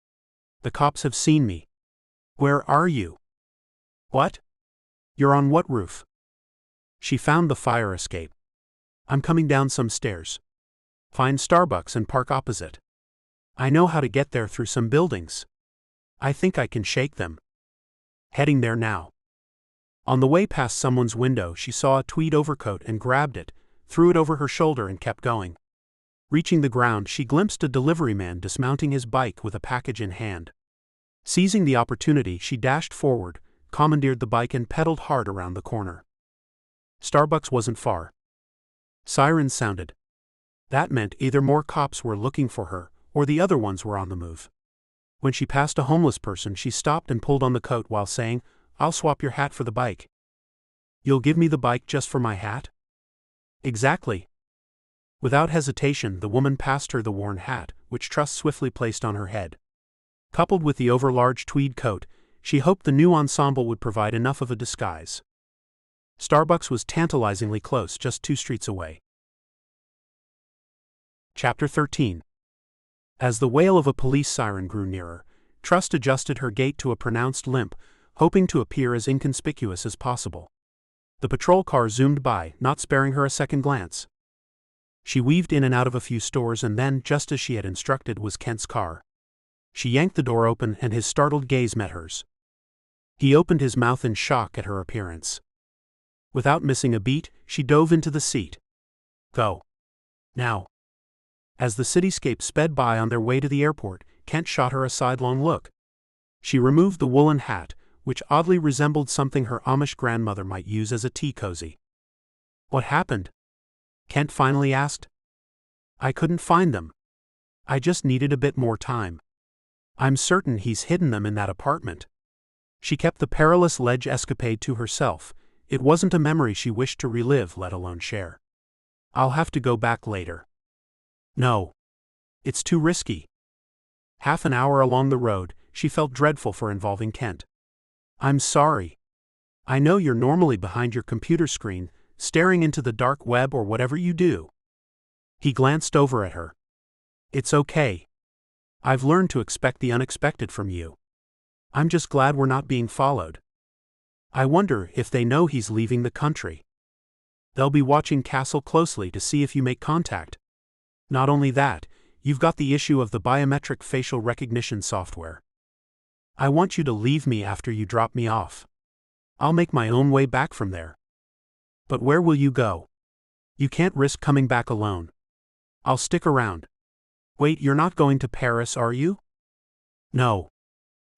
The cops have seen me." "Where are you?" "What? You're on what roof?" She found the fire escape. "I'm coming down some stairs. Find Starbucks and park opposite. I know how to get there through some buildings. I think I can shake them." Heading there now. On the way past someone's window, she saw a tweed overcoat and grabbed it, threw it over her shoulder and kept going. Reaching the ground, she glimpsed a delivery man dismounting his bike with a package in hand. Seizing the opportunity, she dashed forward, commandeered the bike and pedaled hard around the corner. Starbucks wasn't far. Sirens sounded. That meant either more cops were looking for her, or the other ones were on the move. When she passed a homeless person, she stopped and pulled on the coat while saying, "I'll swap your hat for the bike." "You'll give me the bike just for my hat?" "Exactly." Without hesitation, the woman passed her the worn hat, which Trust swiftly placed on her head. Coupled with the overlarge tweed coat, she hoped the new ensemble would provide enough of a disguise. Starbucks was tantalizingly close, just 2 streets away. Chapter 13. As the wail of a police siren grew nearer, Trust adjusted her gait to a pronounced limp, hoping to appear as inconspicuous as possible. The patrol car zoomed by, not sparing her a second glance. She weaved in and out of a few stores, and then, just as she had instructed, was Kent's car. She yanked the door open and his startled gaze met hers. He opened his mouth in shock at her appearance. Without missing a beat, she dove into the seat. "Go. Now." As the cityscape sped by on their way to the airport, Kent shot her a sidelong look. She removed the woolen hat, which oddly resembled something her Amish grandmother might use as a tea cozy. "What happened?" Kent finally asked. "I couldn't find them. I just needed a bit more time. I'm certain he's hidden them in that apartment." She kept the perilous ledge escapade to herself. It wasn't a memory she wished to relive, let alone share. "I'll have to go back later." "No. It's too risky." Half an hour along the road, she felt dreadful for involving Kent. "I'm sorry. I know you're normally behind your computer screen, staring into the dark web or whatever you do." He glanced over at her. "It's okay. I've learned to expect the unexpected from you. I'm just glad we're not being followed. I wonder if they know he's leaving the country. They'll be watching Castle closely to see if you make contact. Not only that, you've got the issue of the biometric facial recognition software. I want you to leave me after you drop me off. I'll make my own way back from there." "But where will you go? You can't risk coming back alone." "I'll stick around." "Wait, you're not going to Paris, are you?" "No.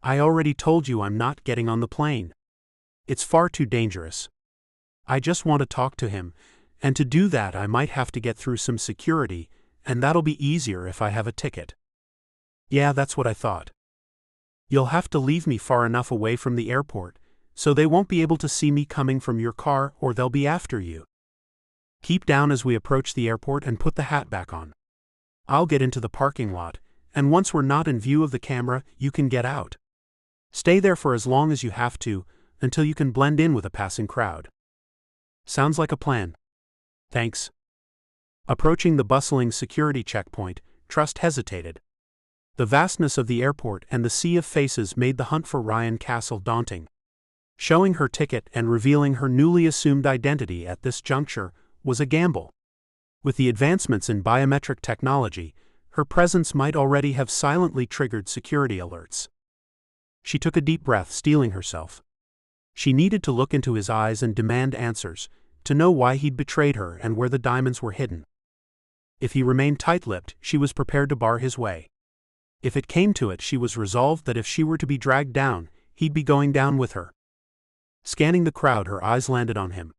I already told you I'm not getting on the plane. It's far too dangerous. I just want to talk to him, and to do that I might have to get through some security, and that'll be easier if I have a ticket." "Yeah, that's what I thought. You'll have to leave me far enough away from the airport, so they won't be able to see me coming from your car or they'll be after you. Keep down as we approach the airport and put the hat back on. I'll get into the parking lot, and once we're not in view of the camera, you can get out. Stay there for as long as you have to, until you can blend in with a passing crowd." "Sounds like a plan. Thanks." Approaching the bustling security checkpoint, Trust hesitated. The vastness of the airport and the sea of faces made the hunt for Ryan Castle daunting. Showing her ticket and revealing her newly assumed identity at this juncture was a gamble. With the advancements in biometric technology, her presence might already have silently triggered security alerts. She took a deep breath, steeling herself. She needed to look into his eyes and demand answers, to know why he'd betrayed her and where the diamonds were hidden. If he remained tight-lipped, she was prepared to bar his way. If it came to it, she was resolved that if she were to be dragged down, he'd be going down with her. Scanning the crowd, her eyes landed on him.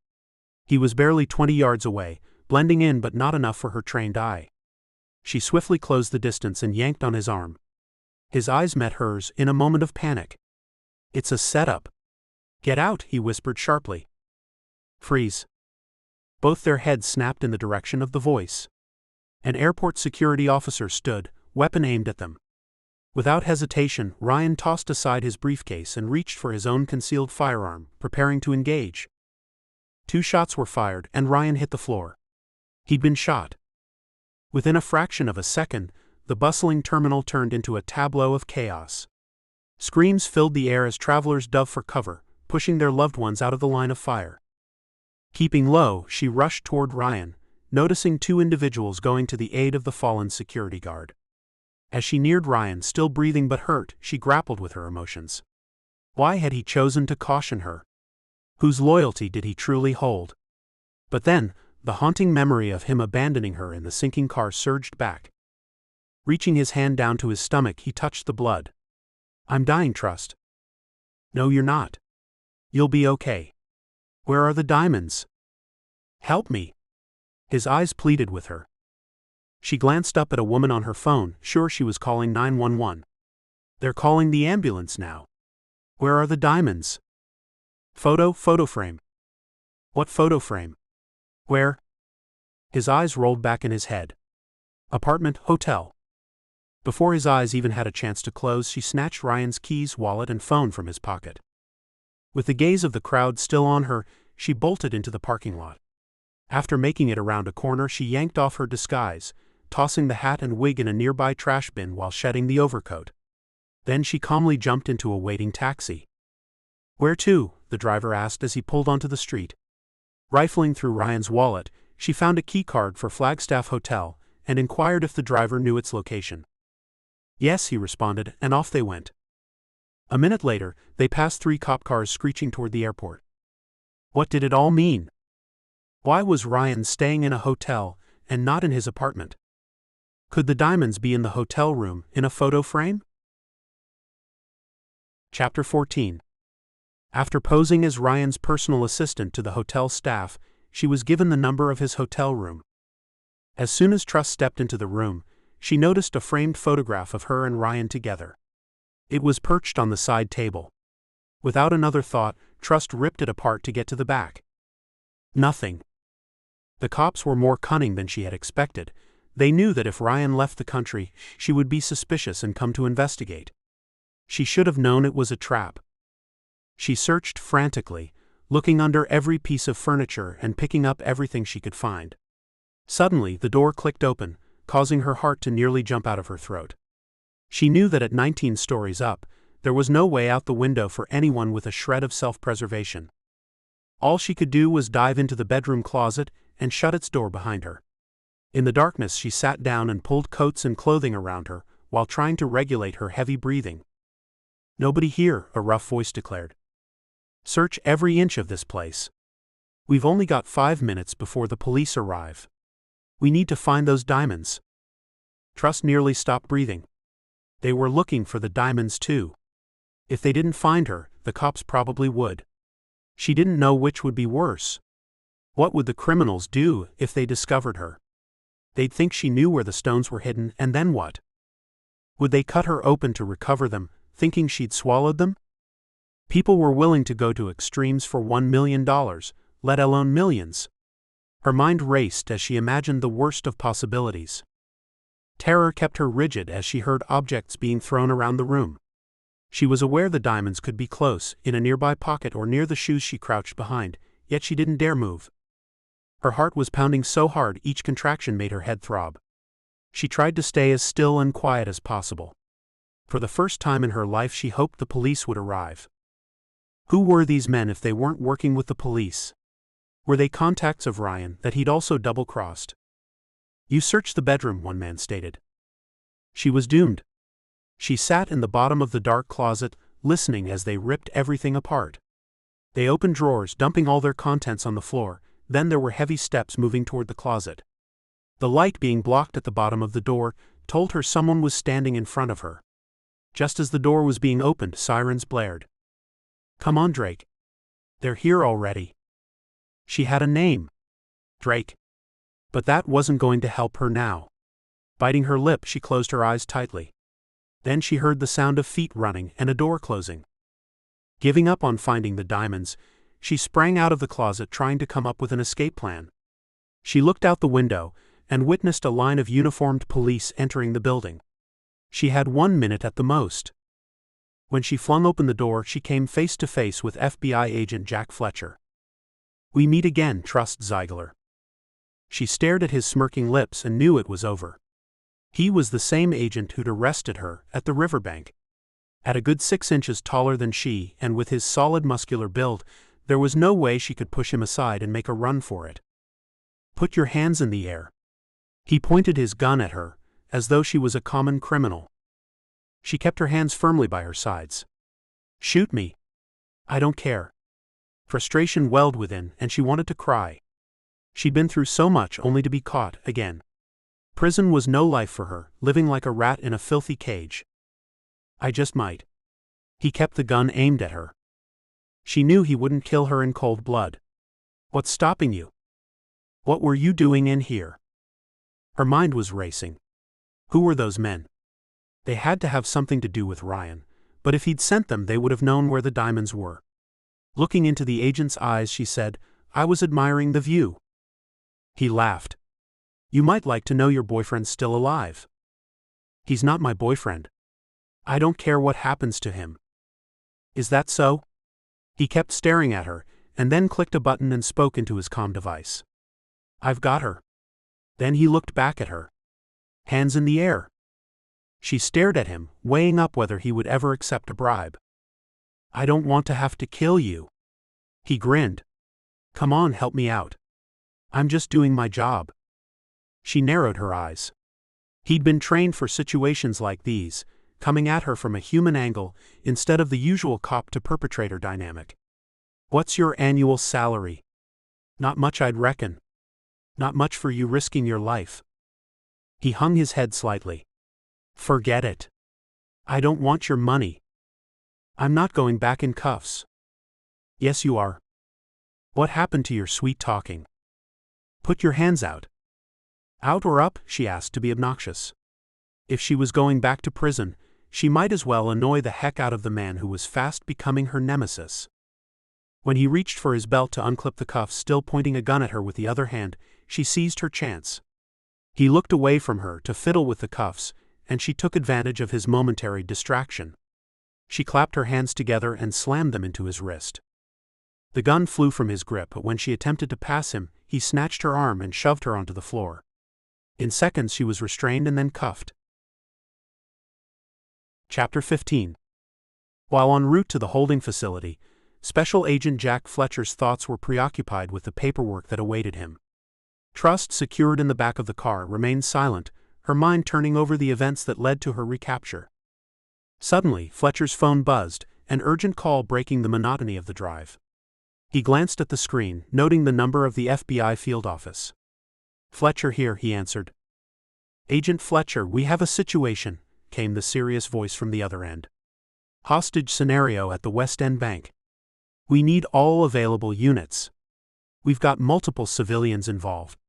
He was barely 20 yards away, blending in but not enough for her trained eye. She swiftly closed the distance and yanked on his arm. His eyes met hers in a moment of panic. "It's a setup." "Get out," he whispered sharply. "Freeze." Both their heads snapped in the direction of the voice. An airport security officer stood, weapon aimed at them. Without hesitation, Ryan tossed aside his briefcase and reached for his own concealed firearm, preparing to engage. 2 shots were fired, and Ryan hit the floor. He'd been shot. Within a fraction of a second, the bustling terminal turned into a tableau of chaos. Screams filled the air as travelers dove for cover, pushing their loved ones out of the line of fire. Keeping low, she rushed toward Ryan, noticing 2 individuals going to the aid of the fallen security guard. As she neared Ryan, still breathing but hurt, she grappled with her emotions. Why had he chosen to caution her? Whose loyalty did he truly hold? But then, the haunting memory of him abandoning her in the sinking car surged back. Reaching his hand down to his stomach, he touched the blood. "I'm dying, Trust." "No, you're not. You'll be okay. Where are the diamonds? Help me." His eyes pleaded with her. She glanced up at a woman on her phone, sure she was calling 911. "They're calling the ambulance now. Where are the diamonds?" Photo frame." "What photo frame? Where?" His eyes rolled back in his head. "Apartment, hotel." Before his eyes even had a chance to close, she snatched Ryan's keys, wallet, and phone from his pocket. With the gaze of the crowd still on her, she bolted into the parking lot. After making it around a corner, she yanked off her disguise, tossing the hat and wig in a nearby trash bin while shedding the overcoat. Then she calmly jumped into a waiting taxi. "Where to?" the driver asked as he pulled onto the street. Rifling through Ryan's wallet, she found a keycard for Flagstaff Hotel and inquired if the driver knew its location. "Yes," he responded, and off they went. A minute later, they passed 3 cop cars screeching toward the airport. What did it all mean? Why was Ryan staying in a hotel and not in his apartment? Could the diamonds be in the hotel room, in a photo frame? Chapter 14. After posing as Ryan's personal assistant to the hotel staff, she was given the number of his hotel room. As soon as Trust stepped into the room, she noticed a framed photograph of her and Ryan together. It was perched on the side table. Without another thought, Trust ripped it apart to get to the back. Nothing. The cops were more cunning than she had expected. They knew that if Ryan left the country, she would be suspicious and come to investigate. She should have known it was a trap. She searched frantically, looking under every piece of furniture and picking up everything she could find. Suddenly, the door clicked open, causing her heart to nearly jump out of her throat. She knew that at 19 stories up, there was no way out the window for anyone with a shred of self-preservation. All she could do was dive into the bedroom closet and shut its door behind her. In the darkness, she sat down and pulled coats and clothing around her, while trying to regulate her heavy breathing. "Nobody here," a rough voice declared. "Search every inch of this place. We've only got 5 minutes before the police arrive. We need to find those diamonds." Trust nearly stopped breathing. They were looking for the diamonds too. If they didn't find her, the cops probably would. She didn't know which would be worse. What would the criminals do if they discovered her? They'd think she knew where the stones were hidden, and then what? Would they cut her open to recover them, thinking she'd swallowed them? People were willing to go to extremes for $1 million, let alone millions. Her mind raced as she imagined the worst of possibilities. Terror kept her rigid as she heard objects being thrown around the room. She was aware the diamonds could be close, in a nearby pocket or near the shoes she crouched behind, yet she didn't dare move. Her heart was pounding so hard each contraction made her head throb. She tried to stay as still and quiet as possible. For the first time in her life she hoped the police would arrive. Who were these men if they weren't working with the police? Were they contacts of Ryan that he'd also double-crossed? "You searched the bedroom," one man stated. She was doomed. She sat in the bottom of the dark closet, listening as they ripped everything apart. They opened drawers, dumping all their contents on the floor. Then there were heavy steps moving toward the closet. The light being blocked at the bottom of the door told her someone was standing in front of her. Just as the door was being opened, sirens blared. "Come on, Drake. They're here already." She had a name. Drake. But that wasn't going to help her now. Biting her lip, she closed her eyes tightly. Then she heard the sound of feet running and a door closing. Giving up on finding the diamonds, she sprang out of the closet trying to come up with an escape plan. She looked out the window and witnessed a line of uniformed police entering the building. She had 1 minute at the most. When she flung open the door, she came face to face with FBI agent Jack Fletcher. "We meet again, Trust Zeigler." She stared at his smirking lips and knew it was over. He was the same agent who'd arrested her at the riverbank. At a good 6 inches taller than she, and with his solid muscular build, there was no way she could push him aside and make a run for it. "Put your hands in the air." He pointed his gun at her, as though she was a common criminal. She kept her hands firmly by her sides. "Shoot me. I don't care." Frustration welled within, and she wanted to cry. She'd been through so much only to be caught again. Prison was no life for her, living like a rat in a filthy cage. "I just might." He kept the gun aimed at her. She knew he wouldn't kill her in cold blood. "What's stopping you? What were you doing in here?" Her mind was racing. Who were those men? They had to have something to do with Ryan, but if he'd sent them they would have known where the diamonds were. Looking into the agent's eyes, she said, "I was admiring the view." He laughed. "You might like to know your boyfriend's still alive." "He's not my boyfriend. I don't care what happens to him." "Is that so?" He kept staring at her, and then clicked a button and spoke into his comm device. "I've got her." Then he looked back at her. "Hands in the air." She stared at him, weighing up whether he would ever accept a bribe. "I don't want to have to kill you." He grinned. "Come on, help me out. I'm just doing my job." She narrowed her eyes. He'd been trained for situations like these, coming at her from a human angle instead of the usual cop-to-perpetrator dynamic. "What's your annual salary?" "Not much, I'd reckon." "Not much for you risking your life." He hung his head slightly. "Forget it. I don't want your money. I'm not going back in cuffs." "Yes, you are." "What happened to your sweet talking?" "Put your hands out." "Out or up?" she asked to be obnoxious. If she was going back to prison, she might as well annoy the heck out of the man who was fast becoming her nemesis. When he reached for his belt to unclip the cuffs, still pointing a gun at her with the other hand, she seized her chance. He looked away from her to fiddle with the cuffs, and she took advantage of his momentary distraction. She clapped her hands together and slammed them into his wrist. The gun flew from his grip, but when she attempted to pass him, he snatched her arm and shoved her onto the floor. In seconds she was restrained and then cuffed. Chapter 15. While en route to the holding facility, Special Agent Jack Fletcher's thoughts were preoccupied with the paperwork that awaited him. Trust, secured in the back of the car, remained silent, her mind turning over the events that led to her recapture. Suddenly, Fletcher's phone buzzed, an urgent call breaking the monotony of the drive. He glanced at the screen, noting the number of the FBI field office. "Fletcher here," he answered. "Agent Fletcher, we have a situation," came the serious voice from the other end. "Hostage scenario at the West End Bank. We need all available units. We've got multiple civilians involved."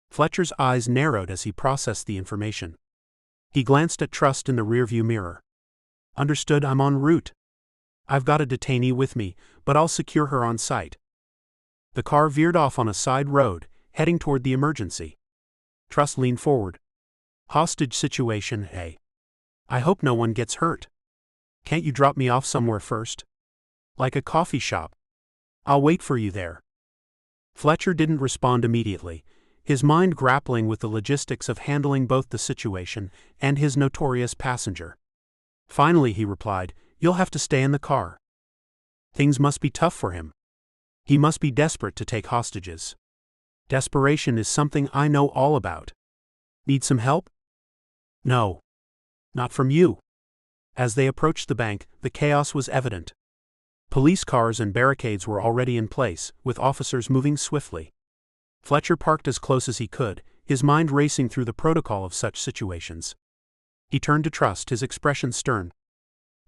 Fletcher's eyes narrowed as he processed the information. He glanced at Trust in the rearview mirror. "Understood, I'm en route. I've got a detainee with me, but I'll secure her on site." The car veered off on a side road, heading toward the emergency. Trust leaned forward. "Hostage situation, eh? I hope no one gets hurt. Can't you drop me off somewhere first? Like a coffee shop? I'll wait for you there." Fletcher didn't respond immediately, his mind grappling with the logistics of handling both the situation and his notorious passenger. Finally he replied, "You'll have to stay in the car." Things must be tough for him. He must be desperate to take hostages. Desperation is something I know all about. Need some help? No. Not from you. As they approached the bank, the chaos was evident. Police cars and barricades were already in place, with officers moving swiftly. Fletcher parked as close as he could, his mind racing through the protocol of such situations. He turned to Trust, his expression stern.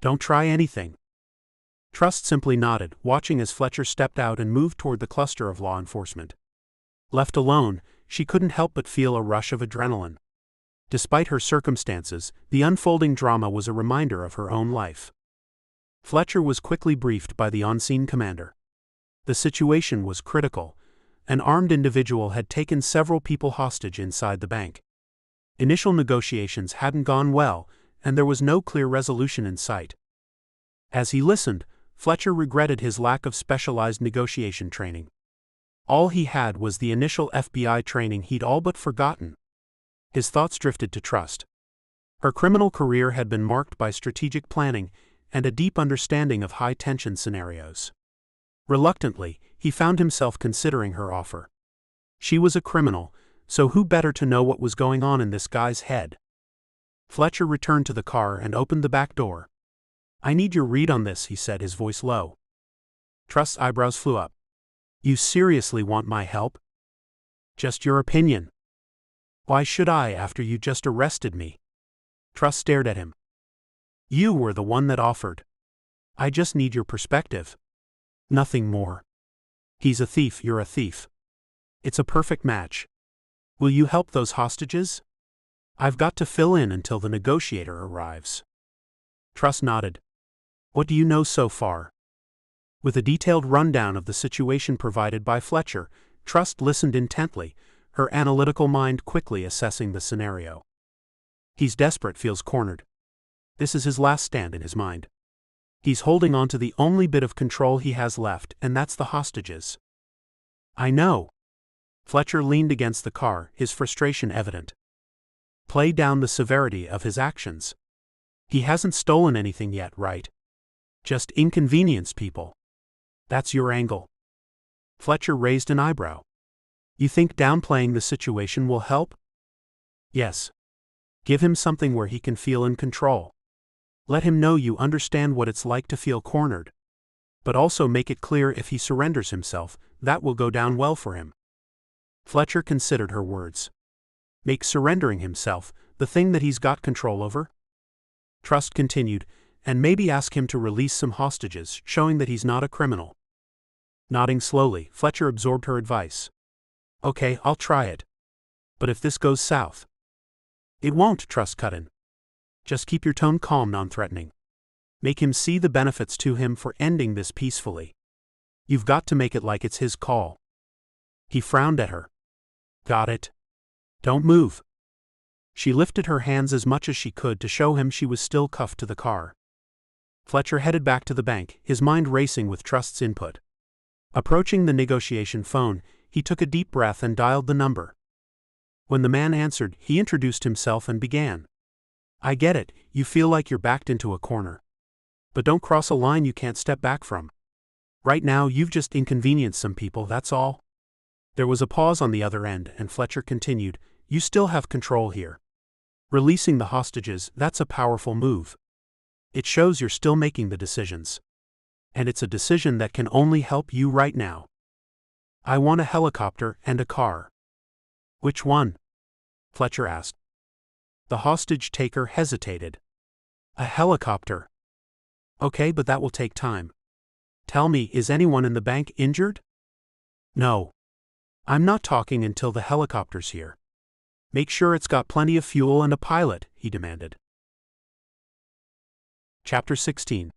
"Don't try anything." Trust simply nodded, watching as Fletcher stepped out and moved toward the cluster of law enforcement. Left alone, she couldn't help but feel a rush of adrenaline. Despite her circumstances, the unfolding drama was a reminder of her own life. Fletcher was quickly briefed by the on-scene commander. The situation was critical. An armed individual had taken several people hostage inside the bank. Initial negotiations hadn't gone well, and there was no clear resolution in sight. As he listened, Fletcher regretted his lack of specialized negotiation training. All he had was the initial FBI training he'd all but forgotten. His thoughts drifted to Trust. Her criminal career had been marked by strategic planning and a deep understanding of high-tension scenarios. Reluctantly, he found himself considering her offer. She was a criminal, so who better to know what was going on in this guy's head? Fletcher returned to the car and opened the back door. "I need your read on this," he said, his voice low. Trust's eyebrows flew up. "You seriously want my help?" "Just your opinion." "Why should I after you just arrested me?" Trust stared at him. "You were the one that offered. I just need your perspective. Nothing more. He's a thief, you're a thief. It's a perfect match. Will you help those hostages? I've got to fill in until the negotiator arrives." Trust nodded. "What do you know so far?" With a detailed rundown of the situation provided by Fletcher, Trust listened intently, her analytical mind quickly assessing the scenario. He's desperate, feels cornered. This is his last stand in his mind. He's holding on to the only bit of control he has left, and that's the hostages. "I know." Fletcher leaned against the car, his frustration evident. "Play down the severity of his actions. He hasn't stolen anything yet, right? Just inconvenienced people. That's your angle." Fletcher raised an eyebrow. "You think downplaying the situation will help?" "Yes. Give him something where he can feel in control. Let him know you understand what it's like to feel cornered. But also make it clear if he surrenders himself, that will go down well for him." Fletcher considered her words. Make surrendering himself the thing that he's got control over? Trust continued, and maybe ask him to release some hostages, showing that he's not a criminal. Nodding slowly, Fletcher absorbed her advice. "Okay, I'll try it. But if this goes south?" "It won't," Trust cut in. "Just keep your tone calm, non-threatening. Make him see the benefits to him for ending this peacefully. You've got to make it like it's his call." He frowned at her. "Got it. Don't move." She lifted her hands as much as she could to show him she was still cuffed to the car. Fletcher headed back to the bank, his mind racing with Trust's input. Approaching the negotiation phone, he took a deep breath and dialed the number. When the man answered, he introduced himself and began. "I get it, you feel like you're backed into a corner. But don't cross a line you can't step back from. Right now you've just inconvenienced some people, that's all." There was a pause on the other end, and Fletcher continued, "You still have control here. Releasing the hostages, that's a powerful move. It shows you're still making the decisions. And it's a decision that can only help you right now. I want a helicopter and a car." "Which one?" Fletcher asked. The hostage taker hesitated. "A helicopter." "Okay, but that will take time. Tell me, is anyone in the bank injured?" "No. I'm not talking until the helicopter's here. Make sure it's got plenty of fuel and a pilot," he demanded. Chapter 16.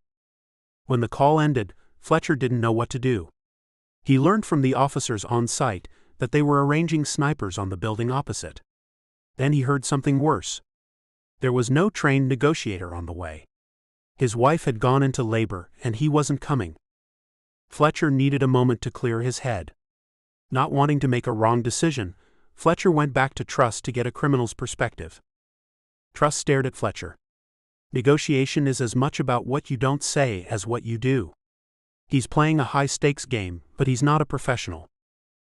When the call ended, Fletcher didn't know what to do. He learned from the officers on site that they were arranging snipers on the building opposite. Then he heard something worse. There was no trained negotiator on the way. His wife had gone into labor, and he wasn't coming. Fletcher needed a moment to clear his head. Not wanting to make a wrong decision, Fletcher went back to Trust to get a criminal's perspective. Trust stared at Fletcher. Negotiation is as much about what you don't say as what you do. He's playing a high-stakes game, but he's not a professional.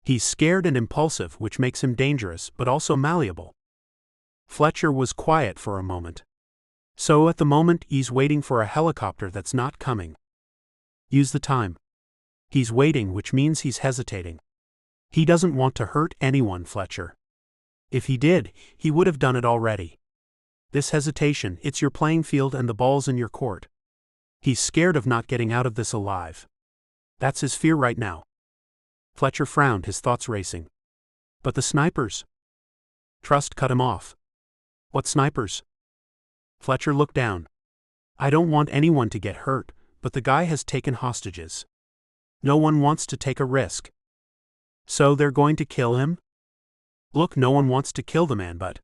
He's scared and impulsive, which makes him dangerous, but also malleable. Fletcher was quiet for a moment. "So at the moment he's waiting for a helicopter that's not coming." "Use the time." "He's waiting, which means he's hesitating. He doesn't want to hurt anyone, Fletcher. If he did, he would have done it already. This hesitation, it's your playing field and the ball's in your court. He's scared of not getting out of this alive. That's his fear right now." Fletcher frowned, his thoughts racing. "But the snipers?" Trust cut him off. "What snipers?" Fletcher looked down. "I don't want anyone to get hurt, but the guy has taken hostages. No one wants to take a risk." "So they're going to kill him?" "Look, no one wants to kill the man, but..."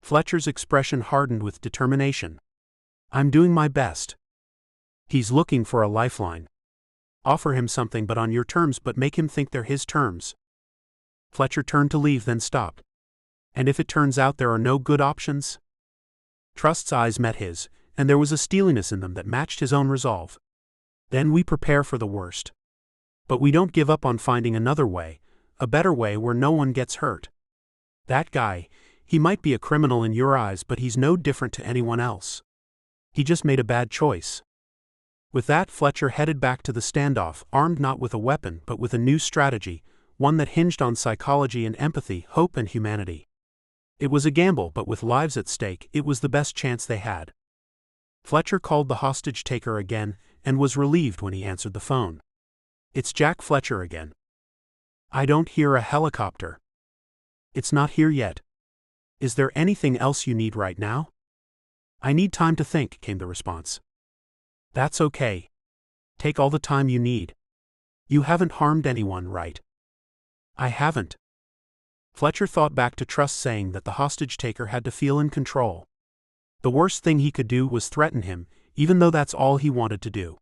Fletcher's expression hardened with determination. "I'm doing my best. He's looking for a lifeline. Offer him something, but on your terms, but make him think they're his terms." Fletcher turned to leave, then stopped. "And if it turns out there are no good options?" Trust's eyes met his, and there was a steeliness in them that matched his own resolve. "Then we prepare for the worst. But we don't give up on finding another way, a better way where no one gets hurt. That guy, he might be a criminal in your eyes, but he's no different to anyone else. He just made a bad choice." With that, Fletcher headed back to the standoff, armed not with a weapon but with a new strategy, one that hinged on psychology and empathy, hope and humanity. It was a gamble, but with lives at stake, it was the best chance they had. Fletcher called the hostage taker again, and was relieved when he answered the phone. "It's Jack Fletcher again." "I don't hear a helicopter." "It's not here yet." "Is there anything else you need right now?" "I need time to think," came the response. "That's okay. Take all the time you need. You haven't harmed anyone, right?" "I haven't." Fletcher thought back to Trust saying that the hostage taker had to feel in control. The worst thing he could do was threaten him, even though that's all he wanted to do.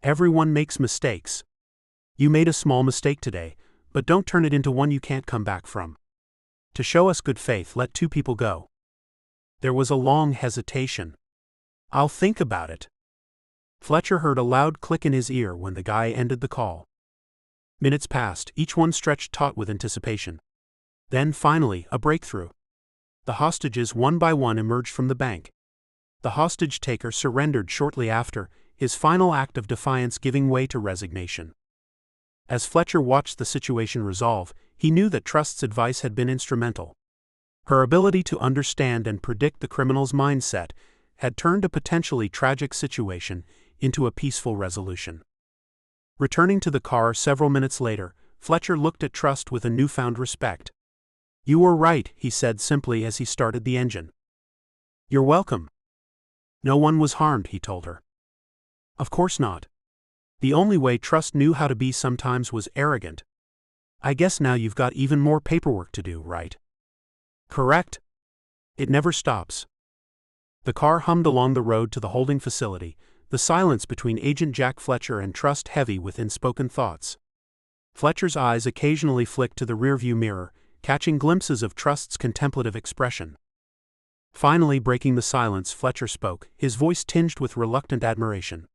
Everyone makes mistakes. You made a small mistake today, but don't turn it into one you can't come back from. To show us good faith, let two people go." There was a long hesitation. "I'll think about it." Fletcher heard a loud click in his ear when the guy ended the call. Minutes passed, each one stretched taut with anticipation. Then, finally, a breakthrough. The hostages one by one emerged from the bank. The hostage taker surrendered shortly after, his final act of defiance giving way to resignation. As Fletcher watched the situation resolve, he knew that Trust's advice had been instrumental. Her ability to understand and predict the criminal's mindset had turned a potentially tragic situation into a peaceful resolution. Returning to the car several minutes later, Fletcher looked at Trust with a newfound respect. "You were right," he said simply as he started the engine. "You're welcome." "No one was harmed," he told her. "Of course not. The only way Trust knew how to be sometimes was arrogant. I guess now you've got even more paperwork to do, right?" "Correct. It never stops." The car hummed along the road to the holding facility, the silence between Agent Jack Fletcher and Trust heavy with unspoken thoughts. Fletcher's eyes occasionally flicked to the rearview mirror, catching glimpses of Trust's contemplative expression. Finally breaking the silence, Fletcher spoke, his voice tinged with reluctant admiration.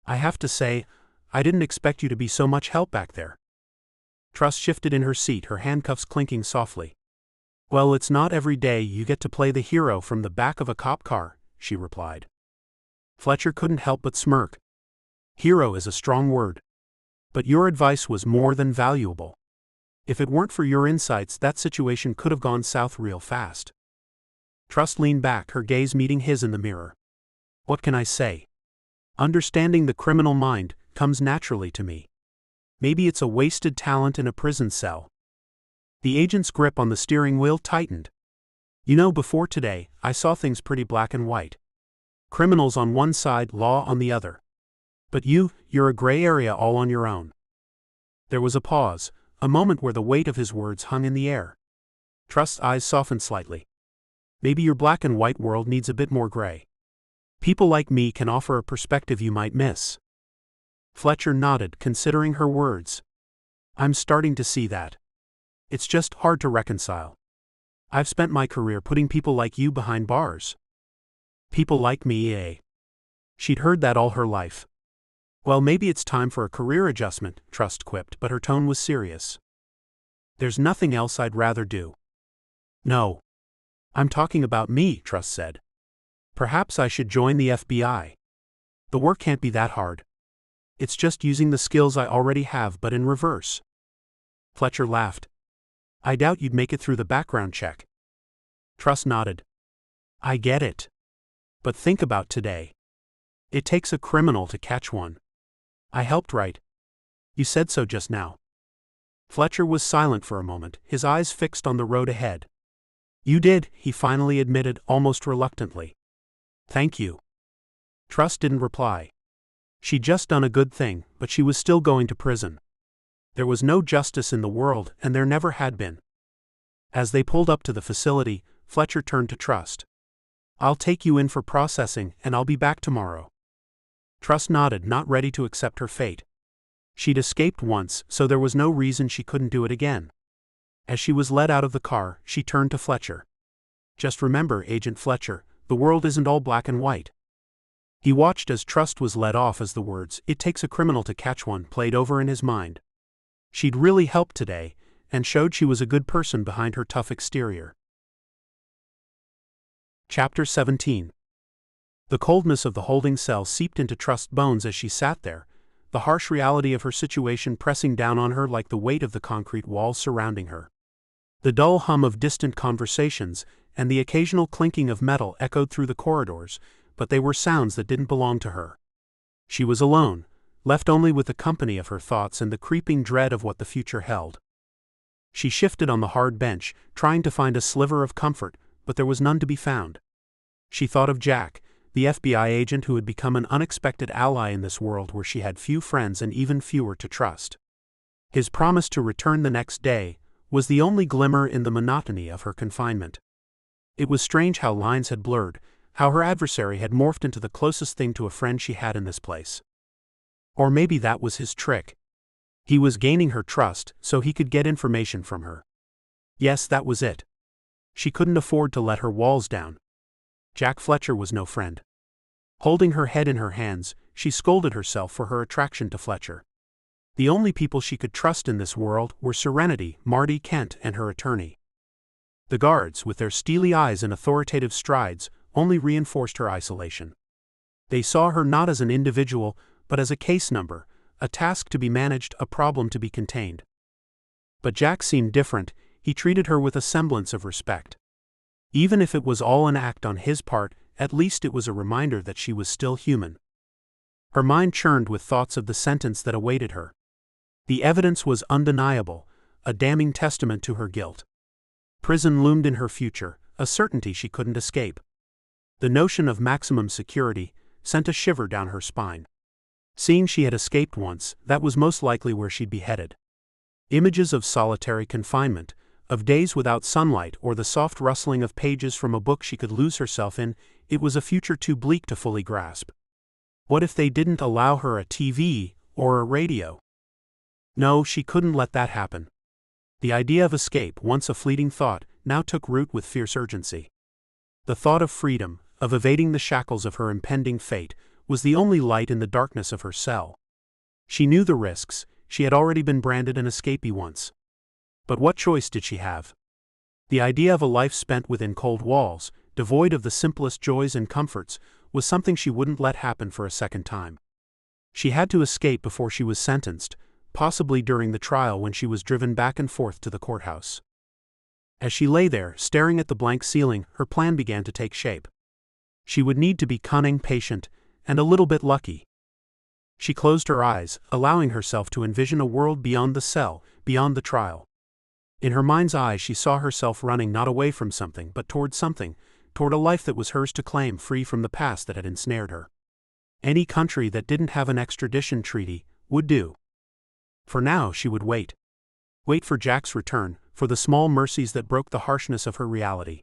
"I have to say, I didn't expect you to be so much help back there." Trust shifted in her seat, her handcuffs clinking softly. "Well, it's not every day you get to play the hero from the back of a cop car," she replied. Fletcher couldn't help but smirk. "Hero is a strong word. But your advice was more than valuable. If it weren't for your insights, that situation could have gone south real fast." Trust leaned back, her gaze meeting his in the mirror. "What can I say? Understanding the criminal mind comes naturally to me. Maybe it's a wasted talent in a prison cell." The agent's grip on the steering wheel tightened. "You know, before today, I saw things pretty black and white. Criminals on one side, law on the other. But you're a gray area all on your own." There was a pause, a moment where the weight of his words hung in the air. Trust's eyes softened slightly. "Maybe your black and white world needs a bit more gray. People like me can offer a perspective you might miss." Fletcher nodded, considering her words. "I'm starting to see that. It's just hard to reconcile. I've spent my career putting people like you behind bars." "People like me, eh?" She'd heard that all her life. "Well, maybe it's time for a career adjustment," Trust quipped, but her tone was serious. "There's nothing else I'd rather do." "No. I'm talking about me," Trust said. "Perhaps I should join the FBI. The work can't be that hard. It's just using the skills I already have, but in reverse." Fletcher laughed. "I doubt you'd make it through the background check." Trust nodded. "I get it. But think about today. It takes a criminal to catch one. I helped, right? You said so just now." Fletcher was silent for a moment, his eyes fixed on the road ahead. "You did," he finally admitted, almost reluctantly. "Thank you." Trust didn't reply. She'd just done a good thing, but she was still going to prison. There was no justice in the world, and there never had been. As they pulled up to the facility, Fletcher turned to Trust. "I'll take you in for processing, and I'll be back tomorrow." Trust nodded, not ready to accept her fate. She'd escaped once, so there was no reason she couldn't do it again. As she was led out of the car, she turned to Fletcher. "Just remember, Agent Fletcher, the world isn't all black and white." He watched as Trust was led off as the words, "It takes a criminal to catch one," played over in his mind. She'd really helped today, and showed she was a good person behind her tough exterior. Chapter 17. The coldness of the holding cell seeped into Trust's bones as she sat there, the harsh reality of her situation pressing down on her like the weight of the concrete walls surrounding her. The dull hum of distant conversations and the occasional clinking of metal echoed through the corridors, but they were sounds that didn't belong to her. She was alone, left only with the company of her thoughts and the creeping dread of what the future held. She shifted on the hard bench, trying to find a sliver of comfort, but there was none to be found. She thought of Jack, the FBI agent who had become an unexpected ally in this world where she had few friends and even fewer to trust. His promise to return the next day was the only glimmer in the monotony of her confinement. It was strange how lines had blurred, how her adversary had morphed into the closest thing to a friend she had in this place. Or maybe that was his trick. He was gaining her trust so he could get information from her. Yes, that was it. She couldn't afford to let her walls down. Jack Fletcher was no friend. Holding her head in her hands, she scolded herself for her attraction to Fletcher. The only people she could trust in this world were Serenity, Marty Kent, and her attorney. The guards, with their steely eyes and authoritative strides, only reinforced her isolation. They saw her not as an individual, but as a case number, a task to be managed, a problem to be contained. But Jack seemed different. He treated her with a semblance of respect. Even if it was all an act on his part, at least it was a reminder that she was still human. Her mind churned with thoughts of the sentence that awaited her. The evidence was undeniable, a damning testament to her guilt. Prison loomed in her future, a certainty she couldn't escape. The notion of maximum security sent a shiver down her spine. Seeing she had escaped once, that was most likely where she'd be headed. Images of solitary confinement, of days without sunlight or the soft rustling of pages from a book she could lose herself in, it was a future too bleak to fully grasp. What if they didn't allow her a TV or a radio? No, she couldn't let that happen. The idea of escape, once a fleeting thought, now took root with fierce urgency. The thought of freedom, of evading the shackles of her impending fate, was the only light in the darkness of her cell. She knew the risks. She had already been branded an escapee once. But what choice did she have? The idea of a life spent within cold walls, devoid of the simplest joys and comforts, was something she wouldn't let happen for a second time. She had to escape before she was sentenced, possibly during the trial when she was driven back and forth to the courthouse. As she lay there, staring at the blank ceiling, her plan began to take shape. She would need to be cunning, patient, and a little bit lucky. She closed her eyes, allowing herself to envision a world beyond the cell, beyond the trial. In her mind's eye she saw herself running not away from something, but toward something, toward a life that was hers to claim, free from the past that had ensnared her. Any country that didn't have an extradition treaty would do. For now she would wait. Wait for Jack's return, for the small mercies that broke the harshness of her reality.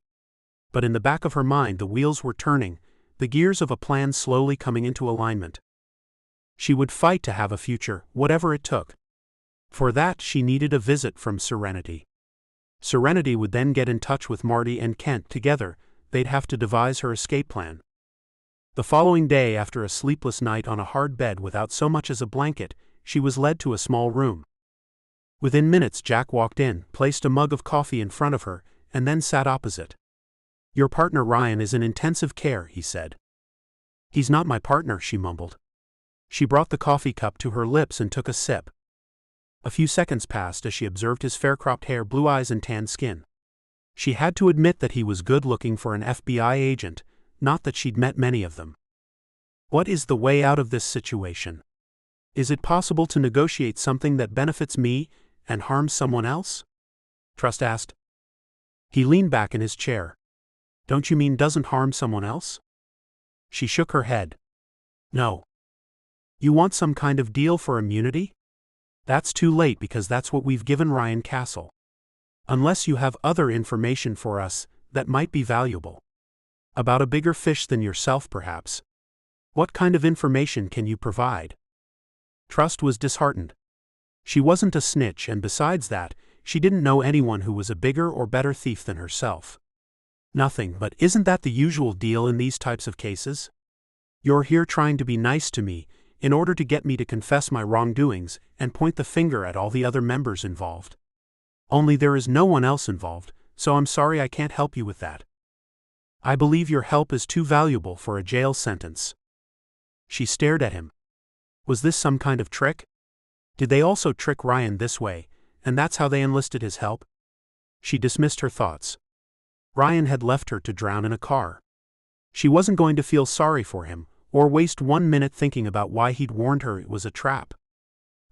But in the back of her mind the wheels were turning, the gears of a plan slowly coming into alignment. She would fight to have a future, whatever it took. For that she needed a visit from Serenity. Serenity would then get in touch with Marty and Kent. Together, they'd have to devise her escape plan. The following day, after a sleepless night on a hard bed without so much as a blanket, she was led to a small room. Within minutes Jack walked in, placed a mug of coffee in front of her, and then sat opposite. "Your partner Ryan is in intensive care," he said. "He's not my partner," she mumbled. She brought the coffee cup to her lips and took a sip. A few seconds passed as she observed his fair-cropped hair, blue eyes and tanned skin. She had to admit that he was good-looking for an FBI agent, not that she'd met many of them. What is the way out of this situation? Is it possible to negotiate something that benefits me and harms someone else? Trust asked. He leaned back in his chair. Don't you mean doesn't harm someone else? She shook her head. No. You want some kind of deal for immunity? That's too late because that's what we've given Ryan Castle. Unless you have other information for us that might be valuable. About a bigger fish than yourself, perhaps. What kind of information can you provide? Trust was disheartened. She wasn't a snitch, and besides that, she didn't know anyone who was a bigger or better thief than herself. Nothing, but isn't that the usual deal in these types of cases? You're here trying to be nice to me, in order to get me to confess my wrongdoings and point the finger at all the other members involved. Only there is no one else involved, so I'm sorry I can't help you with that. I believe your help is too valuable for a jail sentence. She stared at him. Was this some kind of trick? Did they also trick Ryan this way, and that's how they enlisted his help? She dismissed her thoughts. Ryan had left her to drown in a car. She wasn't going to feel sorry for him, or waste 1 minute thinking about why he'd warned her it was a trap.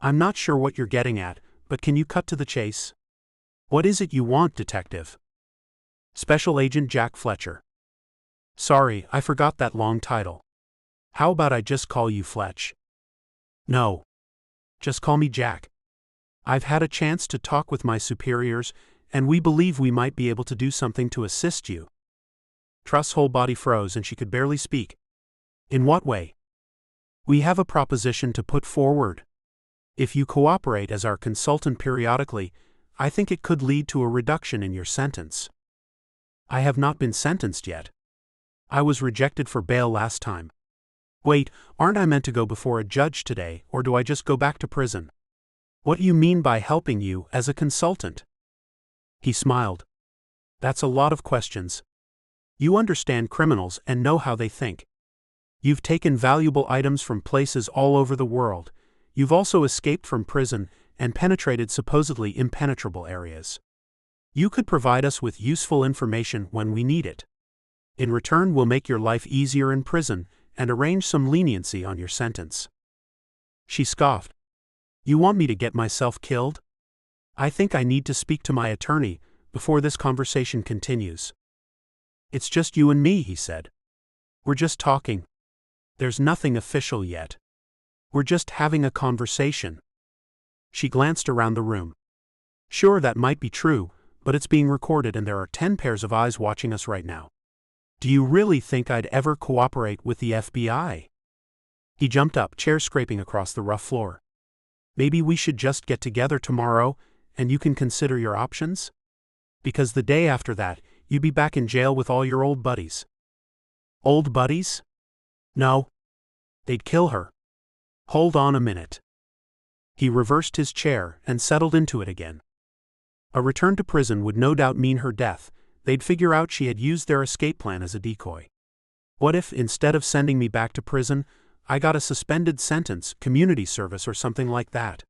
I'm not sure what you're getting at, but can you cut to the chase? What is it you want, Detective? Special Agent Jack Fletcher. Sorry, I forgot that long title. How about I just call you Fletch? No. Just call me Jack. I've had a chance to talk with my superiors, and we believe we might be able to do something to assist you. Trust's whole body froze and she could barely speak. In what way? We have a proposition to put forward. If you cooperate as our consultant periodically, I think it could lead to a reduction in your sentence. I have not been sentenced yet. I was rejected for bail last time. Wait, aren't I meant to go before a judge today, or do I just go back to prison? What do you mean by helping you as a consultant? He smiled. That's a lot of questions. You understand criminals and know how they think. You've taken valuable items from places all over the world. You've also escaped from prison and penetrated supposedly impenetrable areas. You could provide us with useful information when we need it. In return, we'll make your life easier in prison and arrange some leniency on your sentence. She scoffed. You want me to get myself killed? I think I need to speak to my attorney before this conversation continues. It's just you and me, he said. We're just talking. There's nothing official yet. We're just having a conversation. She glanced around the room. Sure, that might be true, but it's being recorded and there are 10 pairs of eyes watching us right now. Do you really think I'd ever cooperate with the FBI? He jumped up, chair scraping across the rough floor. Maybe we should just get together tomorrow, and you can consider your options? Because the day after that, you'd be back in jail with all your old buddies. Old buddies? No. They'd kill her. Hold on a minute. He reversed his chair and settled into it again. A return to prison would no doubt mean her death. They'd figure out she had used their escape plan as a decoy. What if, instead of sending me back to prison, I got a suspended sentence, community service or something like that?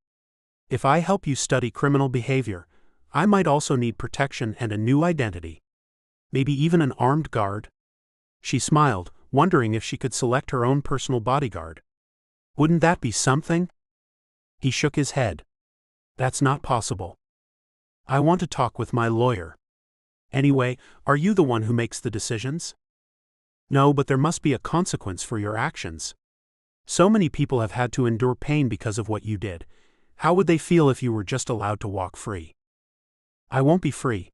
If I help you study criminal behavior, I might also need protection and a new identity. Maybe even an armed guard? She smiled, wondering if she could select her own personal bodyguard. Wouldn't that be something? He shook his head. That's not possible. I want to talk with my lawyer. Anyway, are you the one who makes the decisions? No, but there must be a consequence for your actions. So many people have had to endure pain because of what you did. How would they feel if you were just allowed to walk free? I won't be free.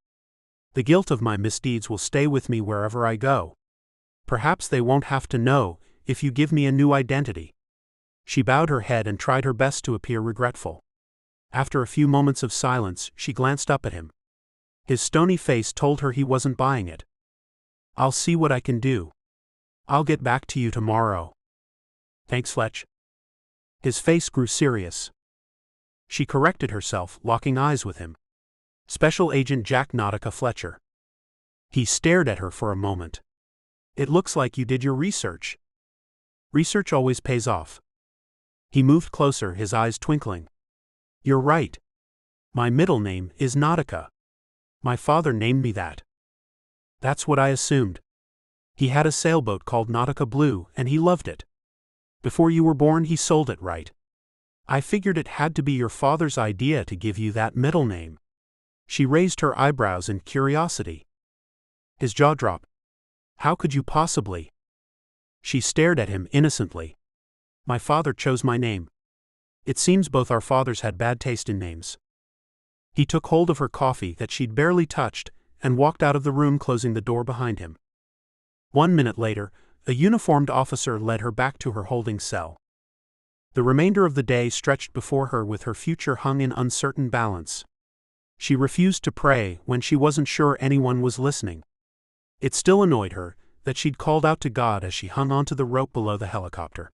The guilt of my misdeeds will stay with me wherever I go. Perhaps they won't have to know if you give me a new identity. She bowed her head and tried her best to appear regretful. After a few moments of silence, she glanced up at him. His stony face told her he wasn't buying it. I'll see what I can do. I'll get back to you tomorrow. Thanks, Fletch. His face grew serious. She corrected herself, locking eyes with him. Special Agent Jack Nautica Fletcher. He stared at her for a moment. It looks like you did your research. Research always pays off. He moved closer, his eyes twinkling. You're right. My middle name is Nautica. My father named me that. That's what I assumed. He had a sailboat called Nautica Blue, and he loved it. Before you were born, he sold it, right? I figured it had to be your father's idea to give you that middle name. She raised her eyebrows in curiosity. His jaw dropped. How could you possibly? She stared at him innocently. My father chose my name. It seems both our fathers had bad taste in names. He took hold of her coffee that she'd barely touched and walked out of the room, closing the door behind him. 1 minute later, a uniformed officer led her back to her holding cell. The remainder of the day stretched before her with her future hung in uncertain balance. She refused to pray when she wasn't sure anyone was listening. It still annoyed her that she'd called out to God as she hung onto the rope below the helicopter.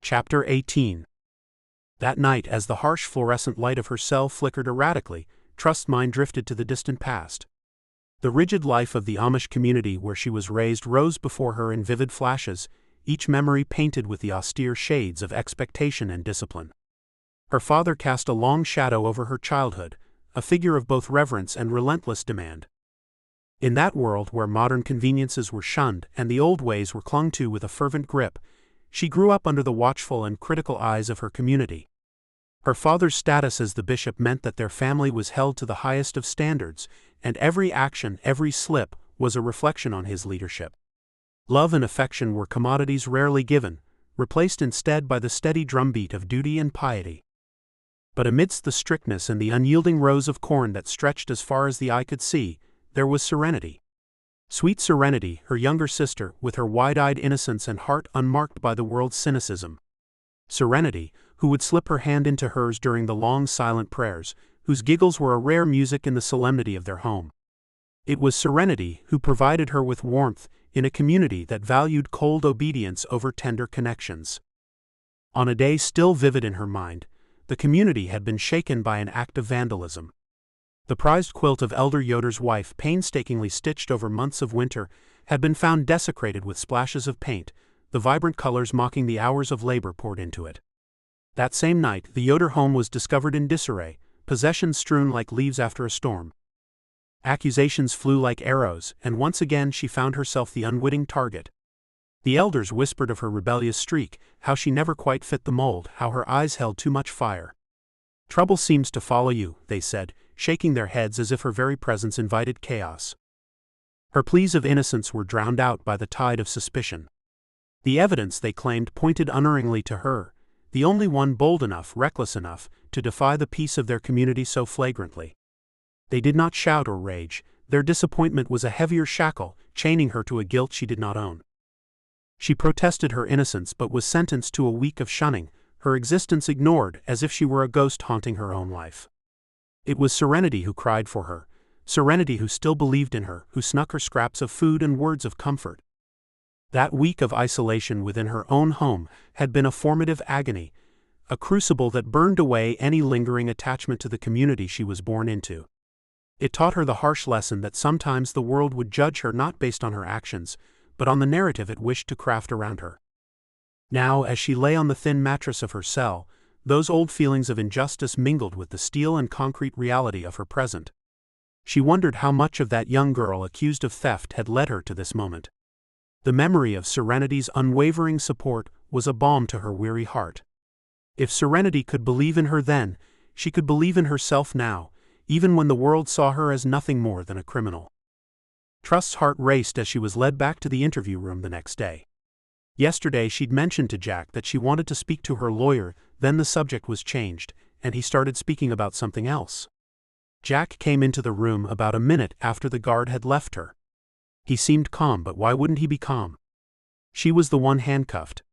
Chapter 18. That night, as the harsh fluorescent light of her cell flickered erratically, Trust's mind drifted to the distant past. The rigid life of the Amish community where she was raised rose before her in vivid flashes, each memory painted with the austere shades of expectation and discipline. Her father cast a long shadow over her childhood, a figure of both reverence and relentless demand. In that world where modern conveniences were shunned and the old ways were clung to with a fervent grip, she grew up under the watchful and critical eyes of her community. Her father's status as the bishop meant that their family was held to the highest of standards, and every action, every slip, was a reflection on his leadership. Love and affection were commodities rarely given, replaced instead by the steady drumbeat of duty and piety. But amidst the strictness and the unyielding rows of corn that stretched as far as the eye could see, there was serenity. Sweet Serenity, her younger sister, with her wide-eyed innocence and heart unmarked by the world's cynicism. Serenity, who would slip her hand into hers during the long silent prayers, whose giggles were a rare music in the solemnity of their home. It was Serenity who provided her with warmth in a community that valued cold obedience over tender connections. On a day still vivid in her mind, the community had been shaken by an act of vandalism. The prized quilt of Elder Yoder's wife, painstakingly stitched over months of winter, had been found desecrated with splashes of paint, the vibrant colors mocking the hours of labor poured into it. That same night, the Yoder home was discovered in disarray, possessions strewn like leaves after a storm. Accusations flew like arrows, and once again she found herself the unwitting target. The elders whispered of her rebellious streak, how she never quite fit the mold, how her eyes held too much fire. Trouble seems to follow you, they said, shaking their heads as if her very presence invited chaos. Her pleas of innocence were drowned out by the tide of suspicion. The evidence, they claimed, pointed unerringly to her, the only one bold enough, reckless enough, to defy the peace of their community so flagrantly. They did not shout or rage, their disappointment was a heavier shackle, chaining her to a guilt she did not own. She protested her innocence but was sentenced to a week of shunning, her existence ignored as if she were a ghost haunting her own life. It was Serenity who cried for her, Serenity who still believed in her, who snuck her scraps of food and words of comfort. That week of isolation within her own home had been a formative agony, a crucible that burned away any lingering attachment to the community she was born into. It taught her the harsh lesson that sometimes the world would judge her not based on her actions, but on the narrative it wished to craft around her. Now, as she lay on the thin mattress of her cell, those old feelings of injustice mingled with the steel and concrete reality of her present. She wondered how much of that young girl accused of theft had led her to this moment. The memory of Serenity's unwavering support was a balm to her weary heart. If Serenity could believe in her then, she could believe in herself now, even when the world saw her as nothing more than a criminal. Trust's heart raced as she was led back to the interview room the next day. Yesterday she'd mentioned to Jack that she wanted to speak to her lawyer, then the subject was changed, and he started speaking about something else. Jack came into the room about a minute after the guard had left her. He seemed calm, but why wouldn't he be calm? She was the one handcuffed.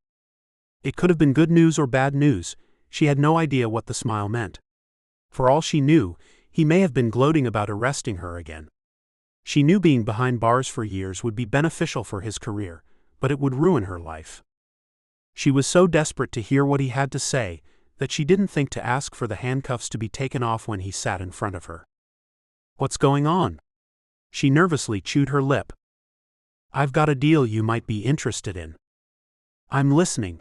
It could have been good news or bad news, she had no idea what the smile meant. For all she knew, he may have been gloating about arresting her again. She knew being behind bars for years would be beneficial for his career, but it would ruin her life. She was so desperate to hear what he had to say that she didn't think to ask for the handcuffs to be taken off when he sat in front of her. "What's going on?" She nervously chewed her lip. "I've got a deal you might be interested in." "I'm listening."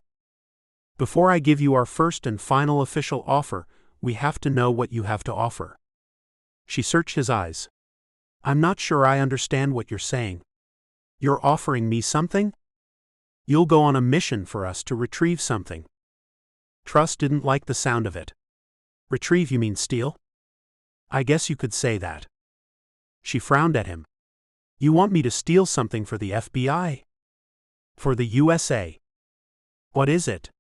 "Before I give you our first and final official offer, we have to know what you have to offer." She searched his eyes. "I'm not sure I understand what you're saying." "You're offering me something?" "You'll go on a mission for us to retrieve something." Trust didn't like the sound of it. "Retrieve, you mean steal?" "I guess you could say that." She frowned at him. "You want me to steal something for the FBI?" "For the USA." "What is it?"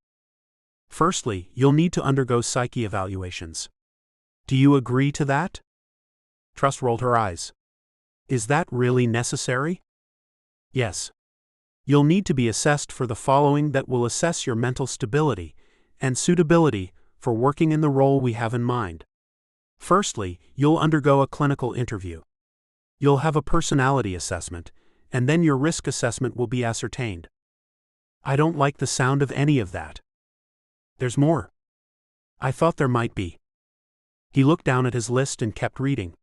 "Firstly, you'll need to undergo psyche evaluations." "Do you agree to that?" Trust rolled her eyes. "Is that really necessary?" "Yes. You'll need to be assessed for the following that will assess your mental stability and suitability for working in the role we have in mind. Firstly, you'll undergo a clinical interview. You'll have a personality assessment, and then your risk assessment will be ascertained." "I don't like the sound of any of that." "There's more." "I thought there might be." He looked down at his list and kept reading.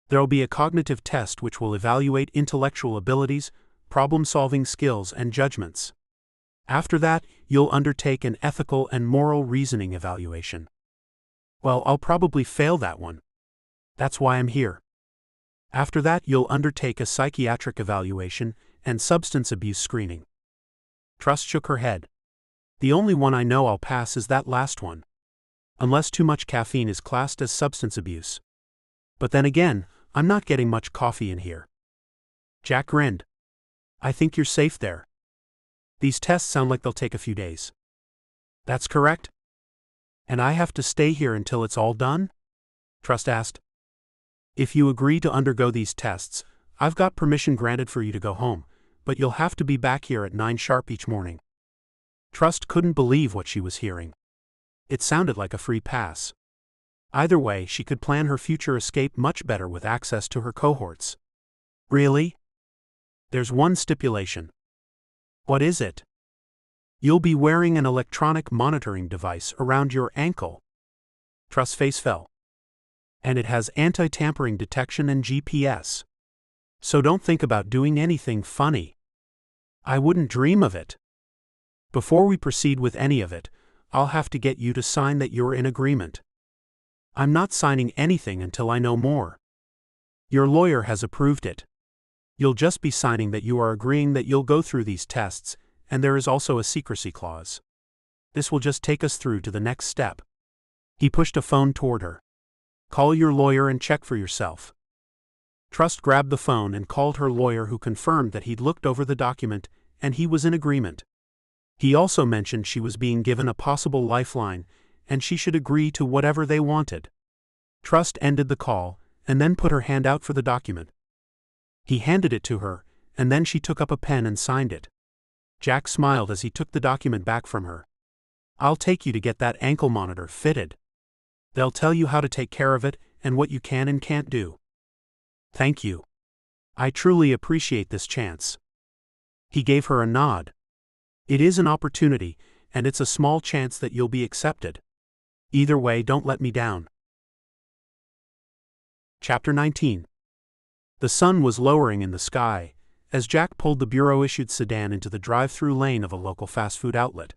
"There'll be a cognitive test which will evaluate intellectual abilities, problem-solving skills, and judgments. After that, you'll undertake an ethical and moral reasoning evaluation." "Well, I'll probably fail that one. That's why I'm here." "After that, you'll undertake a psychiatric evaluation and substance abuse screening." Trust shook her head. "The only one I know I'll pass is that last one. Unless too much caffeine is classed as substance abuse. But then again, I'm not getting much coffee in here." Jack grinned. "I think you're safe there. These tests sound like they'll take a few days." "That's correct." "And I have to stay here until it's all done?" Trust asked. "If you agree to undergo these tests, I've got permission granted for you to go home, but you'll have to be back here at 9 sharp each morning." Trust couldn't believe what she was hearing. It sounded like a free pass. Either way, she could plan her future escape much better with access to her cohorts. "Really?" "There's one stipulation." "What is it?" "You'll be wearing an electronic monitoring device around your ankle." Trust's face fell. "And it has anti-tampering detection and GPS. So don't think about doing anything funny." "I wouldn't dream of it." "Before we proceed with any of it, I'll have to get you to sign that you're in agreement." "I'm not signing anything until I know more." "Your lawyer has approved it. You'll just be signing that you are agreeing that you'll go through these tests, and there is also a secrecy clause. This will just take us through to the next step." He pushed a phone toward her. "Call your lawyer and check for yourself." Trust grabbed the phone and called her lawyer, who confirmed that he'd looked over the document and he was in agreement. He also mentioned she was being given a possible lifeline and she should agree to whatever they wanted. Trust ended the call and then put her hand out for the document. He handed it to her, and then she took up a pen and signed it. Jack smiled as he took the document back from her. I'll take you to get that ankle monitor fitted. They'll tell you how to take care of it and what you can and can't do. Thank you. I truly appreciate this chance. He gave her a nod. It is an opportunity, and it's a small chance that you'll be accepted. Either way, don't let me down. Chapter 19. The sun was lowering in the sky as Jack pulled the bureau-issued sedan into the drive-through lane of a local fast food outlet.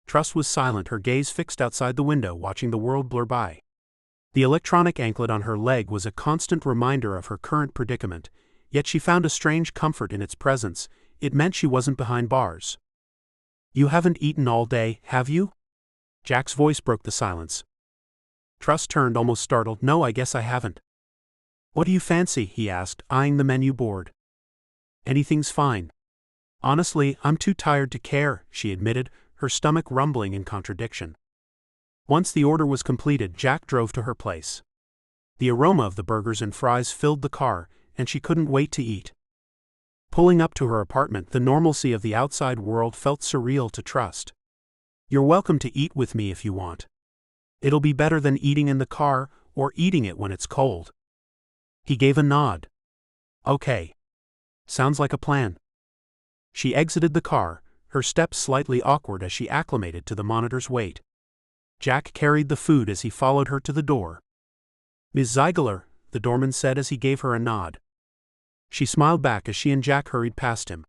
Trust was silent, her gaze fixed outside the window, watching the world blur by. The electronic anklet on her leg was a constant reminder of her current predicament, yet she found a strange comfort in its presence. It meant she wasn't behind bars. You haven't eaten all day, have you? Jack's voice broke the silence. Trust turned, almost startled. No, I guess I haven't. What do you fancy? He asked, eyeing the menu board. Anything's fine. Honestly, I'm too tired to care, she admitted, her stomach rumbling in contradiction. Once the order was completed, Jack drove to her place. The aroma of the burgers and fries filled the car, and she couldn't wait to eat. Pulling up to her apartment, the normalcy of the outside world felt surreal to Trust. You're welcome to eat with me if you want. It'll be better than eating in the car or eating it when it's cold. He gave a nod. Okay. Sounds like a plan. She exited the car, her steps slightly awkward as she acclimated to the monitor's weight. Jack carried the food as he followed her to the door. Ms. Zeigler, the doorman said as he gave her a nod. She smiled back as she and Jack hurried past him.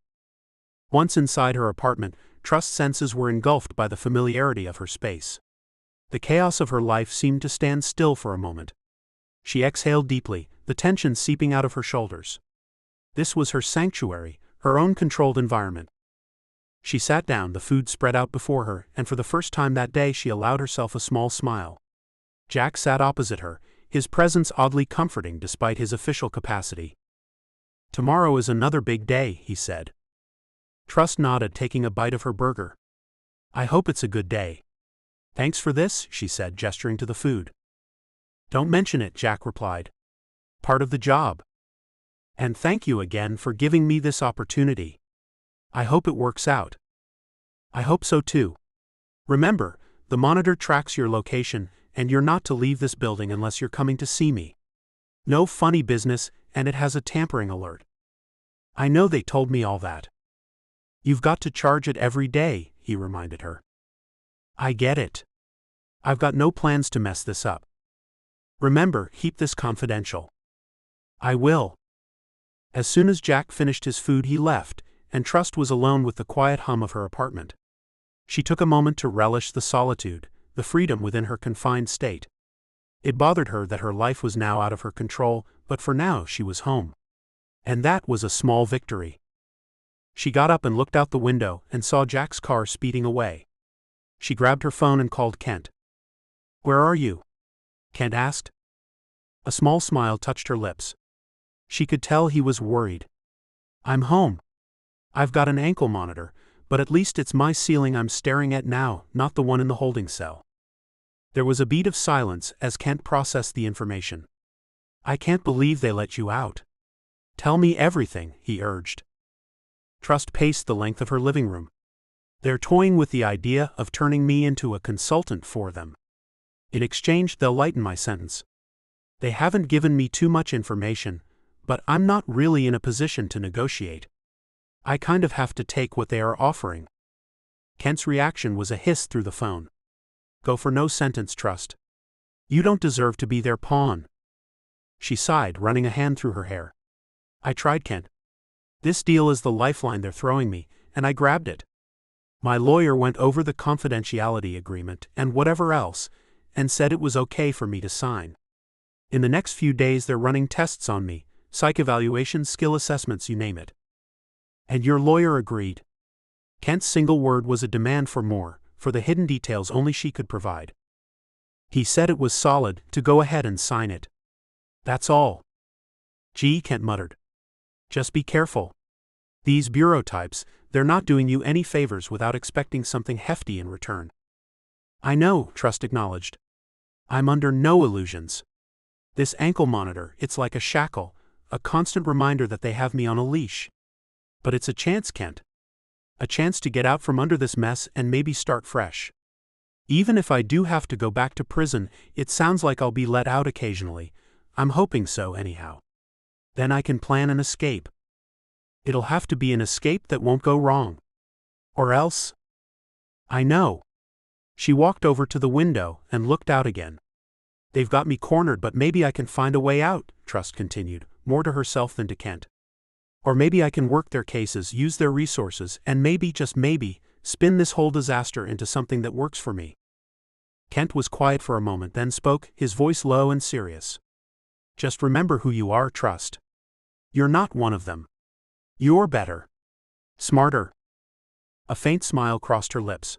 Once inside her apartment, Trust's senses were engulfed by the familiarity of her space. The chaos of her life seemed to stand still for a moment. She exhaled deeply, the tension seeping out of her shoulders. This was her sanctuary, her own controlled environment. She sat down, the food spread out before her, and for the first time that day she allowed herself a small smile. Jack sat opposite her, his presence oddly comforting despite his official capacity. Tomorrow is another big day, he said. Trust nodded, taking a bite of her burger. I hope it's a good day. Thanks for this, she said, gesturing to the food. Don't mention it, Jack replied. Part of the job. And thank you again for giving me this opportunity. I hope it works out. I hope so too. Remember, the monitor tracks your location, and you're not to leave this building unless you're coming to see me. No funny business, and it has a tampering alert. I know they told me all that. You've got to charge it every day, he reminded her. I get it. I've got no plans to mess this up. Remember, keep this confidential. I will. As soon as Jack finished his food, he left, and Trust was alone with the quiet hum of her apartment. She took a moment to relish the solitude, the freedom within her confined state. It bothered her that her life was now out of her control, but for now she was home. And that was a small victory. She got up and looked out the window and saw Jack's car speeding away. She grabbed her phone and called Kent. Where are you? Kent asked. A small smile touched her lips. She could tell he was worried. I'm home. I've got an ankle monitor, but at least it's my ceiling I'm staring at now, not the one in the holding cell. There was a beat of silence as Kent processed the information. I can't believe they let you out. Tell me everything, he urged. Trust paced the length of her living room. They're toying with the idea of turning me into a consultant for them. In exchange, they'll lighten my sentence. They haven't given me too much information, but I'm not really in a position to negotiate. I kind of have to take what they are offering. Kent's reaction was a hiss through the phone. Go for no sentence, Trust. You don't deserve to be their pawn. She sighed, running a hand through her hair. I tried, Kent. This deal is the lifeline they're throwing me, and I grabbed it. My lawyer went over the confidentiality agreement and whatever else, and said it was okay for me to sign. In the next few days they're running tests on me, psych evaluations, skill assessments, you name it. And your lawyer agreed. Kent's single word was a demand for more, for the hidden details only she could provide. He said it was solid, to go ahead and sign it. That's all. Gee, Kent muttered. Just be careful. These bureau types, they're not doing you any favors without expecting something hefty in return. I know, Trust acknowledged. I'm under no illusions. This ankle monitor, it's like a shackle, a constant reminder that they have me on a leash. But it's a chance, Kent. A chance to get out from under this mess and maybe start fresh. Even if I do have to go back to prison, it sounds like I'll be let out occasionally. I'm hoping so anyhow. Then I can plan an escape. It'll have to be an escape that won't go wrong. Or else? I know. She walked over to the window and looked out again. They've got me cornered, but maybe I can find a way out, Trust continued, more to herself than to Kent. Or maybe I can work their cases, use their resources, and maybe, just maybe, spin this whole disaster into something that works for me. Kent was quiet for a moment, then spoke, his voice low and serious. Just remember who you are, Trust. You're not one of them. You're better. Smarter. A faint smile crossed her lips.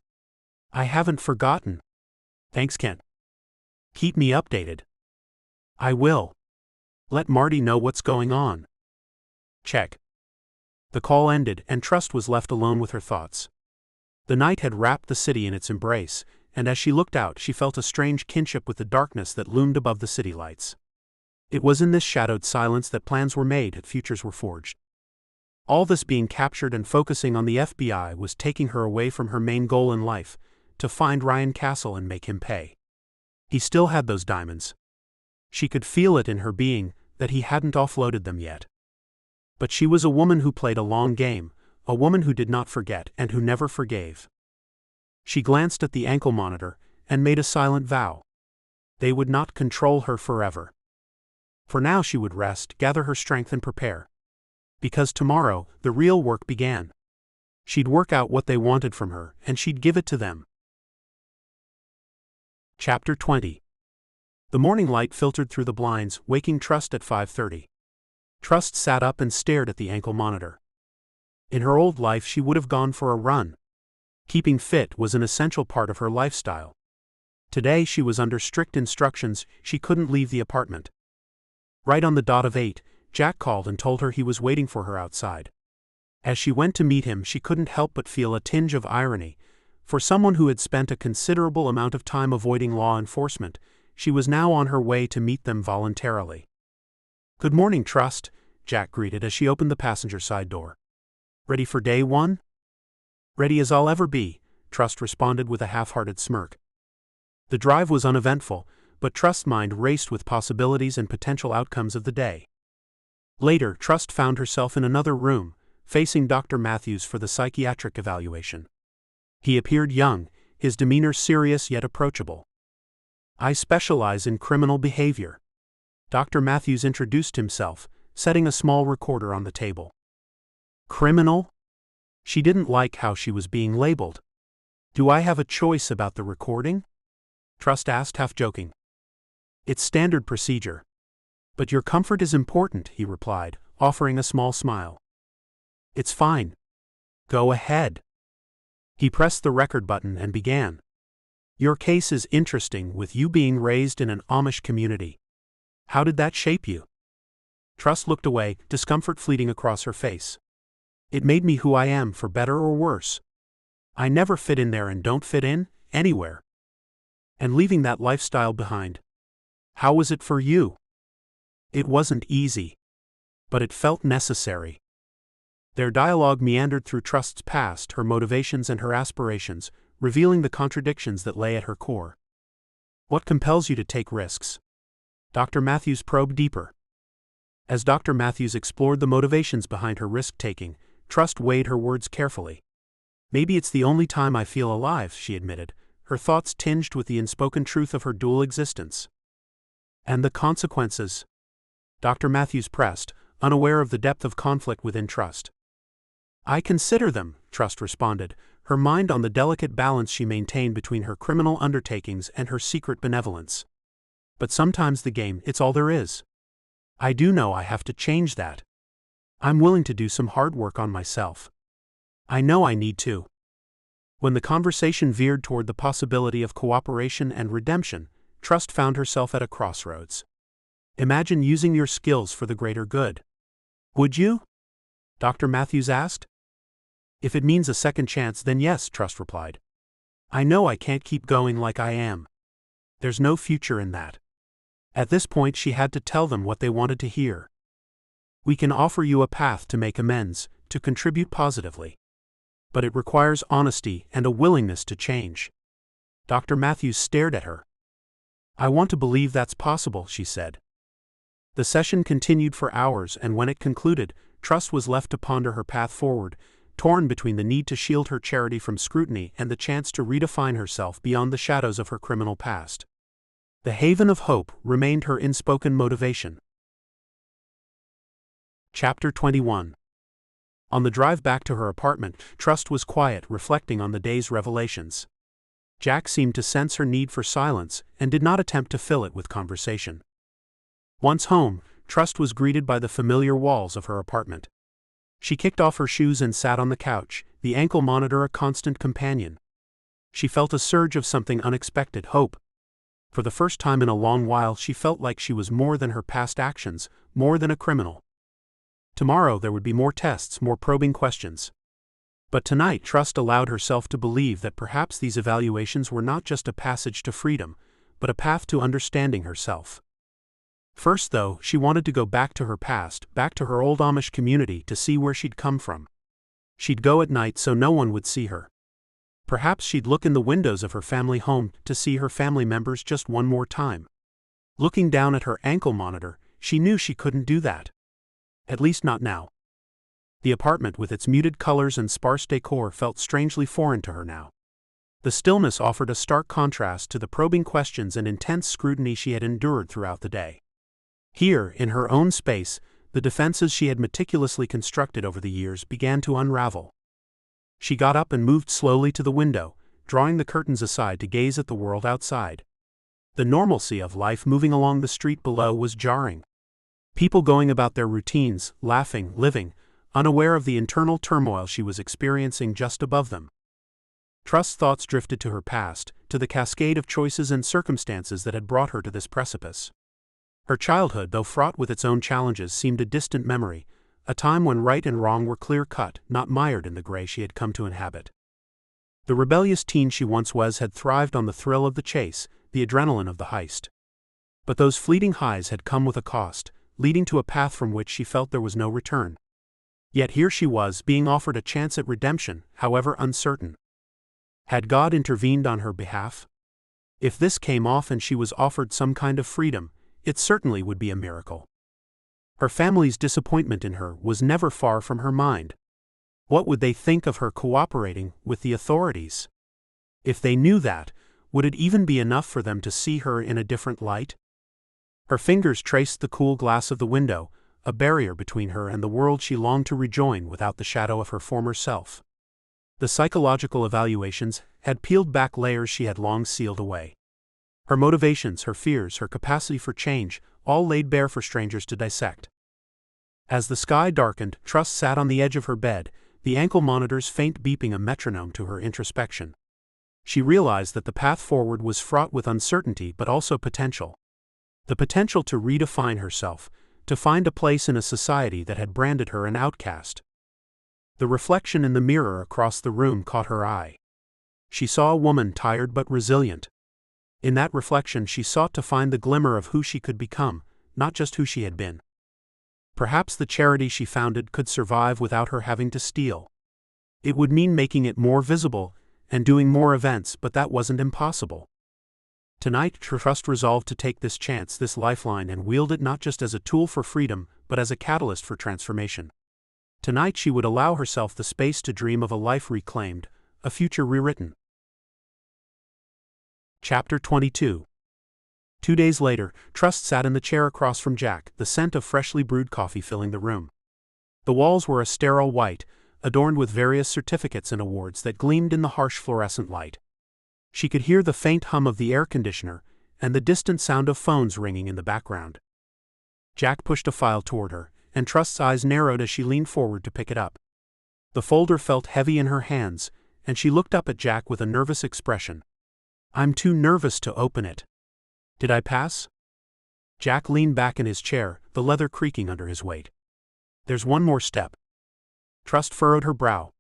I haven't forgotten. Thanks, Kent. Keep me updated. I will. Let Marty know what's going on. Check. The call ended, and Trust was left alone with her thoughts. The night had wrapped the city in its embrace, and as she looked out, she felt a strange kinship with the darkness that loomed above the city lights. It was in this shadowed silence that plans were made and futures were forged. All this being captured and focusing on the FBI was taking her away from her main goal in life, to find Ryan Castle and make him pay. He still had those diamonds. She could feel it in her being, that he hadn't offloaded them yet. But she was a woman who played a long game, a woman who did not forget and who never forgave. She glanced at the ankle monitor and made a silent vow. They would not control her forever. For now she would rest, gather her strength and prepare. Because tomorrow, the real work began. She'd work out what they wanted from her, and she'd give it to them. Chapter 20. The morning light filtered through the blinds, waking Trust at 5:30. Trust sat up and stared at the ankle monitor. In her old life she would have gone for a run. Keeping fit was an essential part of her lifestyle. Today she was under strict instructions, she couldn't leave the apartment. Right on the dot of 8, Jack called and told her he was waiting for her outside. As she went to meet him, she couldn't help but feel a tinge of irony. For someone who had spent a considerable amount of time avoiding law enforcement, she was now on her way to meet them voluntarily. Good morning, Trust, Jack greeted as she opened the passenger side door. Ready for day one? Ready as I'll ever be, Trust responded with a half-hearted smirk. The drive was uneventful, but Trust's mind raced with possibilities and potential outcomes of the day. Later, Trust found herself in another room, facing Dr. Matthews for the psychiatric evaluation. He appeared young, his demeanor serious yet approachable. I specialize in criminal behavior. Dr. Matthews introduced himself, setting a small recorder on the table. Criminal? She didn't like how she was being labeled. Do I have a choice about the recording? Trust asked, half joking. It's standard procedure. But your comfort is important, he replied, offering a small smile. It's fine. Go ahead. He pressed the record button and began. Your case is interesting, with you being raised in an Amish community. How did that shape you? Trust looked away, discomfort fleeting across her face. It made me who I am, for better or worse. I never fit in there and don't fit in, anywhere. And leaving that lifestyle behind. How was it for you? It wasn't easy. But it felt necessary. Their dialogue meandered through Trust's past, her motivations and her aspirations, revealing the contradictions that lay at her core. What compels you to take risks? Dr. Matthews probed deeper. As Dr. Matthews explored the motivations behind her risk-taking, Trust weighed her words carefully. Maybe it's the only time I feel alive, she admitted, her thoughts tinged with the unspoken truth of her dual existence. And the consequences? Dr. Matthews pressed, unaware of the depth of conflict within Trust. I consider them, Trust responded, her mind on the delicate balance she maintained between her criminal undertakings and her secret benevolence. But sometimes the game, it's all there is. I do know I have to change that. I'm willing to do some hard work on myself. I know I need to. When the conversation veered toward the possibility of cooperation and redemption, Trust found herself at a crossroads. Imagine using your skills for the greater good. Would you? Dr. Matthews asked. If it means a second chance, then yes, Trust replied. I know I can't keep going like I am. There's no future in that. At this point she had to tell them what they wanted to hear. We can offer you a path to make amends, to contribute positively. But it requires honesty and a willingness to change. Dr. Matthews stared at her. I want to believe that's possible, she said. The session continued for hours, and when it concluded, Trust was left to ponder her path forward, torn between the need to shield her charity from scrutiny and the chance to redefine herself beyond the shadows of her criminal past. The haven of hope remained her unspoken motivation. Chapter 21. On the drive back to her apartment, Trust was quiet, reflecting on the day's revelations. Jack seemed to sense her need for silence and did not attempt to fill it with conversation. Once home, Trust was greeted by the familiar walls of her apartment. She kicked off her shoes and sat on the couch, the ankle monitor a constant companion. She felt a surge of something unexpected, hope. For the first time in a long while, she felt like she was more than her past actions, more than a criminal. Tomorrow there would be more tests, more probing questions. But tonight Trust allowed herself to believe that perhaps these evaluations were not just a passage to freedom, but a path to understanding herself. First, though, she wanted to go back to her past, back to her old Amish community, to see where she'd come from. She'd go at night so no one would see her. Perhaps she'd look in the windows of her family home to see her family members just one more time. Looking down at her ankle monitor, she knew she couldn't do that. At least not now. The apartment with its muted colors and sparse decor felt strangely foreign to her now. The stillness offered a stark contrast to the probing questions and intense scrutiny she had endured throughout the day. Here, in her own space, the defenses she had meticulously constructed over the years began to unravel. She got up and moved slowly to the window, drawing the curtains aside to gaze at the world outside. The normalcy of life moving along the street below was jarring. People going about their routines, laughing, living, unaware of the internal turmoil she was experiencing just above them. Trust's thoughts drifted to her past, to the cascade of choices and circumstances that had brought her to this precipice. Her childhood, though fraught with its own challenges, seemed a distant memory, a time when right and wrong were clear-cut, not mired in the gray she had come to inhabit. The rebellious teen she once was had thrived on the thrill of the chase, the adrenaline of the heist. But those fleeting highs had come with a cost, leading to a path from which she felt there was no return. Yet here she was, being offered a chance at redemption, however uncertain. Had God intervened on her behalf? If this came off and she was offered some kind of freedom, it certainly would be a miracle. Her family's disappointment in her was never far from her mind. What would they think of her cooperating with the authorities? If they knew that, would it even be enough for them to see her in a different light? Her fingers traced the cool glass of the window, a barrier between her and the world she longed to rejoin without the shadow of her former self. The psychological evaluations had peeled back layers she had long sealed away. Her motivations, her fears, her capacity for change, all laid bare for strangers to dissect. As the sky darkened, Trust sat on the edge of her bed, the ankle monitor's faint beeping a metronome to her introspection. She realized that the path forward was fraught with uncertainty but also potential. The potential to redefine herself, to find a place in a society that had branded her an outcast. The reflection in the mirror across the room caught her eye. She saw a woman tired but resilient. In that reflection she sought to find the glimmer of who she could become, not just who she had been. Perhaps the charity she founded could survive without her having to steal. It would mean making it more visible and doing more events, but that wasn't impossible. Tonight, Trust resolved to take this chance, this lifeline, and wield it not just as a tool for freedom, but as a catalyst for transformation. Tonight she would allow herself the space to dream of a life reclaimed, a future rewritten. Chapter 22. 2 days later, Trust sat in the chair across from Jack, the scent of freshly brewed coffee filling the room. The walls were a sterile white, adorned with various certificates and awards that gleamed in the harsh fluorescent light. She could hear the faint hum of the air conditioner and the distant sound of phones ringing in the background. Jack pushed a file toward her, and Trust's eyes narrowed as she leaned forward to pick it up. The folder felt heavy in her hands, and she looked up at Jack with a nervous expression. "I'm too nervous to open it. Did I pass?" Jack leaned back in his chair, the leather creaking under his weight. "There's one more step." Trust furrowed her brow.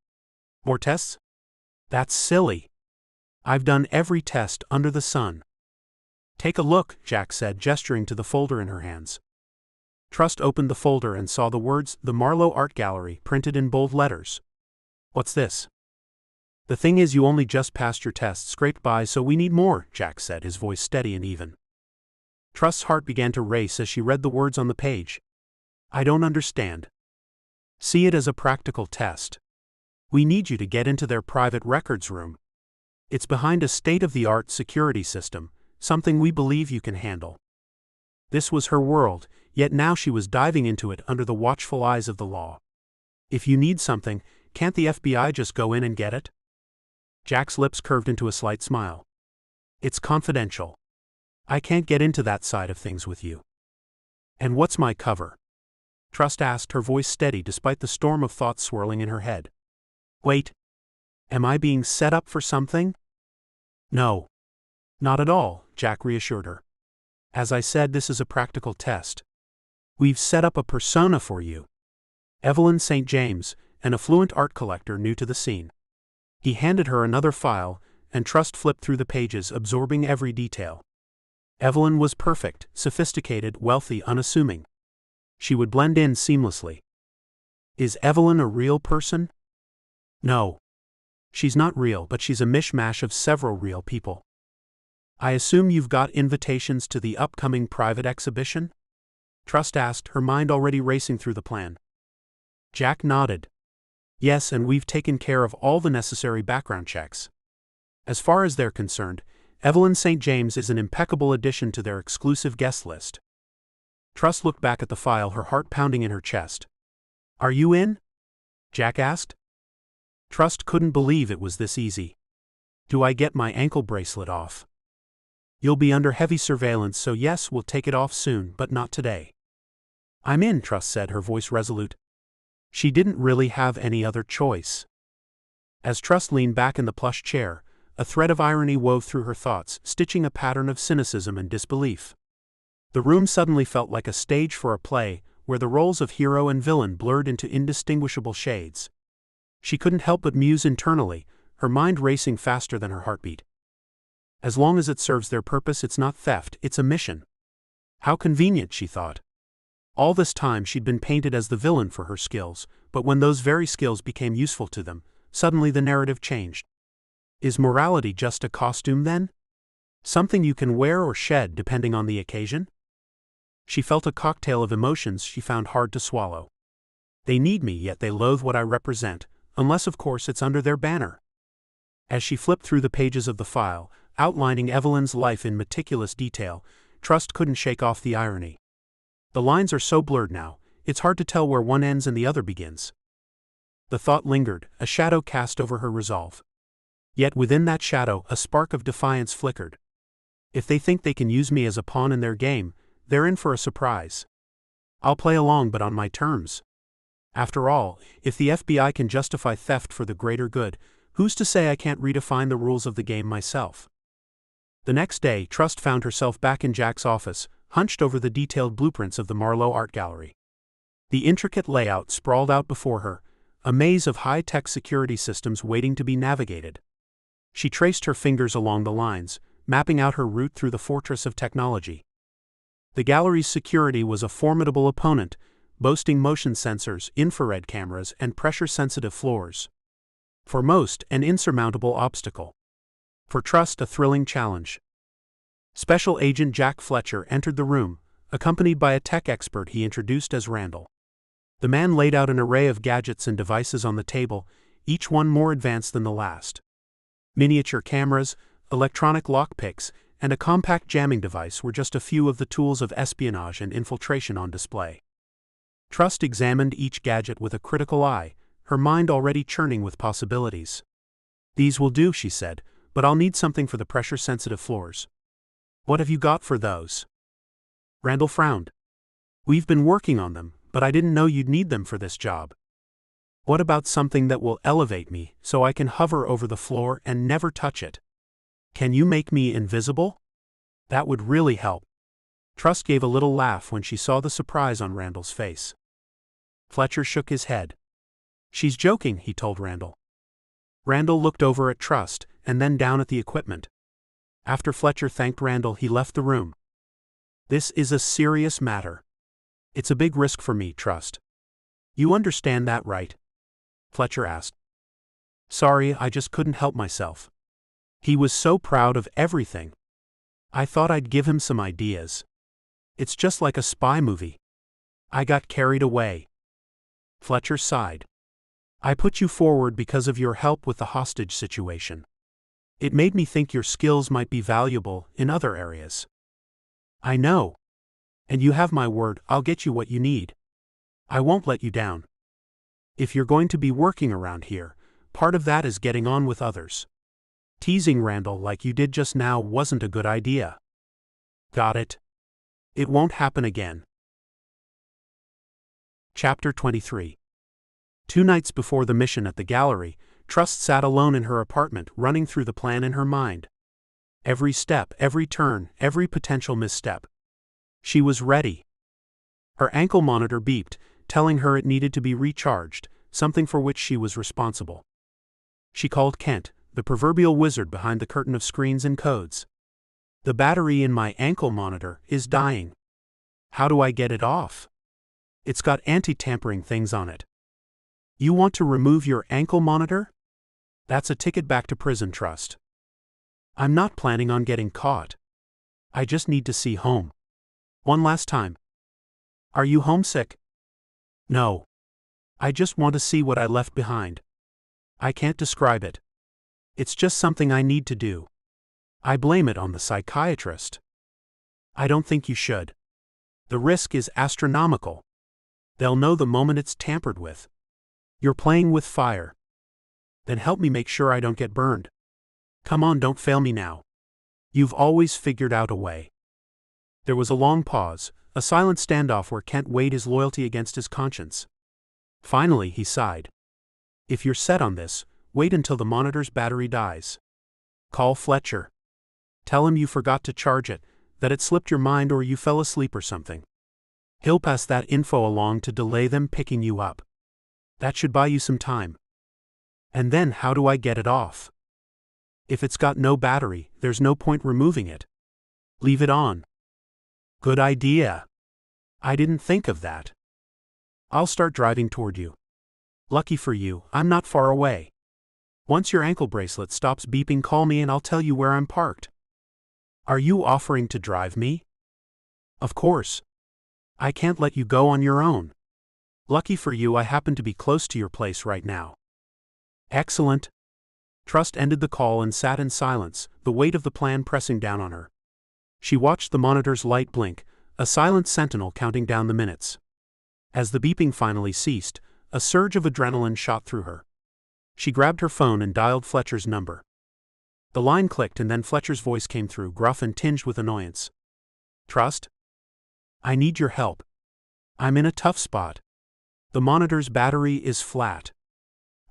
"More tests? That's silly. I've done every test under the sun." "Take a look," Jack said, gesturing to the folder in her hands. Trust opened the folder and saw the words, "The Marlowe Art Gallery," printed in bold letters. "What's this?" The thing is, you only just passed your test, scraped by, so we need more, Jack said, his voice steady and even. Trust's heart began to race as she read the words on the page. I don't understand. See it as a practical test. We need you to get into their private records room. It's behind a state-of-the-art security system, something we believe you can handle. This was her world, yet now she was diving into it under the watchful eyes of the law. If you need something, can't the FBI just go in and get it? Jack's lips curved into a slight smile. It's confidential. I can't get into that side of things with you. And what's my cover? Trust asked, her voice steady despite the storm of thoughts swirling in her head. Wait. Am I being set up for something? No. Not at all, Jack reassured her. As I said, this is a practical test. We've set up a persona for you. Evelyn St. James, an affluent art collector new to the scene. He handed her another file, and Trust flipped through the pages, absorbing every detail. Evelyn was perfect, sophisticated, wealthy, unassuming. She would blend in seamlessly. Is Evelyn a real person? No. She's not real, but she's a mishmash of several real people. I assume you've got invitations to the upcoming private exhibition? Trust asked, her mind already racing through the plan. Jack nodded. Yes, and we've taken care of all the necessary background checks. As far as they're concerned, Evelyn St. James is an impeccable addition to their exclusive guest list. Trust looked back at the file, her heart pounding in her chest. Are you in? Jack asked. Trust couldn't believe it was this easy. Do I get my ankle bracelet off? You'll be under heavy surveillance, so yes, we'll take it off soon, but not today. I'm in, Trust said, her voice resolute. She didn't really have any other choice. As Trust leaned back in the plush chair, a thread of irony wove through her thoughts, stitching a pattern of cynicism and disbelief. The room suddenly felt like a stage for a play, where the roles of hero and villain blurred into indistinguishable shades. She couldn't help but muse internally, her mind racing faster than her heartbeat. As long as it serves their purpose, it's not theft, it's a mission. How convenient, she thought. All this time she'd been painted as the villain for her skills, but when those very skills became useful to them, suddenly the narrative changed. Is morality just a costume then? Something you can wear or shed depending on the occasion? She felt a cocktail of emotions she found hard to swallow. They need me, yet they loathe what I represent, unless of course it's under their banner. As she flipped through the pages of the file, outlining Evelyn's life in meticulous detail, Trust couldn't shake off the irony. The lines are so blurred now, it's hard to tell where one ends and the other begins. The thought lingered, a shadow cast over her resolve. Yet within that shadow, a spark of defiance flickered. If they think they can use me as a pawn in their game, they're in for a surprise. I'll play along, but on my terms. After all, if the FBI can justify theft for the greater good, who's to say I can't redefine the rules of the game myself? The next day, Trust found herself back in Jack's office, hunched over the detailed blueprints of the Marlowe Art Gallery. The intricate layout sprawled out before her, a maze of high-tech security systems waiting to be navigated. She traced her fingers along the lines, mapping out her route through the fortress of technology. The gallery's security was a formidable opponent, boasting motion sensors, infrared cameras, and pressure-sensitive floors. For most, an insurmountable obstacle. For Trust, a thrilling challenge. Special Agent Jack Fletcher entered the room, accompanied by a tech expert he introduced as Randall. The man laid out an array of gadgets and devices on the table, each one more advanced than the last. Miniature cameras, electronic lockpicks, and a compact jamming device were just a few of the tools of espionage and infiltration on display. Trust examined each gadget with a critical eye, her mind already churning with possibilities. These will do, she said, but I'll need something for the pressure-sensitive floors. What have you got for those? Randall frowned. We've been working on them, but I didn't know you'd need them for this job. What about something that will elevate me, so I can hover over the floor and never touch it? Can you make me invisible? That would really help. Trust gave a little laugh when she saw the surprise on Randall's face. Fletcher shook his head. She's joking, he told Randall. Randall looked over at Trust, and then down at the equipment. After Fletcher thanked Randall, he left the room. This is a serious matter. It's a big risk for me, Trust. You understand that, right? Fletcher asked. Sorry, I just couldn't help myself. He was so proud of everything. I thought I'd give him some ideas. It's just like a spy movie. I got carried away. Fletcher sighed. I put you forward because of your help with the hostage situation. It made me think your skills might be valuable in other areas. I know. And you have my word, I'll get you what you need. I won't let you down. If you're going to be working around here, part of that is getting on with others. Teasing Randall like you did just now wasn't a good idea. Got it? It won't happen again. Chapter 23. 2 nights before the mission at the gallery, Trust sat alone in her apartment running through the plan in her mind. Every step, every turn, every potential misstep. She was ready. Her ankle monitor beeped, telling her it needed to be recharged, something for which she was responsible. She called Kent, the proverbial wizard behind the curtain of screens and codes. The battery in my ankle monitor is dying. How do I get it off? It's got anti-tampering things on it. You want to remove your ankle monitor? That's a ticket back to prison, Trust. I'm not planning on getting caught. I just need to see home. One last time. Are you homesick? No. I just want to see what I left behind. I can't describe it. It's just something I need to do. I blame it on the psychiatrist. I don't think you should. The risk is astronomical. They'll know the moment it's tampered with. You're playing with fire. Then help me make sure I don't get burned. Come on, don't fail me now. You've always figured out a way. There was a long pause, a silent standoff where Kent weighed his loyalty against his conscience. Finally, he sighed. If you're set on this, wait until the monitor's battery dies. Call Fletcher. Tell him you forgot to charge it, that it slipped your mind or you fell asleep or something. He'll pass that info along to delay them picking you up. That should buy you some time. And then how do I get it off? If it's got no battery, there's no point removing it. Leave it on. Good idea. I didn't think of that. I'll start driving toward you. Lucky for you, I'm not far away. Once your ankle bracelet stops beeping, call me and I'll tell you where I'm parked. Are you offering to drive me? Of course. I can't let you go on your own. Lucky for you, I happen to be close to your place right now. Excellent. Trust ended the call and sat in silence, the weight of the plan pressing down on her. She watched the monitor's light blink, a silent sentinel counting down the minutes. As the beeping finally ceased, a surge of adrenaline shot through her. She grabbed her phone and dialed Fletcher's number. The line clicked and then Fletcher's voice came through, gruff and tinged with annoyance. Trust? I need your help. I'm in a tough spot. The monitor's battery is flat.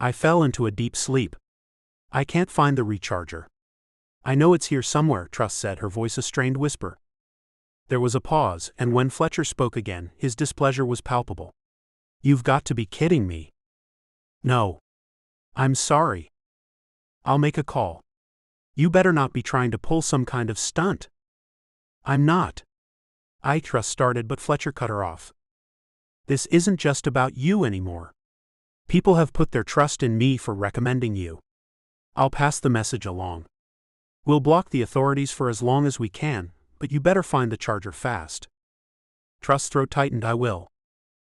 I fell into a deep sleep. I can't find the recharger. I know it's here somewhere, Trust said, her voice a strained whisper. There was a pause, and when Fletcher spoke again, his displeasure was palpable. You've got to be kidding me. No. I'm sorry. I'll make a call. You better not be trying to pull some kind of stunt. I'm not. Trust started, but Fletcher cut her off. This isn't just about you anymore. People have put their trust in me for recommending you. I'll pass the message along. We'll block the authorities for as long as we can, but you better find the charger fast. Trust's throat tightened. I will.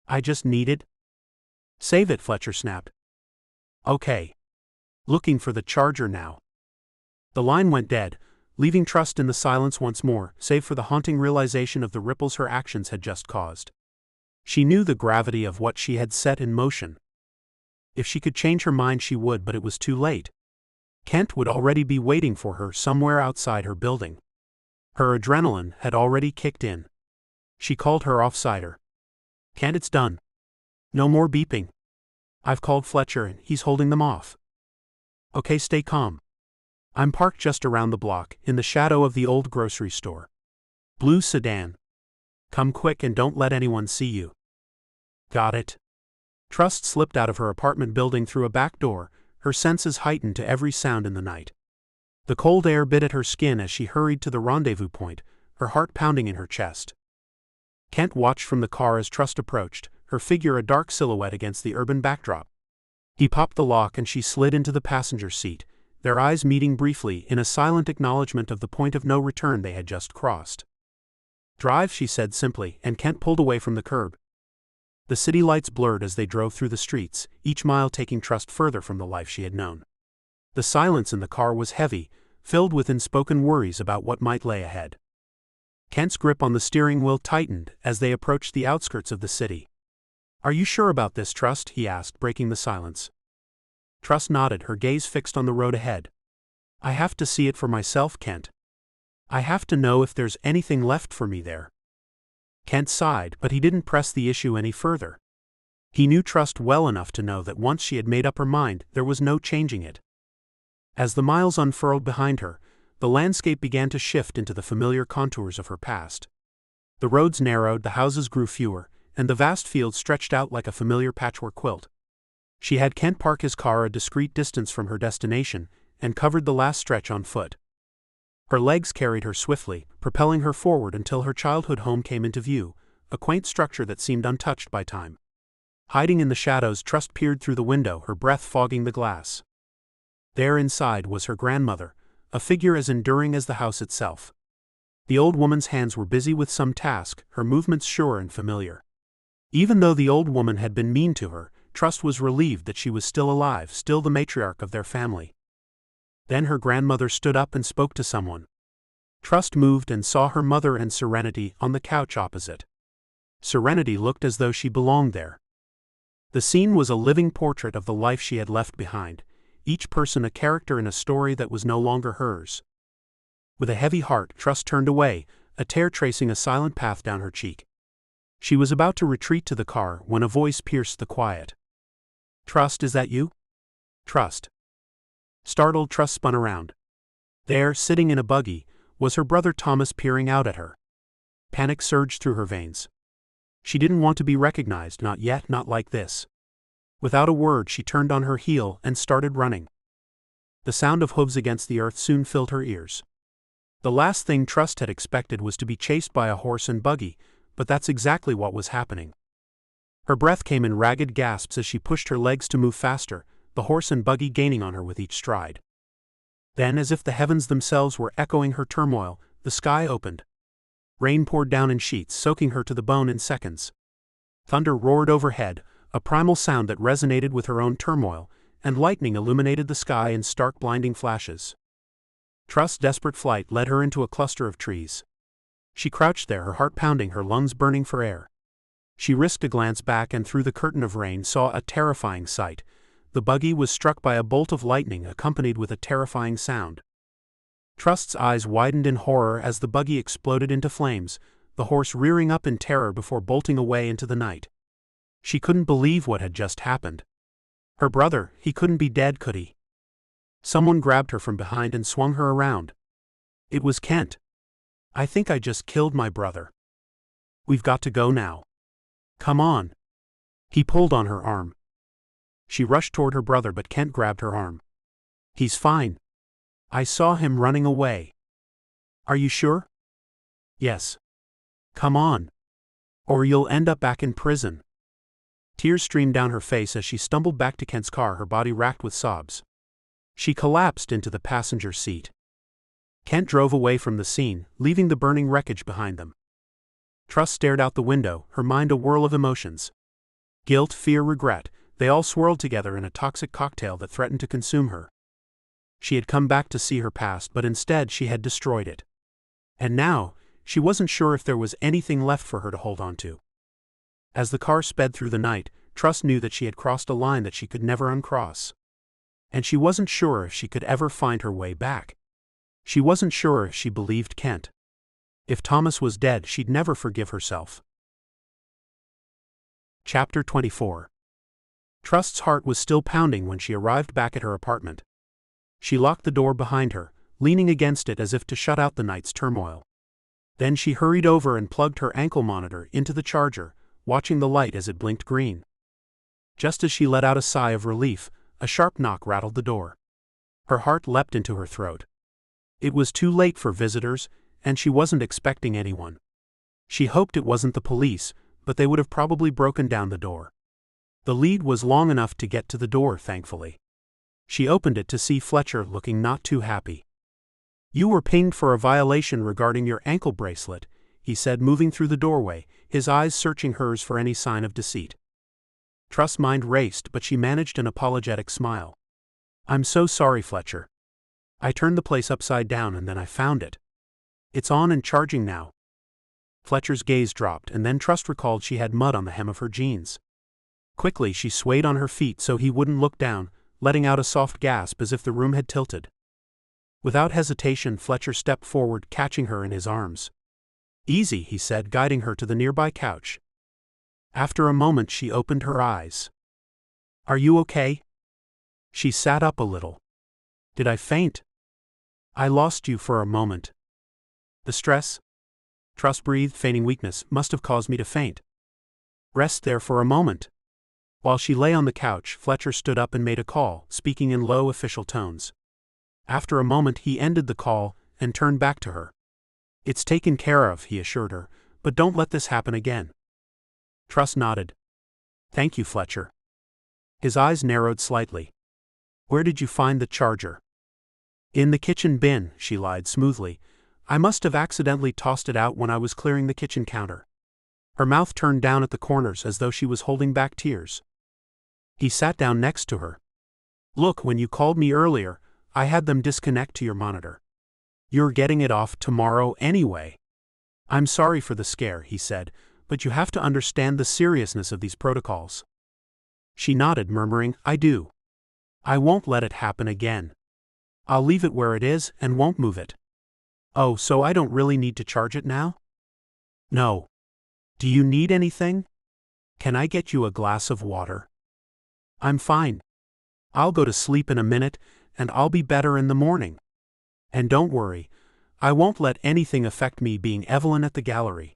I just need it. Save it, Fletcher snapped. Okay. Looking for the charger now. The line went dead, leaving Trust in the silence once more, save for the haunting realization of the ripples her actions had just caused. She knew the gravity of what she had set in motion. If she could change her mind she would, but it was too late. Kent would already be waiting for her somewhere outside her building. Her adrenaline had already kicked in. She called her offsider. Kent, it's done. No more beeping. I've called Fletcher and he's holding them off. Okay, stay calm. I'm parked just around the block, in the shadow of the old grocery store. Blue sedan. Come quick and don't let anyone see you. Got it. Trust slipped out of her apartment building through a back door, her senses heightened to every sound in the night. The cold air bit at her skin as she hurried to the rendezvous point, her heart pounding in her chest. Kent watched from the car as Trust approached, her figure a dark silhouette against the urban backdrop. He popped the lock and she slid into the passenger seat, their eyes meeting briefly in a silent acknowledgement of the point of no return they had just crossed. "Drive," she said simply, and Kent pulled away from the curb. The city lights blurred as they drove through the streets, each mile taking Trust further from the life she had known. The silence in the car was heavy, filled with unspoken worries about what might lay ahead. Kent's grip on the steering wheel tightened as they approached the outskirts of the city. "Are you sure about this, Trust?" he asked, breaking the silence. Trust nodded, her gaze fixed on the road ahead. "I have to see it for myself, Kent. I have to know if there's anything left for me there." Kent sighed, but he didn't press the issue any further. He knew Trust well enough to know that once she had made up her mind, there was no changing it. As the miles unfurled behind her, the landscape began to shift into the familiar contours of her past. The roads narrowed, the houses grew fewer, and the vast fields stretched out like a familiar patchwork quilt. She had Kent park his car a discreet distance from her destination, and covered the last stretch on foot. Her legs carried her swiftly, propelling her forward until her childhood home came into view, a quaint structure that seemed untouched by time. Hiding in the shadows, Trust peered through the window, her breath fogging the glass. There inside was her grandmother, a figure as enduring as the house itself. The old woman's hands were busy with some task, her movements sure and familiar. Even though the old woman had been mean to her, Trust was relieved that she was still alive, still the matriarch of their family. Then her grandmother stood up and spoke to someone. Trust moved and saw her mother and Serenity on the couch opposite. Serenity looked as though she belonged there. The scene was a living portrait of the life she had left behind, each person a character in a story that was no longer hers. With a heavy heart, Trust turned away, a tear tracing a silent path down her cheek. She was about to retreat to the car when a voice pierced the quiet. "Trust, is that you?" "Trust." Startled, Trust spun around. There, sitting in a buggy, was her brother Thomas peering out at her. Panic surged through her veins. She didn't want to be recognized, not yet, not like this. Without a word, she turned on her heel and started running. The sound of hooves against the earth soon filled her ears. The last thing Trust had expected was to be chased by a horse and buggy, but that's exactly what was happening. Her breath came in ragged gasps as she pushed her legs to move faster, the horse and buggy gaining on her with each stride. Then, as if the heavens themselves were echoing her turmoil, the sky opened. Rain poured down in sheets, soaking her to the bone in seconds. Thunder roared overhead, a primal sound that resonated with her own turmoil, and lightning illuminated the sky in stark, blinding flashes. Trust's desperate flight led her into a cluster of trees. She crouched there, her heart pounding, her lungs burning for air. She risked a glance back and through the curtain of rain saw a terrifying sight. The buggy was struck by a bolt of lightning accompanied with a terrifying sound. Trust's eyes widened in horror as the buggy exploded into flames, the horse rearing up in terror before bolting away into the night. She couldn't believe what had just happened. Her brother, he couldn't be dead, could he? Someone grabbed her from behind and swung her around. It was Kent. "I think I just killed my brother. We've got to go now. Come on." He pulled on her arm. She rushed toward her brother, but Kent grabbed her arm. "He's fine. I saw him running away." "Are you sure?" "Yes. Come on. Or you'll end up back in prison." Tears streamed down her face as she stumbled back to Kent's car, her body racked with sobs. She collapsed into the passenger seat. Kent drove away from the scene, leaving the burning wreckage behind them. Trust stared out the window, her mind a whirl of emotions. Guilt, fear, regret, they all swirled together in a toxic cocktail that threatened to consume her. She had come back to see her past, but instead she had destroyed it. And now, she wasn't sure if there was anything left for her to hold on to. As the car sped through the night, Trust knew that she had crossed a line that she could never uncross. And she wasn't sure if she could ever find her way back. She wasn't sure if she believed Kent. If Thomas was dead, she'd never forgive herself. Chapter 24. Trust's heart was still pounding when she arrived back at her apartment. She locked the door behind her, leaning against it as if to shut out the night's turmoil. Then she hurried over and plugged her ankle monitor into the charger, watching the light as it blinked green. Just as she let out a sigh of relief, a sharp knock rattled the door. Her heart leapt into her throat. It was too late for visitors, and she wasn't expecting anyone. She hoped it wasn't the police, but they would have probably broken down the door. The lead was long enough to get to the door, thankfully. She opened it to see Fletcher looking not too happy. "You were pinged for a violation regarding your ankle bracelet," he said, moving through the doorway, his eyes searching hers for any sign of deceit. Trust's mind raced, but she managed an apologetic smile. "I'm so sorry, Fletcher. I turned the place upside down and then I found it. It's on and charging now." Fletcher's gaze dropped, and then Trust recalled she had mud on the hem of her jeans. Quickly she swayed on her feet so he wouldn't look down, letting out a soft gasp as if the room had tilted. Without hesitation, Fletcher stepped forward, catching her in his arms. "Easy," he said, guiding her to the nearby couch. After a moment she opened her eyes. "Are you okay?" She sat up a little. "Did I faint?" "I lost you for a moment." "The stress?" Trust breathed, feigning weakness, "must have caused me to faint." "Rest there for a moment." While she lay on the couch, Fletcher stood up and made a call, speaking in low, official tones. After a moment he ended the call and turned back to her. "It's taken care of," he assured her, "but don't let this happen again." Trust nodded. "Thank you, Fletcher." His eyes narrowed slightly. "Where did you find the charger?" "In the kitchen bin," she lied smoothly. "I must have accidentally tossed it out when I was clearing the kitchen counter." Her mouth turned down at the corners as though she was holding back tears. He sat down next to her. "Look, when you called me earlier, I had them disconnect to your monitor. You're getting it off tomorrow anyway." "I'm sorry for the scare," he said, "but you have to understand the seriousness of these protocols." She nodded, murmuring, "I do. I won't let it happen again. I'll leave it where it is and won't move it." "Oh, so I don't really need to charge it now?" "No. Do you need anything? Can I get you a glass of water?" "I'm fine. I'll go to sleep in a minute, and I'll be better in the morning. And don't worry, I won't let anything affect me being Evelyn at the gallery."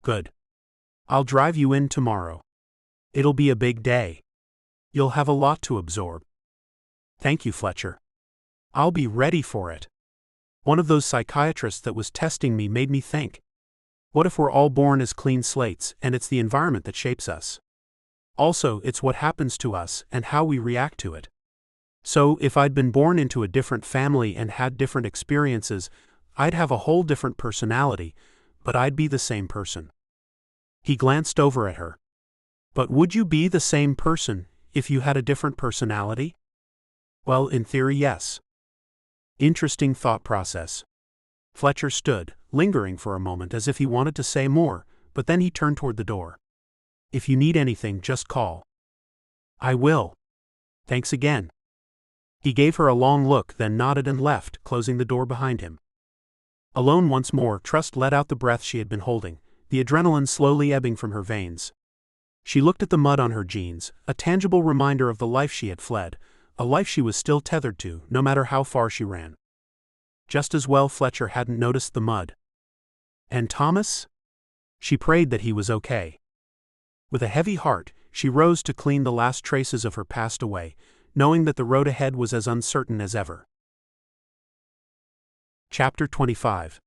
"Good. I'll drive you in tomorrow. It'll be a big day. You'll have a lot to absorb." "Thank you, Fletcher. I'll be ready for it. One of those psychiatrists that was testing me made me think. What if we're all born as clean slates, and it's the environment that shapes us? Also, it's what happens to us and how we react to it. So, if I'd been born into a different family and had different experiences, I'd have a whole different personality, but I'd be the same person." He glanced over at her. "But would you be the same person if you had a different personality?" "Well, in theory, yes." Interesting thought process. Fletcher stood, lingering for a moment as if he wanted to say more, but then he turned toward the door. "If you need anything, just call." "I will. Thanks again." He gave her a long look, then nodded and left, closing the door behind him. Alone once more, Trust let out the breath she had been holding, the adrenaline slowly ebbing from her veins. She looked at the mud on her jeans, a tangible reminder of the life she had fled, a life she was still tethered to, no matter how far she ran. Just as well Fletcher hadn't noticed the mud. And Thomas? She prayed that he was okay. With a heavy heart, she rose to clean the last traces of her past away, knowing that the road ahead was as uncertain as ever. Chapter 25.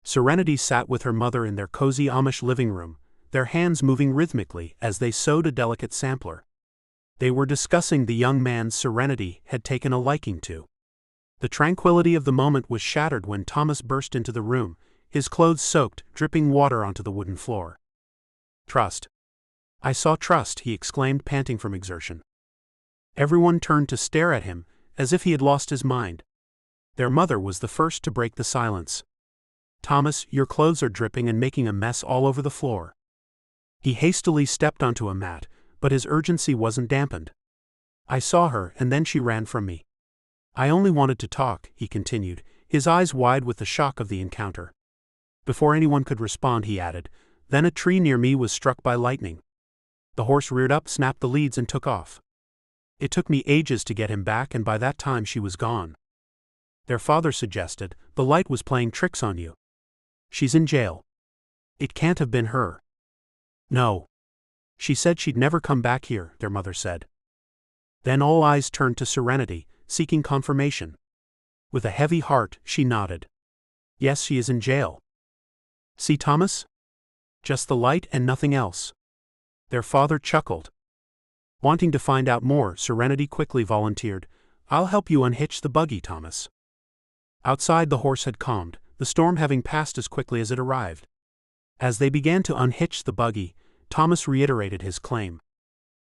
Serenity sat with her mother in their cozy Amish living room, their hands moving rhythmically as they sewed a delicate sampler. They were discussing the young man Serenity had taken a liking to. The tranquility of the moment was shattered when Thomas burst into the room, his clothes soaked, dripping water onto the wooden floor. "Trust. I saw Trust," he exclaimed, panting from exertion. Everyone turned to stare at him, as if he had lost his mind. Their mother was the first to break the silence. "Thomas, your clothes are dripping and making a mess all over the floor." He hastily stepped onto a mat, but his urgency wasn't dampened. "I saw her, and then she ran from me. I only wanted to talk," he continued, his eyes wide with the shock of the encounter. Before anyone could respond, he added, "Then a tree near me was struck by lightning. The horse reared up, snapped the leads, and took off. It took me ages to get him back, and by that time she was gone. Their father suggested, the light was playing tricks on you. She's in jail. It can't have been her." "No. She said she'd never come back here," their mother said. Then all eyes turned to Serenity, seeking confirmation. With a heavy heart, she nodded. "Yes, she is in jail." "See Thomas? Just the light and nothing else." Their father chuckled. Wanting to find out more, Serenity quickly volunteered, "I'll help you unhitch the buggy, Thomas." Outside, the horse had calmed, the storm having passed as quickly as it arrived. As they began to unhitch the buggy, Thomas reiterated his claim.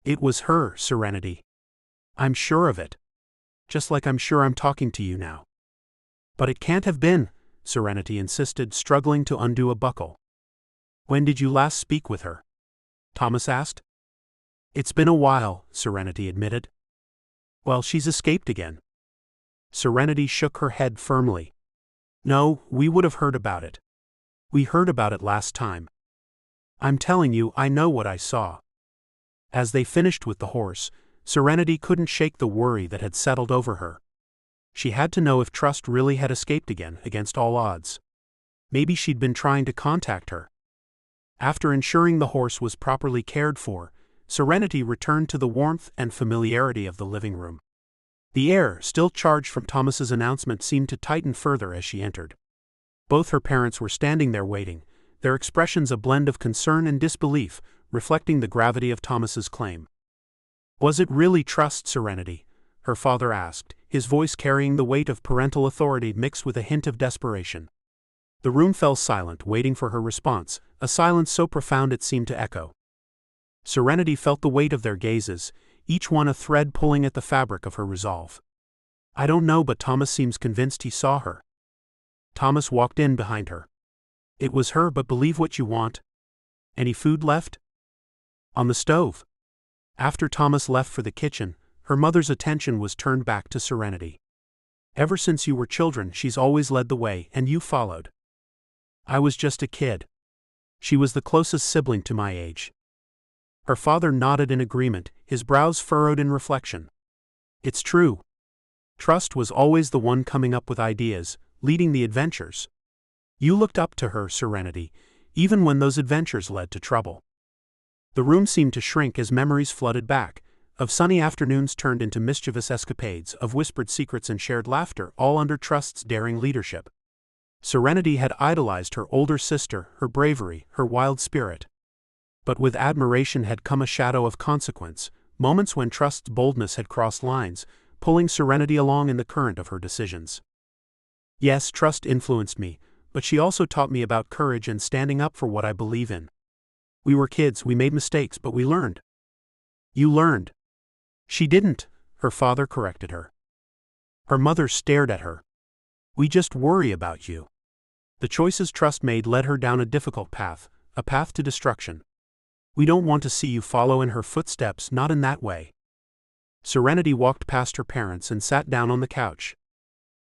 "It was her, Serenity. I'm sure of it. Just like I'm sure I'm talking to you now." "But it can't have been," Serenity insisted, struggling to undo a buckle. "When did you last speak with her?" Thomas asked. "It's been a while," Serenity admitted. "Well, she's escaped again." Serenity shook her head firmly. "No, we would have heard about it. We heard about it last time. I'm telling you, I know what I saw." As they finished with the horse, Serenity couldn't shake the worry that had settled over her. She had to know if Trust really had escaped again, against all odds. Maybe she'd been trying to contact her. After ensuring the horse was properly cared for, Serenity returned to the warmth and familiarity of the living room. The air, still charged from Thomas's announcement, seemed to tighten further as she entered. Both her parents were standing there waiting, their expressions a blend of concern and disbelief, reflecting the gravity of Thomas's claim. "Was it really Trust, Serenity?" her father asked, his voice carrying the weight of parental authority mixed with a hint of desperation. The room fell silent, waiting for her response, a silence so profound it seemed to echo. Serenity felt the weight of their gazes, each one a thread pulling at the fabric of her resolve. "I don't know, but Thomas seems convinced he saw her." Thomas walked in behind her. "It was her, but believe what you want. Any food left?" "On the stove." After Thomas left for the kitchen, her mother's attention was turned back to Serenity. "Ever since you were children, she's always led the way, and you followed. I was just a kid. She was the closest sibling to my age." Her father nodded in agreement, his brows furrowed in reflection. "It's true. Trust was always the one coming up with ideas, leading the adventures. You looked up to her, Serenity, even when those adventures led to trouble." The room seemed to shrink as memories flooded back, of sunny afternoons turned into mischievous escapades, of whispered secrets and shared laughter, all under Trust's daring leadership. Serenity had idolized her older sister, her bravery, her wild spirit. But with admiration had come a shadow of consequence, moments when Trust's boldness had crossed lines, pulling Serenity along in the current of her decisions. "Yes, Trust influenced me, but she also taught me about courage and standing up for what I believe in. We were kids, we made mistakes, but we learned." "You learned." "She didn't," her father corrected her. Her mother stared at her. "We just worry about you." The choices Trust made led her down a difficult path, a path to destruction. "We don't want to see you follow in her footsteps, not in that way." Serenity walked past her parents and sat down on the couch.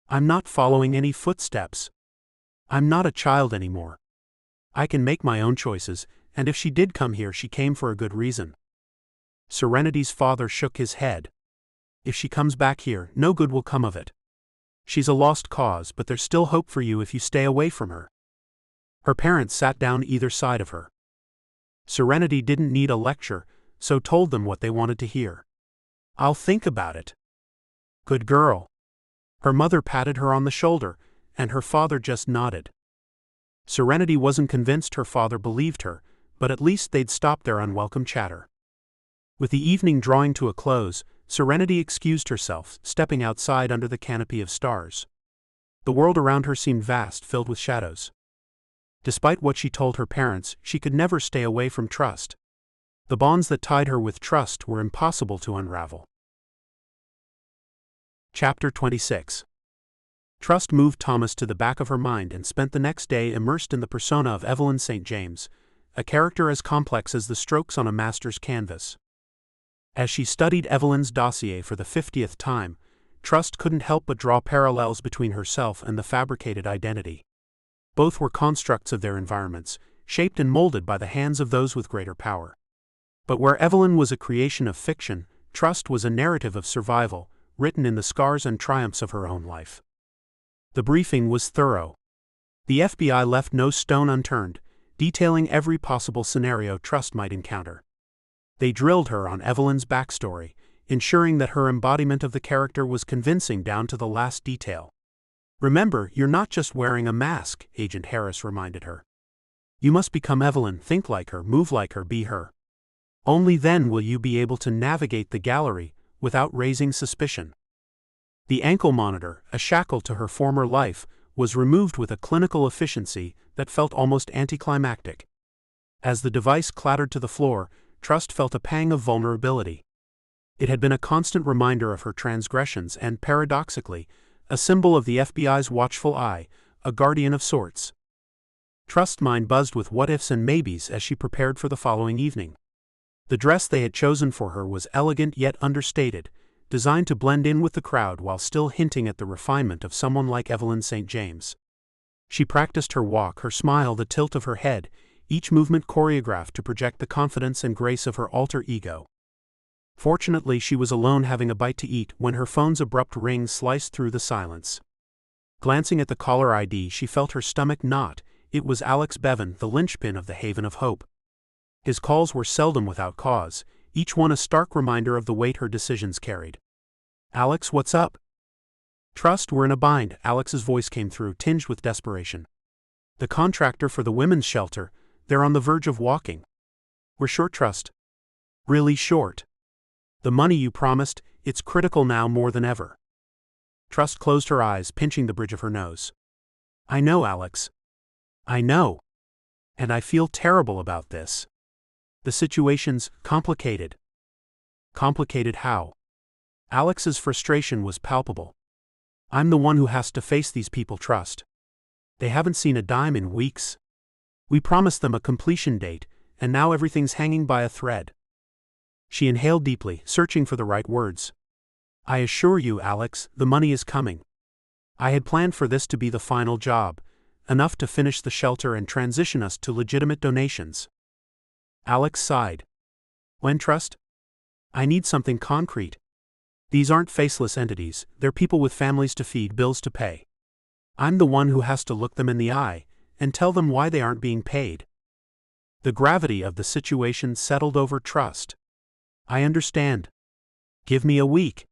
"I'm not following any footsteps. I'm not a child anymore. I can make my own choices, and if she did come here, she came for a good reason." Serenity's father shook his head. "If she comes back here, no good will come of it. She's a lost cause, but there's still hope for you if you stay away from her." Her parents sat down either side of her. Serenity didn't need a lecture, so told them what they wanted to hear. "I'll think about it." "Good girl." Her mother patted her on the shoulder, and her father just nodded. Serenity wasn't convinced her father believed her, but at least they'd stopped their unwelcome chatter. With the evening drawing to a close, Serenity excused herself, stepping outside under the canopy of stars. The world around her seemed vast, filled with shadows. Despite what she told her parents, she could never stay away from Trust. The bonds that tied her with Trust were impossible to unravel. Chapter 26. Trust moved Thomas to the back of her mind and spent the next day immersed in the persona of Evelyn St. James, a character as complex as the strokes on a master's canvas. As she studied Evelyn's dossier for the 50th time, Trust couldn't help but draw parallels between herself and the fabricated identity. Both were constructs of their environments, shaped and molded by the hands of those with greater power. But where Evelyn was a creation of fiction, Trust was a narrative of survival, written in the scars and triumphs of her own life. The briefing was thorough. The FBI left no stone unturned, detailing every possible scenario Trust might encounter. They drilled her on Evelyn's backstory, ensuring that her embodiment of the character was convincing down to the last detail. "Remember, you're not just wearing a mask," Agent Harris reminded her. "You must become Evelyn, think like her, move like her, be her." Only then will you be able to navigate the gallery without raising suspicion. The ankle monitor, a shackle to her former life, was removed with a clinical efficiency that felt almost anticlimactic. As the device clattered to the floor, Trust felt a pang of vulnerability. It had been a constant reminder of her transgressions and, paradoxically, a symbol of the FBI's watchful eye, a guardian of sorts. Trust's mind buzzed with what-ifs and maybes as she prepared for the following evening. The dress they had chosen for her was elegant yet understated, designed to blend in with the crowd while still hinting at the refinement of someone like Evelyn St. James. She practiced her walk, her smile, the tilt of her head, each movement choreographed to project the confidence and grace of her alter ego. Fortunately, she was alone having a bite to eat when her phone's abrupt ring sliced through the silence. Glancing at the caller ID, she felt her stomach knot. It was Alex Bevan, the linchpin of the Haven of Hope. His calls were seldom without cause, each one a stark reminder of the weight her decisions carried. "Alex, what's up?" "Trust, we're in a bind," Alex's voice came through, tinged with desperation. "The contractor for the women's shelter, they're on the verge of walking. We're short, Trust. Really short. The money you promised, it's critical now more than ever." Trust closed her eyes, pinching the bridge of her nose. "I know, Alex. I know. And I feel terrible about this. The situation's complicated." "Complicated how?" Alex's frustration was palpable. "I'm the one who has to face these people, Trust. They haven't seen a dime in weeks. We promised them a completion date, and now everything's hanging by a thread." She inhaled deeply, searching for the right words. "I assure you, Alex, the money is coming. I had planned for this to be the final job, enough to finish the shelter and transition us to legitimate donations." Alex sighed. "When, Trust? I need something concrete. These aren't faceless entities, they're people with families to feed, bills to pay. I'm the one who has to look them in the eye and tell them why they aren't being paid." The gravity of the situation settled over Trust. "I understand. Give me a week.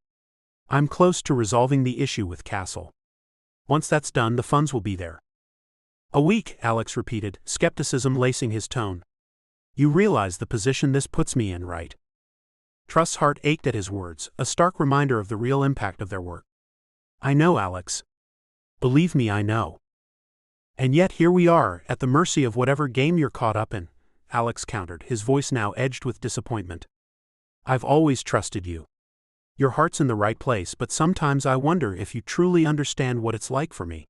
I'm close to resolving the issue with Castle. Once that's done, the funds will be there." "A week," Alex repeated, skepticism lacing his tone. "You realize the position this puts me in, right?" Trust's heart ached at his words, a stark reminder of the real impact of their work. "I know, Alex. Believe me, I know. And yet here we are, at the mercy of whatever game you're caught up in," Alex countered, his voice now edged with disappointment. "I've always trusted you. Your heart's in the right place, but sometimes I wonder if you truly understand what it's like for me."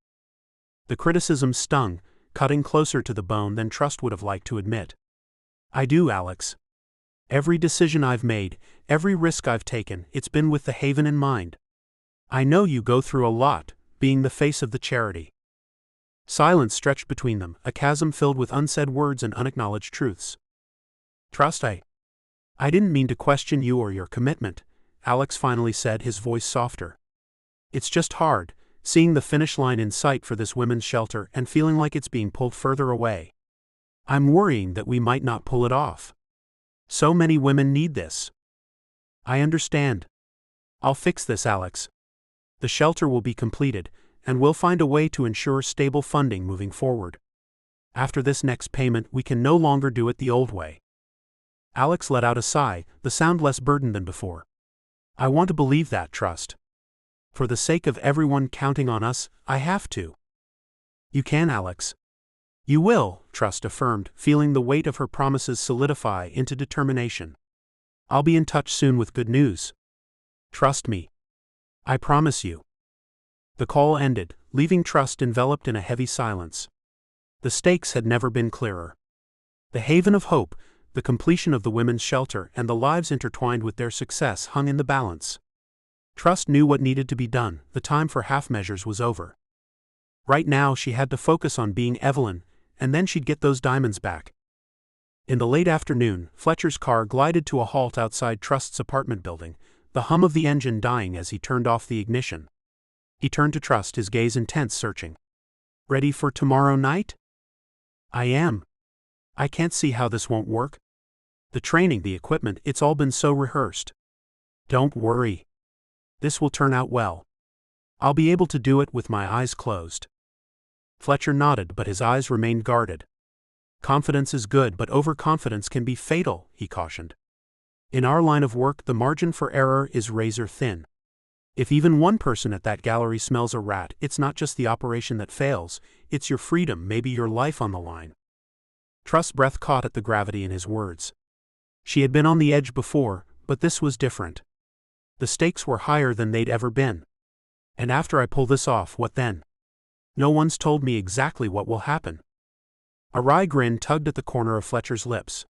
The criticism stung, cutting closer to the bone than Trust would have liked to admit. "I do, Alex. Every decision I've made, every risk I've taken, it's been with the Haven in mind. I know you go through a lot, being the face of the charity." Silence stretched between them, a chasm filled with unsaid words and unacknowledged truths. "Trust, I didn't mean to question you or your commitment," Alex finally said, his voice softer. "It's just hard, seeing the finish line in sight for this women's shelter and feeling like it's being pulled further away. I'm worrying that we might not pull it off. So many women need this." "I understand. I'll fix this, Alex. The shelter will be completed, and we'll find a way to ensure stable funding moving forward. After this next payment, we can no longer do it the old way." Alex let out a sigh, the sound less burdened than before. "I want to believe that, Trust. For the sake of everyone counting on us, I have to." "You can, Alex. You will," Trust affirmed, feeling the weight of her promises solidify into determination. "I'll be in touch soon with good news. Trust me. I promise you." The call ended, leaving Trust enveloped in a heavy silence. The stakes had never been clearer. The Haven of Hope, the completion of the women's shelter, and the lives intertwined with their success hung in the balance. Trust knew what needed to be done, the time for half measures was over. Right now she had to focus on being Evelyn, and then she'd get those diamonds back. In the late afternoon, Fletcher's car glided to a halt outside Trust's apartment building, the hum of the engine dying as he turned off the ignition. He turned to Trust, his gaze intense, searching. "Ready for tomorrow night?" "I am. I can't see how this won't work. The training, the equipment, it's all been so rehearsed." "Don't worry. This will turn out well. I'll be able to do it with my eyes closed." Fletcher nodded, but his eyes remained guarded. "Confidence is good, but overconfidence can be fatal," he cautioned. In our line of work, the margin for error is razor thin. If even one person at that gallery smells a rat, it's not just the operation that fails, it's your freedom, maybe your life on the line. Trust's breath caught at the gravity in his words. She had been on the edge before, but this was different. The stakes were higher than they'd ever been. And after I pull this off, what then? No one's told me exactly what will happen. A wry grin tugged at the corner of Fletcher's lips.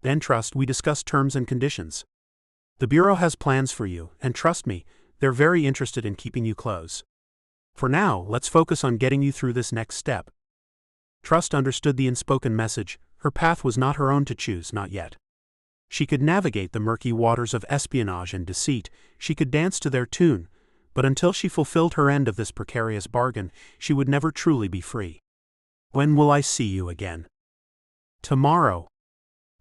Then Trust, we discussed terms and conditions. The Bureau has plans for you, and trust me, they're very interested in keeping you close. For now, let's focus on getting you through this next step. Trust understood the unspoken message. Her path was not her own to choose, not yet. She could navigate the murky waters of espionage and deceit, she could dance to their tune, but until she fulfilled her end of this precarious bargain, she would never truly be free. When will I see you again? Tomorrow.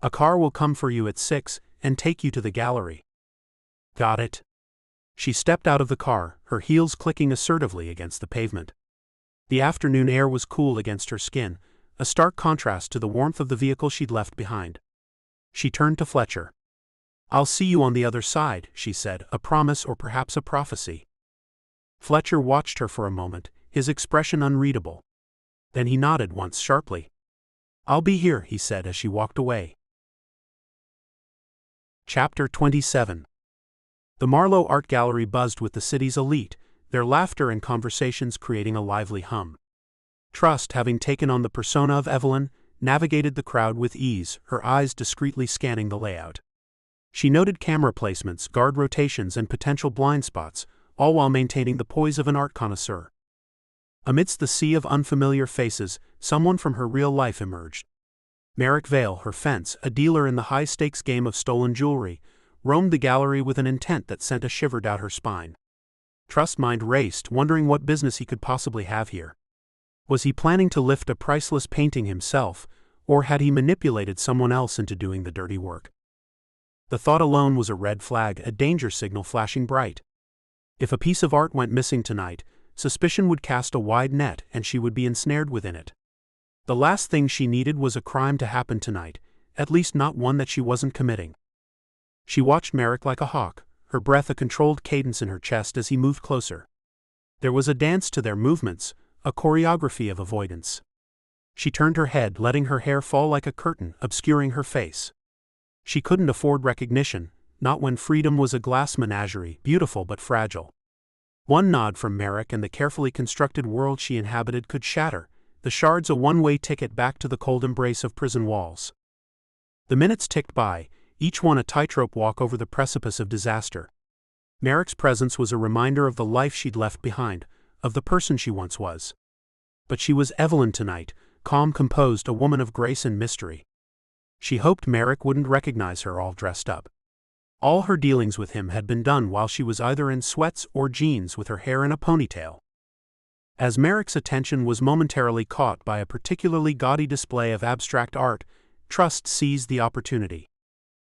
A car will come for you at 6 and take you to the gallery. Got it? She stepped out of the car, her heels clicking assertively against the pavement. The afternoon air was cool against her skin, a stark contrast to the warmth of the vehicle she'd left behind. She turned to Fletcher. I'll see you on the other side, she said, a promise or perhaps a prophecy. Fletcher watched her for a moment, his expression unreadable. Then he nodded once sharply. I'll be here, he said as she walked away. Chapter 27. The Marlowe Art Gallery buzzed with the city's elite, their laughter and conversations creating a lively hum. Trust, having taken on the persona of Evelyn, navigated the crowd with ease, her eyes discreetly scanning the layout. She noted camera placements, guard rotations, and potential blind spots, all while maintaining the poise of an art connoisseur. Amidst the sea of unfamiliar faces, someone from her real life emerged. Merrick Vale, her fence, a dealer in the high-stakes game of stolen jewelry, roamed the gallery with an intent that sent a shiver down her spine. Trust's mind raced, wondering what business he could possibly have here. Was he planning to lift a priceless painting himself, or had he manipulated someone else into doing the dirty work? The thought alone was a red flag, a danger signal flashing bright. If a piece of art went missing tonight, suspicion would cast a wide net and she would be ensnared within it. The last thing she needed was a crime to happen tonight, at least not one that she wasn't committing. She watched Merrick like a hawk, her breath a controlled cadence in her chest as he moved closer. There was a dance to their movements, a choreography of avoidance. She turned her head, letting her hair fall like a curtain, obscuring her face. She couldn't afford recognition, not when freedom was a glass menagerie, beautiful but fragile. One nod from Merrick and the carefully constructed world she inhabited could shatter, the shards a one-way ticket back to the cold embrace of prison walls. The minutes ticked by, each one a tightrope walk over the precipice of disaster. Merrick's presence was a reminder of the life she'd left behind, of the person she once was. But she was Evelyn tonight, calm, composed, a woman of grace and mystery. She hoped Merrick wouldn't recognize her all dressed up. All her dealings with him had been done while she was either in sweats or jeans with her hair in a ponytail. As Merrick's attention was momentarily caught by a particularly gaudy display of abstract art, Trust seized the opportunity.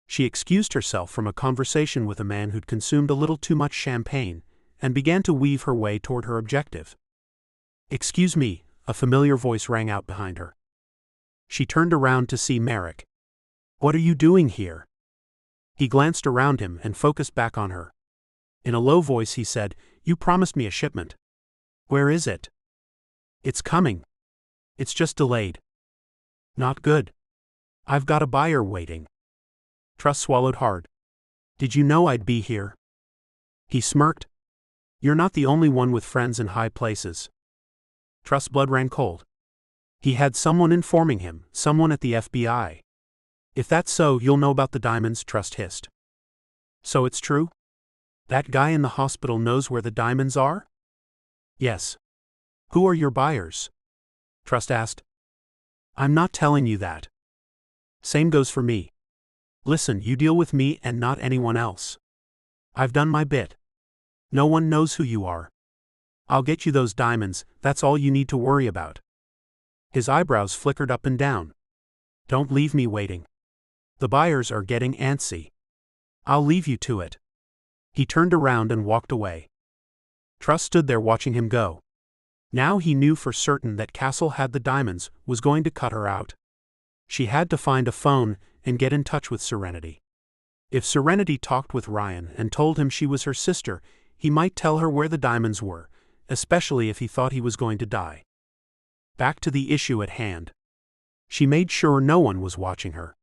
She excused herself from a conversation with a man who'd consumed a little too much champagne, and began to weave her way toward her objective. "Excuse me," a familiar voice rang out behind her. She turned around to see Merrick. "What are you doing here?" He glanced around him and focused back on her. In a low voice he said, "You promised me a shipment. Where is it?" "It's coming. It's just delayed." "Not good. I've got a buyer waiting." Trust swallowed hard. "Did you know I'd be here?" He smirked. "You're not the only one with friends in high places." Trust's blood ran cold. He had someone informing him, someone at the FBI. "If that's so, you'll know about the diamonds," Trust hissed. "So it's true? That guy in the hospital knows where the diamonds are?" "Yes." "Who are your buyers?" Trust asked. "I'm not telling you that." "Same goes for me. Listen, you deal with me and not anyone else. I've done my bit. No one knows who you are. I'll get you those diamonds, that's all you need to worry about." His eyebrows flickered up and down. "Don't leave me waiting. The buyers are getting antsy. I'll leave you to it." He turned around and walked away. Trust stood there watching him go. Now he knew for certain that Castle had the diamonds, was going to cut her out. She had to find a phone and get in touch with Serenity. If Serenity talked with Ryan and told him she was her sister, he might tell her where the diamonds were, especially if he thought he was going to die. Back to the issue at hand. She made sure no one was watching her.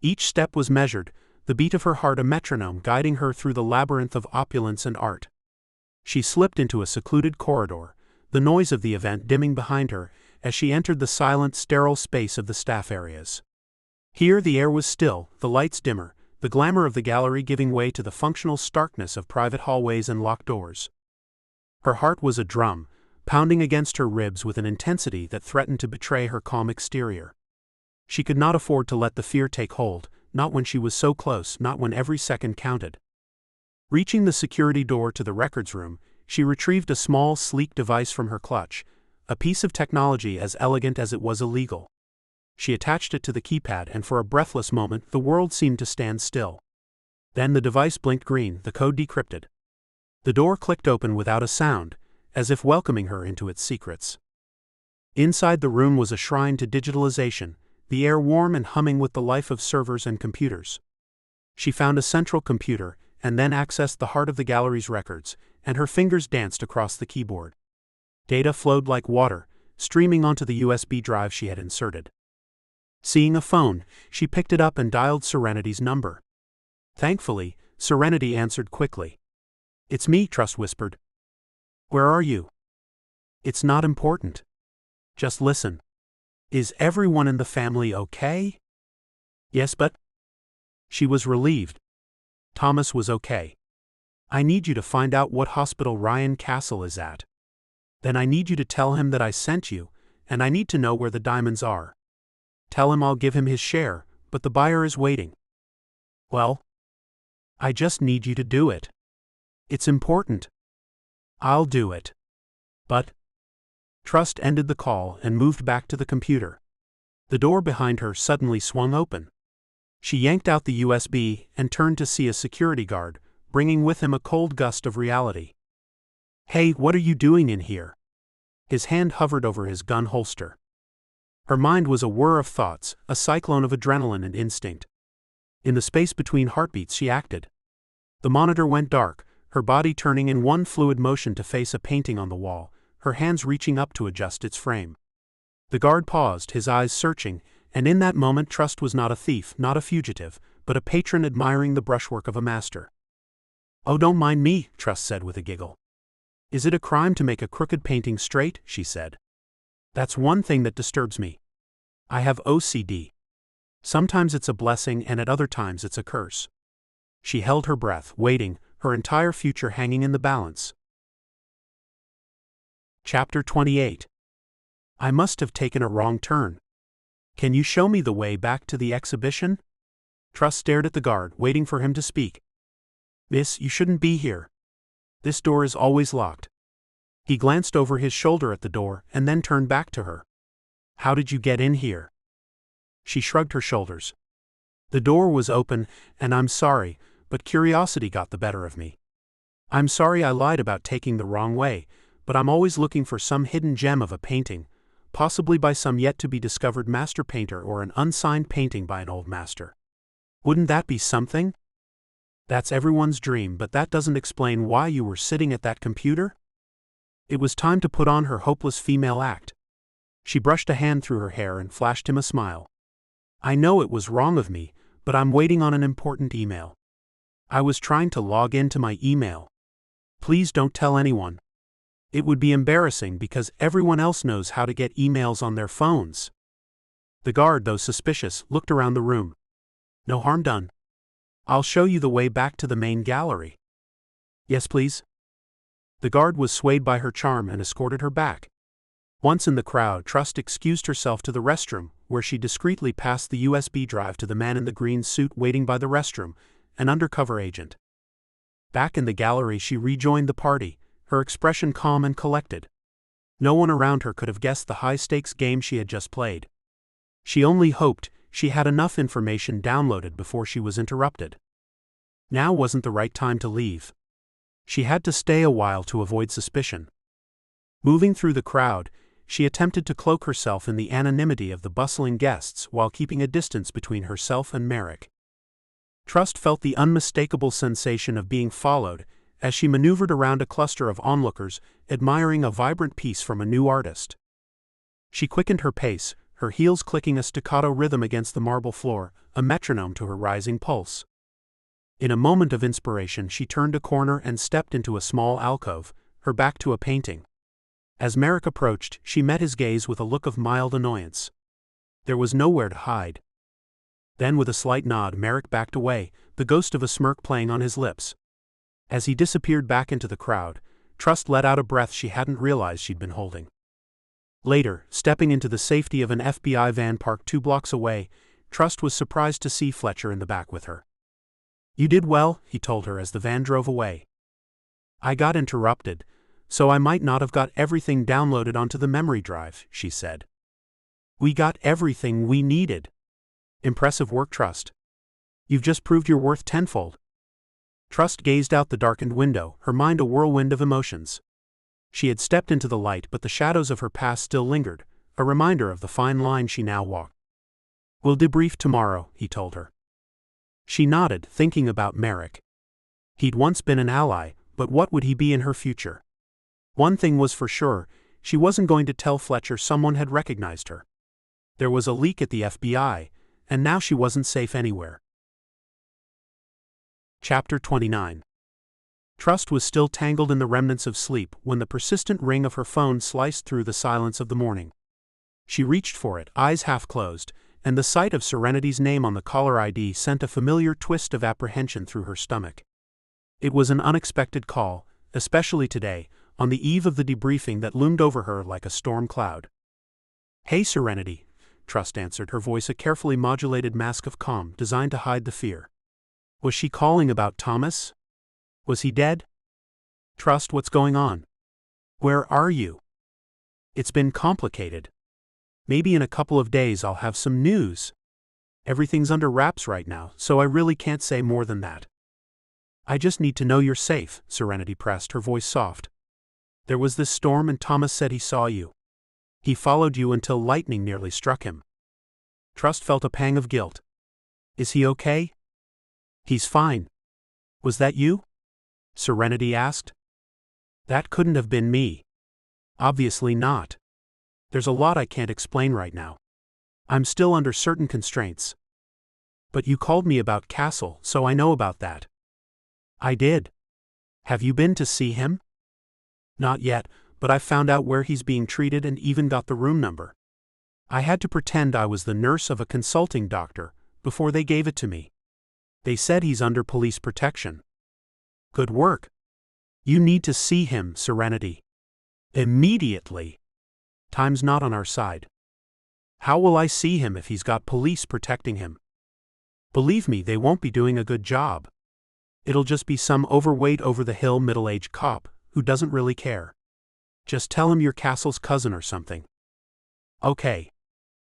Each step was measured, the beat of her heart a metronome guiding her through the labyrinth of opulence and art. She slipped into a secluded corridor, the noise of the event dimming behind her as she entered the silent, sterile space of the staff areas. Here the air was still, the lights dimmer, the glamour of the gallery giving way to the functional starkness of private hallways and locked doors. Her heart was a drum, pounding against her ribs with an intensity that threatened to betray her calm exterior. She could not afford to let the fear take hold, not when she was so close, not when every second counted. Reaching the security door to the records room, she retrieved a small, sleek device from her clutch, a piece of technology as elegant as it was illegal. She attached it to the keypad and for a breathless moment the world seemed to stand still. Then the device blinked green, the code decrypted. The door clicked open without a sound, as if welcoming her into its secrets. Inside the room was a shrine to digitalization, the air warm and humming with the life of servers and computers. She found a central computer, and then accessed the heart of the gallery's records, and her fingers danced across the keyboard. Data flowed like water, streaming onto the USB drive she had inserted. Seeing a phone, she picked it up and dialed Serenity's number. Thankfully, Serenity answered quickly. "It's me," Trust whispered. "Where are you?" "It's not important. Just listen. Is everyone in the family okay?" "Yes, but—" She was relieved. Thomas was okay. "I need you to find out what hospital Ryan Castle is at. Then I need you to tell him that I sent you, and I need to know where the diamonds are. Tell him I'll give him his share, but the buyer is waiting." "Well, I just need you to do it. It's important." "I'll do it. But—" Trust ended the call and moved back to the computer. The door behind her suddenly swung open. She yanked out the USB and turned to see a security guard, bringing with him a cold gust of reality. "Hey, what are you doing in here?" His hand hovered over his gun holster. Her mind was a whir of thoughts, a cyclone of adrenaline and instinct. In the space between heartbeats she acted. The monitor went dark, her body turning in one fluid motion to face a painting on the wall, her hands reaching up to adjust its frame. The guard paused, his eyes searching, and in that moment Trust was not a thief, not a fugitive, but a patron admiring the brushwork of a master. "Oh, don't mind me," Trust said with a giggle. "Is it a crime to make a crooked painting straight?" she said. "That's one thing that disturbs me. I have OCD. Sometimes it's a blessing and at other times it's a curse." She held her breath, waiting, her entire future hanging in the balance. Chapter 28. I must have taken a wrong turn. Can you show me the way back to the exhibition? Trust stared at the guard, waiting for him to speak. "Miss, you shouldn't be here. This door is always locked." He glanced over his shoulder at the door and then turned back to her. "How did you get in here?" She shrugged her shoulders. "The door was open, and I'm sorry, but curiosity got the better of me. I'm sorry I lied about taking the wrong way, but I'm always looking for some hidden gem of a painting, possibly by some yet-to-be-discovered master painter or an unsigned painting by an old master. Wouldn't that be something? That's everyone's dream, but that doesn't explain why you were sitting at that computer." It was time to put on her hopeless female act. She brushed a hand through her hair and flashed him a smile. "I know it was wrong of me, but I'm waiting on an important email. I was trying to log into my email. Please don't tell anyone. It would be embarrassing because everyone else knows how to get emails on their phones." The guard, though suspicious, looked around the room. "No harm done. I'll show you the way back to the main gallery." "Yes, please." The guard was swayed by her charm and escorted her back. Once in the crowd, Trust excused herself to the restroom, where she discreetly passed the USB drive to the man in the green suit waiting by the restroom, an undercover agent. Back in the gallery she rejoined the party, her expression calm and collected. No one around her could have guessed the high-stakes game she had just played. She only hoped she had enough information downloaded before she was interrupted. Now wasn't the right time to leave. She had to stay a while to avoid suspicion. Moving through the crowd, she attempted to cloak herself in the anonymity of the bustling guests while keeping a distance between herself and Merrick. Trust felt the unmistakable sensation of being followed as she maneuvered around a cluster of onlookers, admiring a vibrant piece from a new artist. She quickened her pace, her heels clicking a staccato rhythm against the marble floor, a metronome to her rising pulse. In a moment of inspiration, she turned a corner and stepped into a small alcove, her back to a painting. As Merrick approached, she met his gaze with a look of mild annoyance. There was nowhere to hide. Then with a slight nod, Merrick backed away, the ghost of a smirk playing on his lips. As he disappeared back into the crowd, Trust let out a breath she hadn't realized she'd been holding. Later, stepping into the safety of an FBI van parked 2 blocks away, Trust was surprised to see Fletcher in the back with her. "You did well," he told her as the van drove away. "I got interrupted, so I might not have got everything downloaded onto the memory drive," she said. "We got everything we needed." "Impressive work, Trust. You've just proved your worth tenfold." Trust gazed out the darkened window, her mind a whirlwind of emotions. She had stepped into the light, but the shadows of her past still lingered, a reminder of the fine line she now walked. "We'll debrief tomorrow," he told her. She nodded, thinking about Merrick. He'd once been an ally, but what would he be in her future? One thing was for sure, she wasn't going to tell Fletcher someone had recognized her. There was a leak at the FBI, and now she wasn't safe anywhere. Chapter 29. Trust was still tangled in the remnants of sleep when the persistent ring of her phone sliced through the silence of the morning. She reached for it, eyes half closed, and the sight of Serenity's name on the caller ID sent a familiar twist of apprehension through her stomach. It was an unexpected call, especially today, on the eve of the debriefing that loomed over her like a storm cloud. "Hey, Serenity," Trust answered, her voice a carefully modulated mask of calm designed to hide the fear. Was she calling about Thomas? Was he dead? "Trust, what's going on? Where are you? It's been complicated. Maybe in a couple of days I'll have some news. Everything's under wraps right now, so I really can't say more than that." "I just need to know you're safe," Serenity pressed, her voice soft. "There was this storm and Thomas said he saw you. He followed you until lightning nearly struck him." Trust felt a pang of guilt. "Is he okay?" "He's fine." "Was that you?" Serenity asked. "That couldn't have been me." "Obviously not. There's a lot I can't explain right now. I'm still under certain constraints." "But you called me about Castle, so I know about that." "I did. Have you been to see him?" "Not yet, but I've found out where he's being treated and even got the room number. I had to pretend I was the nurse of a consulting doctor before they gave it to me. They said he's under police protection." "Good work. You need to see him, Serenity. Immediately. Time's not on our side. How will I see him if he's got police protecting him? Believe me, they won't be doing a good job. It'll just be some overweight, over-the-hill middle-aged cop who doesn't really care. Just tell him you're Castle's cousin or something." "Okay.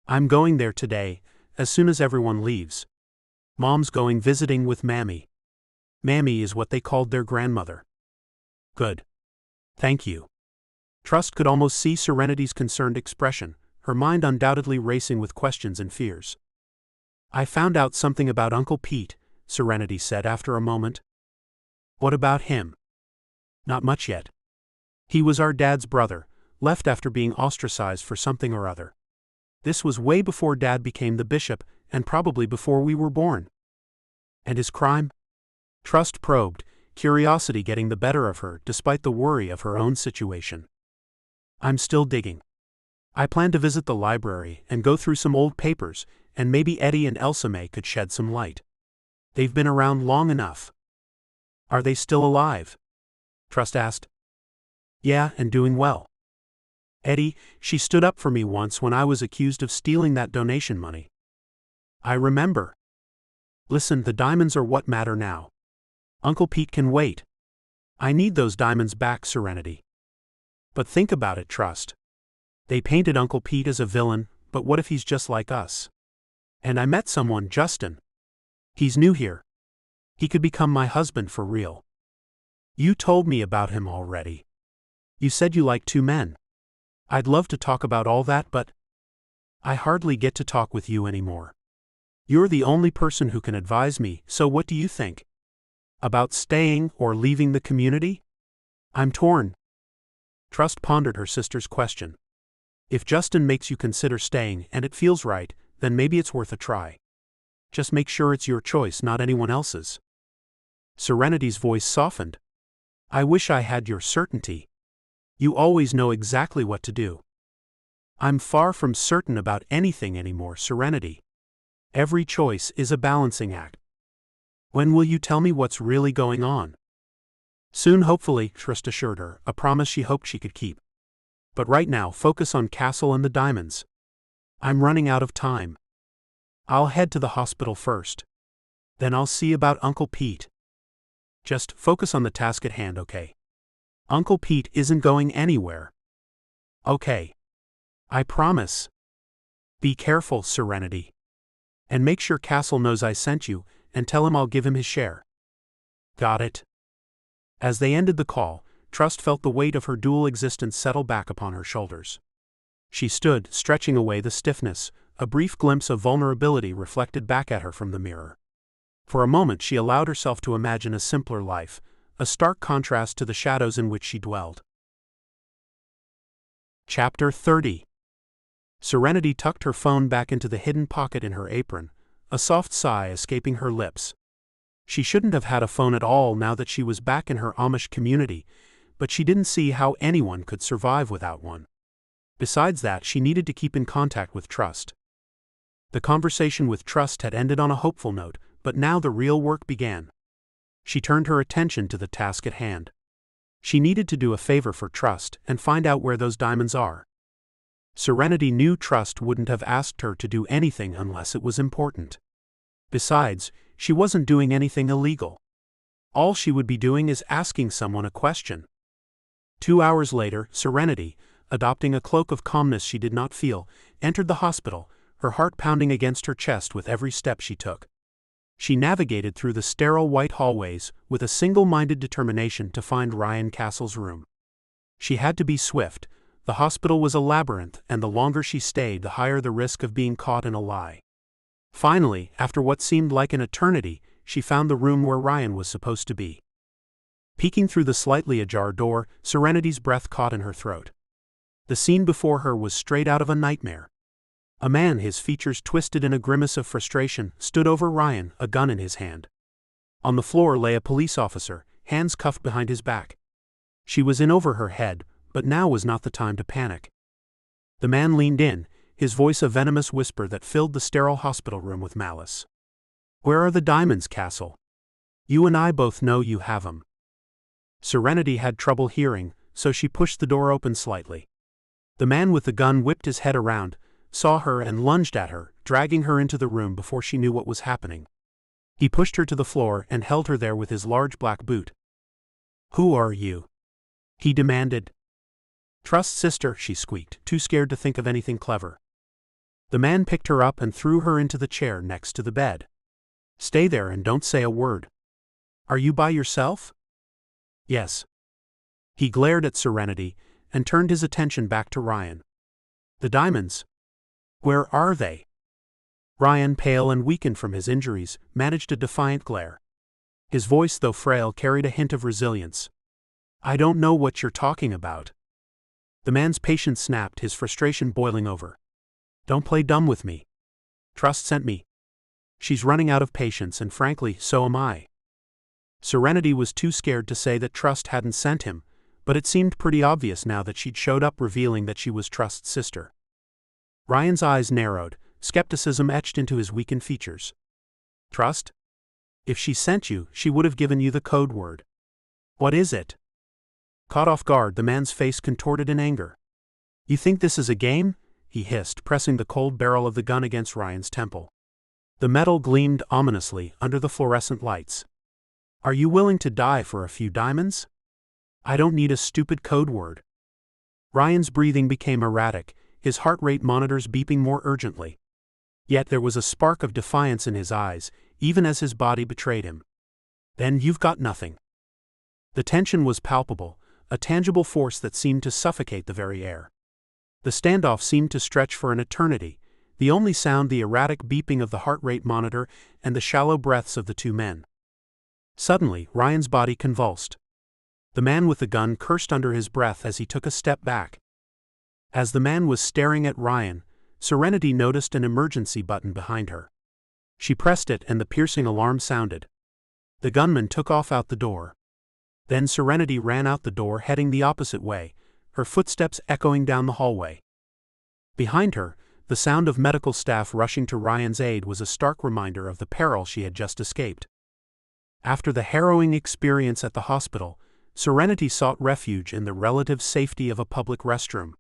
I'm going there today, as soon as everyone leaves. Mom's going visiting with Mammy." Mammy is what they called their grandmother. "Good. Thank you." Trust could almost see Serenity's concerned expression, her mind undoubtedly racing with questions and fears. "I found out something about Uncle Pete," Serenity said after a moment. "What about him?" "Not much yet. He was our dad's brother, left after being ostracized for something or other. This was way before Dad became the bishop, and probably before we were born." "And his crime?" Trust probed, curiosity getting the better of her despite the worry of her own situation. "I'm still digging. I plan to visit the library and go through some old papers, and maybe Eddie and Elsa May could shed some light. They've been around long enough." "Are they still alive?" Trust asked. "Yeah, and doing well. Eddie, she stood up for me once when I was accused of stealing that donation money." "I remember." "Listen, the diamonds are what matter now. Uncle Pete can wait. I need those diamonds back, Serenity." "But think about it, Trust. They painted Uncle Pete as a villain, but what if he's just like us? And I met someone, Justin. He's new here. He could become my husband for real." "You told me about him already. You said you like 2 men. I'd love to talk about all that, but I hardly get to talk with you anymore. You're the only person who can advise me, so what do you think? About staying or leaving the community? I'm torn. Trust pondered her sister's question. If Justin makes you consider staying and it feels right, then maybe it's worth a try. Just make sure it's your choice, not anyone else's. Serenity's voice softened. I wish I had your certainty. You always know exactly what to do. I'm far from certain about anything anymore, Serenity. Every choice is a balancing act. When will you tell me what's really going on? Soon, hopefully, Trust assured her, a promise she hoped she could keep. But right now, focus on Castle and the diamonds. I'm running out of time. I'll head to the hospital first. Then I'll see about Uncle Pete. Just focus on the task at hand, okay? Uncle Pete isn't going anywhere. Okay. I promise. Be careful, Serenity. And make sure Castle knows I sent you, and tell him I'll give him his share. Got it. As they ended the call, Trust felt the weight of her dual existence settle back upon her shoulders. She stood, stretching away the stiffness, a brief glimpse of vulnerability reflected back at her from the mirror. For a moment she allowed herself to imagine a simpler life, a stark contrast to the shadows in which she dwelled. Chapter 30. Serenity tucked her phone back into the hidden pocket in her apron, a soft sigh escaping her lips. She shouldn't have had a phone at all now that she was back in her Amish community, but she didn't see how anyone could survive without one. Besides that, she needed to keep in contact with Trust. The conversation with Trust had ended on a hopeful note, but now the real work began. She turned her attention to the task at hand. She needed to do a favor for Trust and find out where those diamonds are. Serenity knew Trust wouldn't have asked her to do anything unless it was important. Besides, she wasn't doing anything illegal. All she would be doing is asking someone a question. 2 hours later, Serenity, adopting a cloak of calmness she did not feel, entered the hospital, her heart pounding against her chest with every step she took. She navigated through the sterile white hallways with a single-minded determination to find Ryan Castle's room. She had to be swift. The hospital was a labyrinth, and the longer she stayed, the higher the risk of being caught in a lie. Finally, after what seemed like an eternity, she found the room where Ryan was supposed to be. Peeking through the slightly ajar door, Serenity's breath caught in her throat. The scene before her was straight out of a nightmare. A man, his features twisted in a grimace of frustration, stood over Ryan, a gun in his hand. On the floor lay a police officer, hands cuffed behind his back. She was in over her head, but now was not the time to panic. The man leaned in, his voice a venomous whisper that filled the sterile hospital room with malice. Where are the diamonds, Castle? You and I both know you have 'em. Serenity had trouble hearing, so she pushed the door open slightly. The man with the gun whipped his head around, saw her and lunged at her, dragging her into the room before she knew what was happening. He pushed her to the floor and held her there with his large black boot. Who are you? He demanded. Trust's sister, she squeaked, too scared to think of anything clever. The man picked her up and threw her into the chair next to the bed. Stay there and don't say a word. Are you by yourself? Yes. He glared at Serenity and turned his attention back to Ryan. The diamonds. Where are they? Ryan, pale and weakened from his injuries, managed a defiant glare. His voice, though frail, carried a hint of resilience. I don't know what you're talking about. The man's patience snapped, his frustration boiling over. Don't play dumb with me. Trust sent me. She's running out of patience, and frankly, so am I. Serenity was too scared to say that Trust hadn't sent him, but it seemed pretty obvious now that she'd showed up, revealing that she was Trust's sister. Ryan's eyes narrowed, skepticism etched into his weakened features. Trust? If she sent you, she would have given you the code word. What is it? Caught off guard, the man's face contorted in anger. You think this is a game? He hissed, pressing the cold barrel of the gun against Ryan's temple. The metal gleamed ominously under the fluorescent lights. Are you willing to die for a few diamonds? I don't need a stupid code word. Ryan's breathing became erratic, his heart rate monitors beeping more urgently. Yet there was a spark of defiance in his eyes, even as his body betrayed him. Then you've got nothing. The tension was palpable, a tangible force that seemed to suffocate the very air. The standoff seemed to stretch for an eternity, The only sound the erratic beeping of the heart rate monitor and the shallow breaths of the two men. Suddenly, Ryan's body convulsed. The man with the gun cursed under his breath as he took a step back. As the man was staring at Ryan, Serenity noticed an emergency button behind her. She pressed it and the piercing alarm sounded. The gunman took off out the door. Then Serenity ran out the door heading the opposite way, her footsteps echoing down the hallway. Behind her, the sound of medical staff rushing to Ryan's aid was a stark reminder of the peril she had just escaped. After the harrowing experience at the hospital, Serenity sought refuge in the relative safety of a public restroom.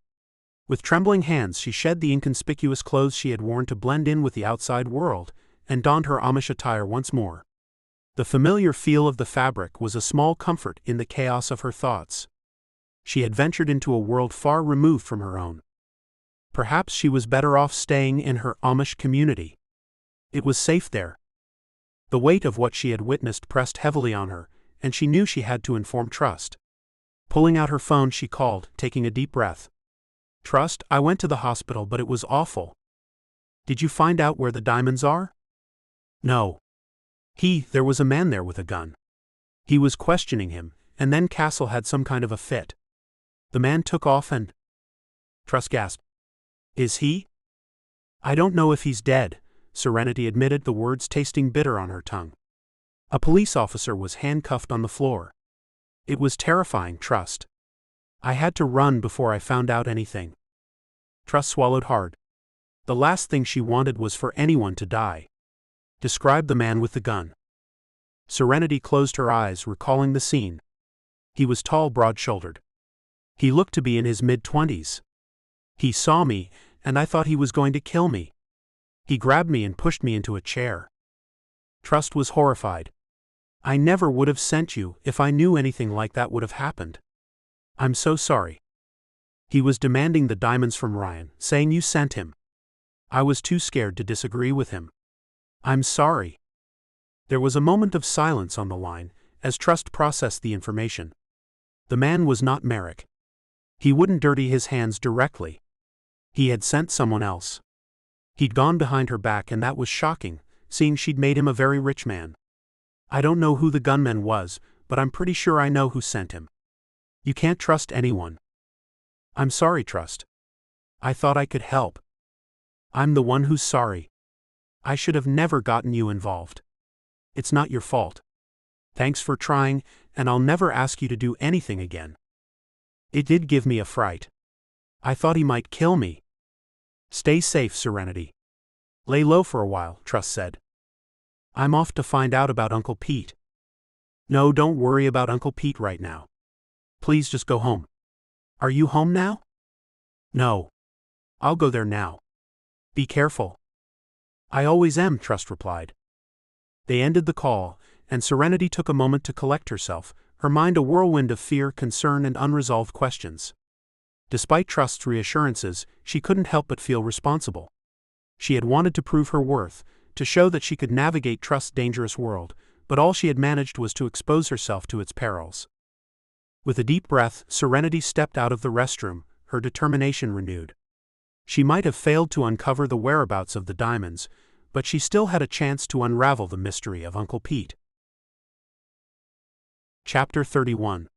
With trembling hands she shed the inconspicuous clothes she had worn to blend in with the outside world, and donned her Amish attire once more. The familiar feel of the fabric was a small comfort in the chaos of her thoughts. She had ventured into a world far removed from her own. Perhaps she was better off staying in her Amish community. It was safe there. The weight of what she had witnessed pressed heavily on her, and she knew she had to inform Trust. Pulling out her phone she called, taking a deep breath. "Trust, I went to the hospital but it was awful. Did you find out where the diamonds are?" "No. There was a man there with a gun. He was questioning him, and then Castle had some kind of a fit. The man took off and—" Trust gasped. "Is he?" "I don't know if he's dead," Serenity admitted, the words tasting bitter on her tongue. A police officer was handcuffed on the floor. It was terrifying, Trust. I had to run before I found out anything. Trust swallowed hard. The last thing she wanted was for anyone to die. Describe the man with the gun. Serenity closed her eyes, recalling the scene. He was tall, broad-shouldered. He looked to be in his mid-20s. He saw me, and I thought he was going to kill me. He grabbed me and pushed me into a chair. Trust was horrified. I never would have sent you if I knew anything like that would have happened. I'm so sorry. He was demanding the diamonds from Ryan, saying you sent him. I was too scared to disagree with him. I'm sorry. There was a moment of silence on the line, as Trust processed the information. The man was not Merrick. He wouldn't dirty his hands directly. He had sent someone else. He'd gone behind her back, and that was shocking, seeing she'd made him a very rich man. I don't know who the gunman was, but I'm pretty sure I know who sent him. You can't trust anyone. I'm sorry, Trust. I thought I could help. I'm the one who's sorry. I should have never gotten you involved. It's not your fault. Thanks for trying, and I'll never ask you to do anything again. It did give me a fright. I thought he might kill me. Stay safe, Serenity. Lay low for a while, Trust said. I'm off to find out about Uncle Pete. No, don't worry about Uncle Pete right now. Please just go home. Are you home now? No. I'll go there now. Be careful. I always am, Trust replied. They ended the call, and Serenity took a moment to collect herself, her mind a whirlwind of fear, concern, and unresolved questions. Despite Trust's reassurances, she couldn't help but feel responsible. She had wanted to prove her worth, to show that she could navigate Trust's dangerous world, but all she had managed was to expose herself to its perils. With a deep breath, Serenity stepped out of the restroom, her determination renewed. She might have failed to uncover the whereabouts of the diamonds, but she still had a chance to unravel the mystery of Uncle Pete. Chapter 31.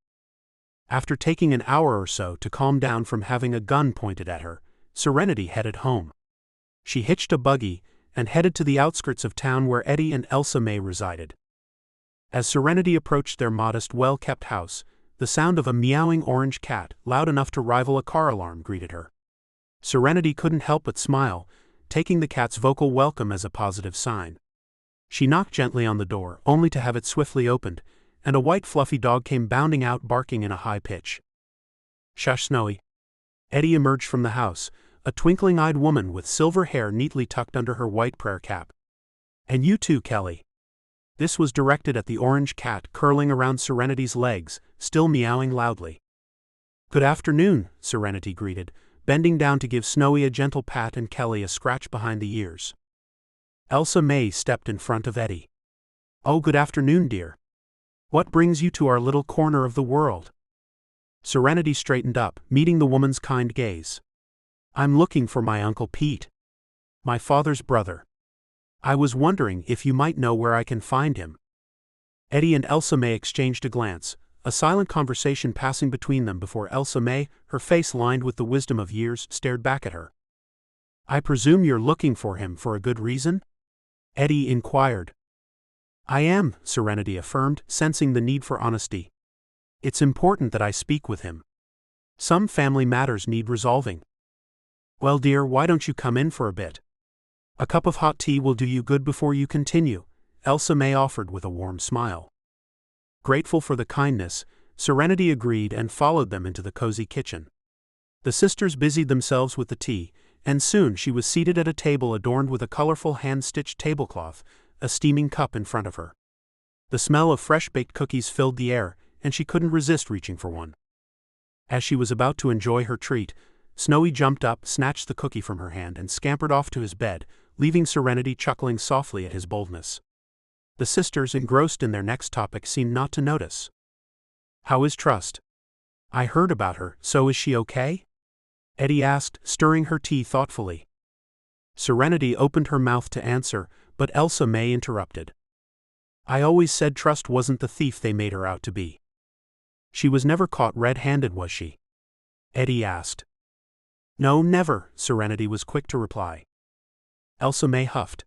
After taking an hour or so to calm down from having a gun pointed at her, Serenity headed home. She hitched a buggy and headed to the outskirts of town where Eddie and Elsa May resided. As Serenity approached their modest, well-kept house, the sound of a meowing orange cat, loud enough to rival a car alarm, greeted her. Serenity couldn't help but smile, taking the cat's vocal welcome as a positive sign. She knocked gently on the door, only to have it swiftly opened, and a white fluffy dog came bounding out, barking in a high pitch. Shush, Snowy. Eddie emerged from the house, a twinkling-eyed woman with silver hair neatly tucked under her white prayer cap. And you too, Kelly. This was directed at the orange cat curling around Serenity's legs, still meowing loudly. Good afternoon, Serenity greeted, bending down to give Snowy a gentle pat and Kelly a scratch behind the ears. Elsa May stepped in front of Eddie. Oh, good afternoon, dear. What brings you to our little corner of the world? Serenity straightened up, meeting the woman's kind gaze. I'm looking for my Uncle Pete. My father's brother. I was wondering if you might know where I can find him. Eddie and Elsa May exchanged a glance, a silent conversation passing between them before Elsa May, her face lined with the wisdom of years, stared back at her. I presume you're looking for him for a good reason? Eddie inquired. I am, Serenity affirmed, sensing the need for honesty. It's important that I speak with him. Some family matters need resolving. Well, dear, why don't you come in for a bit? A cup of hot tea will do you good before you continue, Elsa May offered with a warm smile. Grateful for the kindness, Serenity agreed and followed them into the cozy kitchen. The sisters busied themselves with the tea, and soon she was seated at a table adorned with a colorful hand-stitched tablecloth, a steaming cup in front of her. The smell of fresh-baked cookies filled the air, and she couldn't resist reaching for one. As she was about to enjoy her treat, Snowy jumped up, snatched the cookie from her hand, and scampered off to his bed, leaving Serenity chuckling softly at his boldness. The sisters, engrossed in their next topic, seemed not to notice. How is Trust? I heard about her, so is she okay? Eddie asked, stirring her tea thoughtfully. Serenity opened her mouth to answer, but Elsa May interrupted. I always said Trust wasn't the thief they made her out to be. She was never caught red-handed, was she? Eddie asked. No, never, Serenity was quick to reply. Elsa May huffed.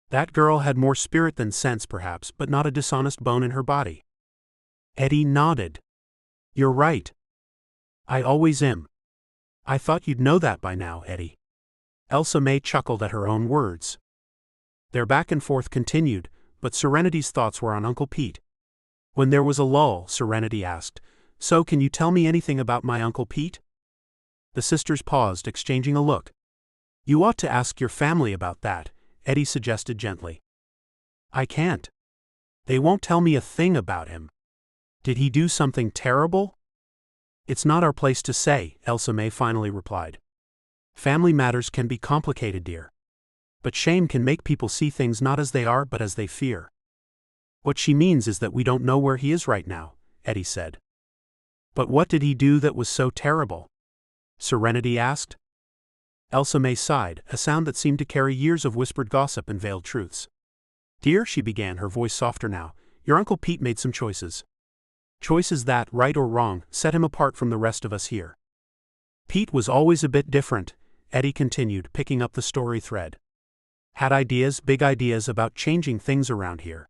That girl had more spirit than sense perhaps, but not a dishonest bone in her body. Eddie nodded. You're right. I always am. I thought you'd know that by now, Eddie. Elsa May chuckled at her own words. Their back and forth continued, but Serenity's thoughts were on Uncle Pete. When there was a lull, Serenity asked, So can you tell me anything about my Uncle Pete? The sisters paused, exchanging a look. You ought to ask your family about that, Eddie suggested gently. I can't. They won't tell me a thing about him. Did he do something terrible? It's not our place to say, Elsa May finally replied. Family matters can be complicated, dear. But shame can make people see things not as they are but as they fear. What she means is that we don't know where he is right now, Eddie said. But what did he do that was so terrible? Serenity asked. Elsa May sighed, a sound that seemed to carry years of whispered gossip and veiled truths. Dear, she began, her voice softer now, your Uncle Pete made some choices. Choices that, right or wrong, set him apart from the rest of us here. Pete was always a bit different, Eddie continued, picking up the story thread. Had ideas, big ideas about changing things around here.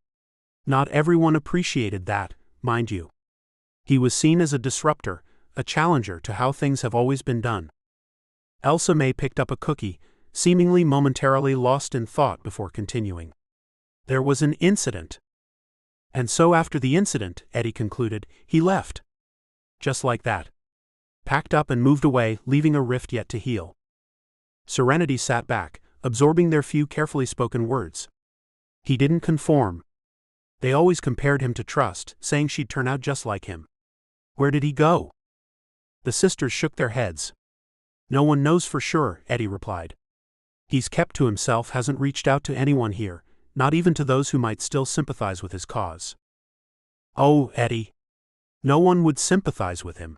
Not everyone appreciated that, mind you. He was seen as a disruptor, a challenger to how things have always been done. Elsa May picked up a cookie, seemingly momentarily lost in thought before continuing. There was an incident. And so after the incident, Eddie concluded, he left. Just like that. Packed up and moved away, leaving a rift yet to heal. Serenity sat back, absorbing their few carefully spoken words. He didn't conform. They always compared him to Trust, saying she'd turn out just like him. Where did he go? The sisters shook their heads. No one knows for sure, Eddie replied. He's kept to himself, hasn't reached out to anyone here, not even to those who might still sympathize with his cause. Oh, Eddie. No one would sympathize with him.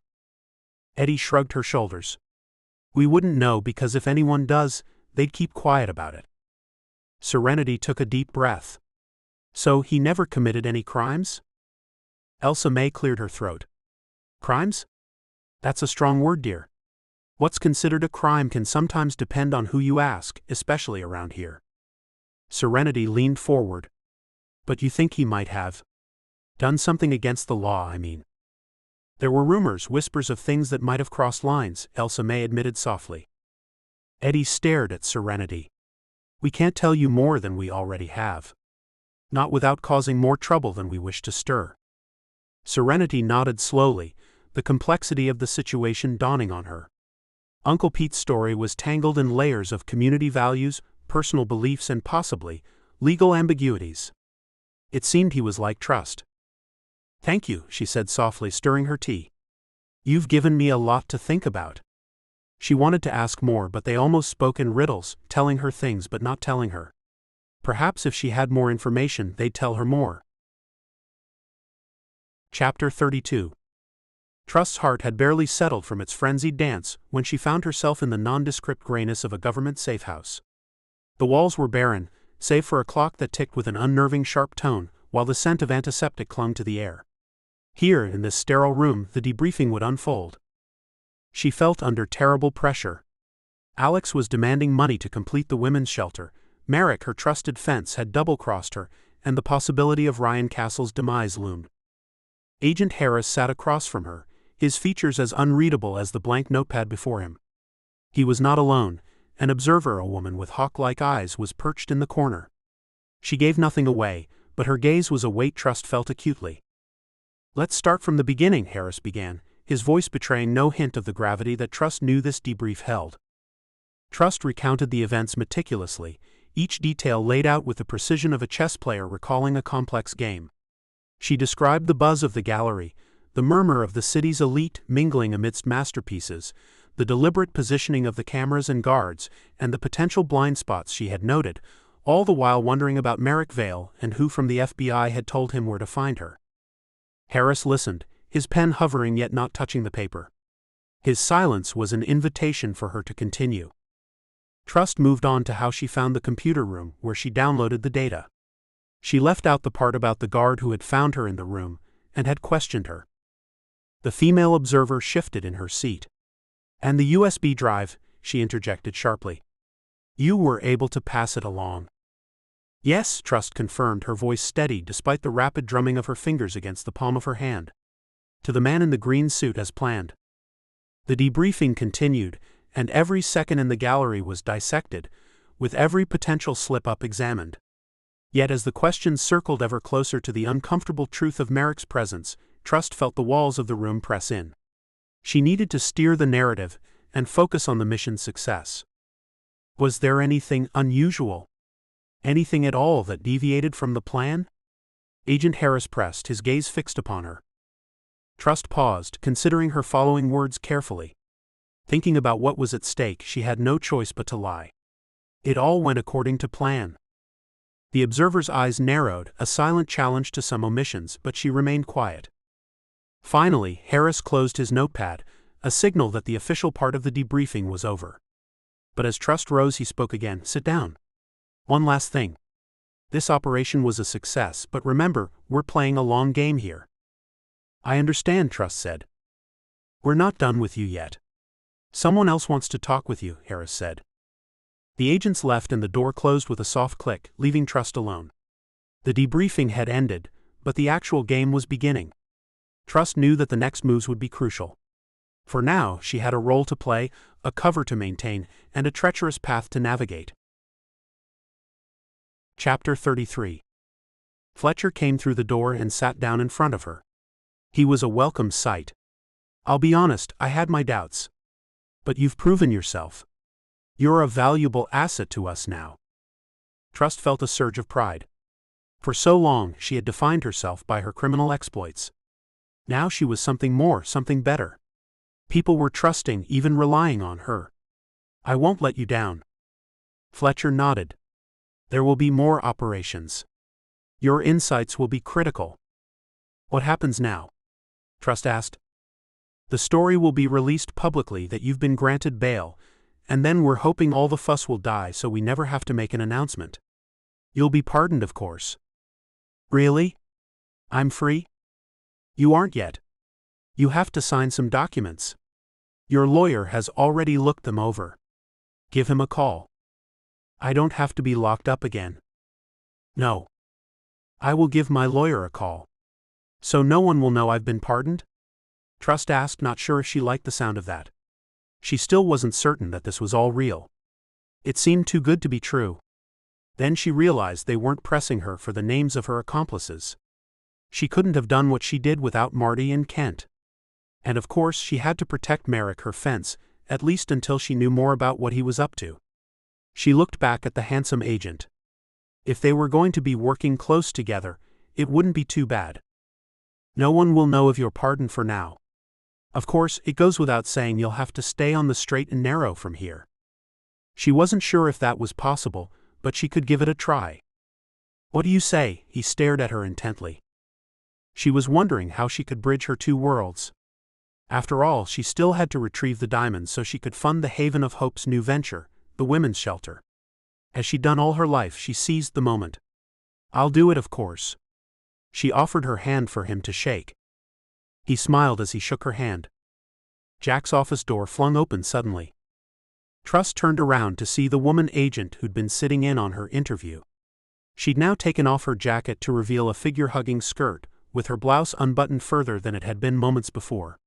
Eddie shrugged her shoulders. We wouldn't know because if anyone does, they'd keep quiet about it. Serenity took a deep breath. So he never committed any crimes? Elsa May cleared her throat. Crimes? That's a strong word, dear. What's considered a crime can sometimes depend on who you ask, especially around here. Serenity leaned forward. But you think he might have done something against the law, I mean. There were rumors, whispers of things that might have crossed lines, Elsa May admitted softly. Eddie stared at Serenity. We can't tell you more than we already have. Not without causing more trouble than we wish to stir. Serenity nodded slowly, the complexity of the situation dawning on her. Uncle Pete's story was tangled in layers of community values, personal beliefs and possibly legal ambiguities. It seemed he was like Trust. Thank you, she said softly, stirring her tea. You've given me a lot to think about. She wanted to ask more, but they almost spoke in riddles, telling her things but not telling her. Perhaps if she had more information, they'd tell her more. Chapter 32. Trust's heart had barely settled from its frenzied dance when she found herself in the nondescript grayness of a government safe house. The walls were barren, save for a clock that ticked with an unnerving sharp tone, while the scent of antiseptic clung to the air. Here, in this sterile room, the debriefing would unfold. She felt under terrible pressure. Alex was demanding money to complete the women's shelter, Merrick, her trusted fence, had double-crossed her, and the possibility of Ryan Castle's demise loomed. Agent Harris sat across from her, his features as unreadable as the blank notepad before him. He was not alone. An observer, a woman with hawk-like eyes, was perched in the corner. She gave nothing away, but her gaze was a weight Trust felt acutely. "Let's start from the beginning," Harris began, his voice betraying no hint of the gravity that Trust knew this debrief held. Trust recounted the events meticulously, each detail laid out with the precision of a chess player recalling a complex game. She described the buzz of the gallery, the murmur of the city's elite mingling amidst masterpieces, the deliberate positioning of the cameras and guards, and the potential blind spots she had noted, all the while wondering about Merrick Vale and who from the FBI had told him where to find her. Harris listened, his pen hovering yet not touching the paper. His silence was an invitation for her to continue. Trust moved on to how she found the computer room where she downloaded the data. She left out the part about the guard who had found her in the room and had questioned her. The female observer shifted in her seat. "And the USB drive," she interjected sharply. "You were able to pass it along." "Yes," Trust confirmed, her voice steady despite the rapid drumming of her fingers against the palm of her hand. "To the man in the green suit as planned." The debriefing continued, and every second in the gallery was dissected, with every potential slip-up examined. Yet as the questions circled ever closer to the uncomfortable truth of Merrick's presence, Trust felt the walls of the room press in. She needed to steer the narrative and focus on the mission's success. Was there anything unusual? Anything at all that deviated from the plan? Agent Harris pressed, his gaze fixed upon her. Trust paused, considering her following words carefully. Thinking about what was at stake, she had no choice but to lie. It all went according to plan. The observer's eyes narrowed, a silent challenge to some omissions, but she remained quiet. Finally, Harris closed his notepad, a signal that the official part of the debriefing was over. But as Trust rose, he spoke again. "Sit down. One last thing. This operation was a success, but remember, we're playing a long game here." "I understand," Trust said. "We're not done with you yet." "Someone else wants to talk with you," Harris said. The agents left and the door closed with a soft click, leaving Trust alone. The debriefing had ended, but the actual game was beginning. Trust knew that the next moves would be crucial. For now, she had a role to play, a cover to maintain, and a treacherous path to navigate. Chapter 33. Fletcher came through the door and sat down in front of her. He was a welcome sight. "I'll be honest, I had my doubts. But you've proven yourself. You're a valuable asset to us now." Trust felt a surge of pride. For so long, she had defined herself by her criminal exploits. Now she was something more, something better. People were trusting, even relying on her. "I won't let you down." Fletcher nodded. "There will be more operations. Your insights will be critical." "What happens now?" Trust asked. "The story will be released publicly that you've been granted bail, and then we're hoping all the fuss will die so we never have to make an announcement. You'll be pardoned, of course." "Really? I'm free?" "You aren't yet. You have to sign some documents. Your lawyer has already looked them over. Give him a call." "I don't have to be locked up again." "No. I will give my lawyer a call." "So no one will know I've been pardoned?" Trust asked, not sure if she liked the sound of that. She still wasn't certain that this was all real. It seemed too good to be true. Then she realized they weren't pressing her for the names of her accomplices. She couldn't have done what she did without Marty and Kent. And of course she had to protect Merrick, her fence, at least until she knew more about what he was up to. She looked back at the handsome agent. If they were going to be working close together, it wouldn't be too bad. "No one will know of your pardon for now. Of course, it goes without saying you'll have to stay on the straight and narrow from here." She wasn't sure if that was possible, but she could give it a try. "What do you say?" He stared at her intently. She was wondering how she could bridge her two worlds. After all, she still had to retrieve the diamonds so she could fund the Haven of Hope's new venture, the women's shelter. As she'd done all her life, she seized the moment. "I'll do it, of course." She offered her hand for him to shake. He smiled as he shook her hand. Jack's office door flung open suddenly. Trust turned around to see the woman agent who'd been sitting in on her interview. She'd now taken off her jacket to reveal a figure-hugging skirt, with her blouse unbuttoned further than it had been moments before.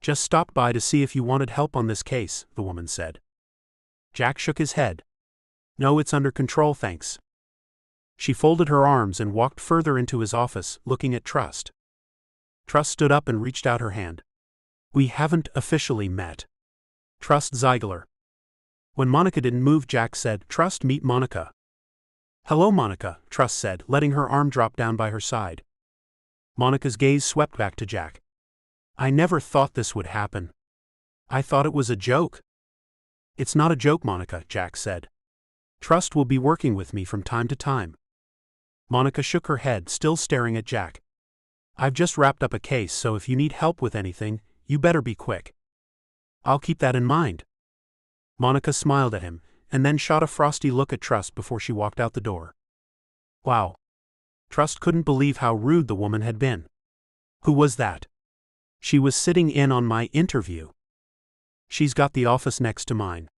"Just stopped by to see if you wanted help on this case," the woman said. Jack shook his head. "No, it's under control, thanks." She folded her arms and walked further into his office, looking at Trust. Trust stood up and reached out her hand. "We haven't officially met." Trust Zeigler. When Monica didn't move, Jack said, "Trust, meet Monica." "Hello, Monica," Trust said, letting her arm drop down by her side. Monica's gaze swept back to Jack. "I never thought this would happen. I thought it was a joke." "It's not a joke, Monica," Jack said. "Trust will be working with me from time to time." Monica shook her head, still staring at Jack. "I've just wrapped up a case, so if you need help with anything, you better be quick." "I'll keep that in mind." Monica smiled at him, and then shot a frosty look at Trust before she walked out the door. Wow. Trust couldn't believe how rude the woman had been. "Who was that?" "She was sitting in on my interview. She's got the office next to mine.